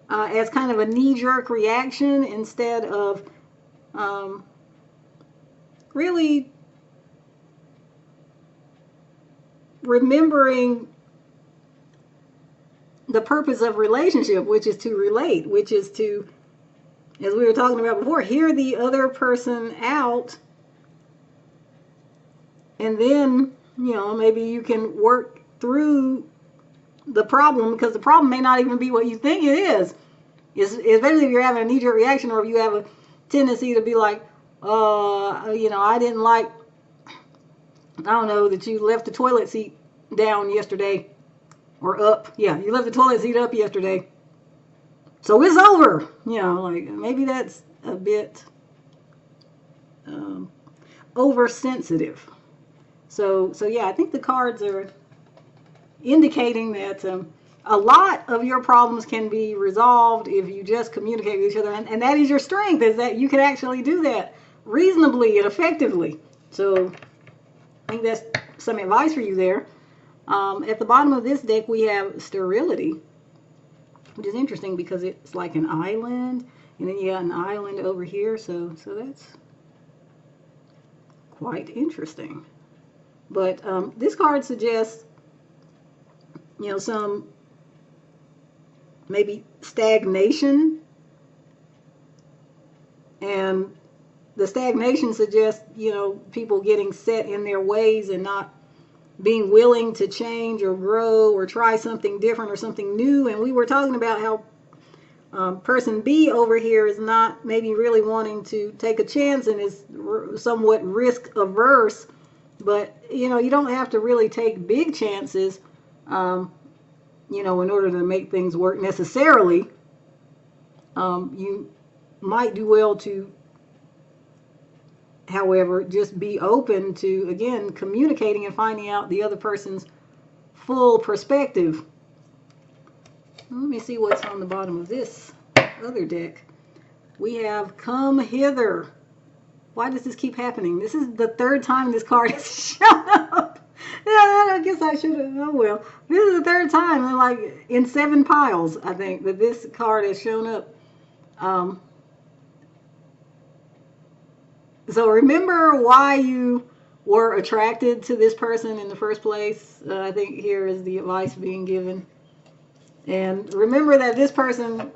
as kind of a knee-jerk reaction, instead of really remembering the purpose of relationship, which is to relate, which is to, as we were talking about before, hear the other person out, and then, you know, maybe you can work through the problem, because the problem may not even be what you think it is. Especially if you're having a knee-jerk reaction, or if you have a tendency to be like, you know, I didn't like, I don't know, that you left the toilet seat down yesterday, or up. Yeah, you left the toilet seat up yesterday. So it's over. You know, like maybe that's a bit oversensitive. So yeah, I think the cards are indicating that a lot of your problems can be resolved if you just communicate with each other, and that is your strength, is that you can actually do that reasonably and effectively. So I think that's some advice for you there. At the bottom of this deck, we have sterility, which is interesting because it's like an island, and then you got an island over here, so that's quite interesting. But this card suggests, you know, some maybe stagnation, and the stagnation suggests, you know, people getting set in their ways and not being willing to change or grow or try something different or something new. And we were talking about how person B over here is not maybe really wanting to take a chance and is somewhat risk averse. But, you know, you don't have to really take big chances, you know, in order to make things work necessarily. You might do well to, however, just be open to, again, communicating and finding out the other person's full perspective. Let me see what's on the bottom of this other deck. We have Come Hither. Why does this keep happening? This is the third time this card has shown up. Yeah, I guess I should have. Oh well. This is the third time, and like in 7 piles, I think, that this card has shown up. So remember why you were attracted to this person in the first place. I think here is the advice being given. And remember that this person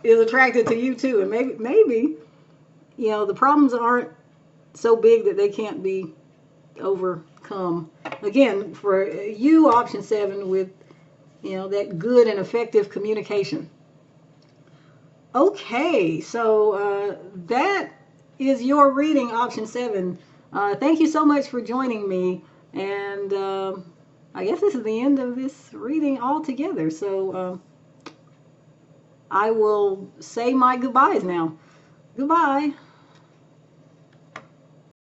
is attracted to you too. And maybe, you know, the problems aren't so big that they can't be overcome. Again, for you, option 7, with, you know, that good and effective communication. Okay, so that is your reading, option 7. Thank you so much for joining me, and I guess this is the end of this reading altogether. So I will say my goodbyes now. Goodbye.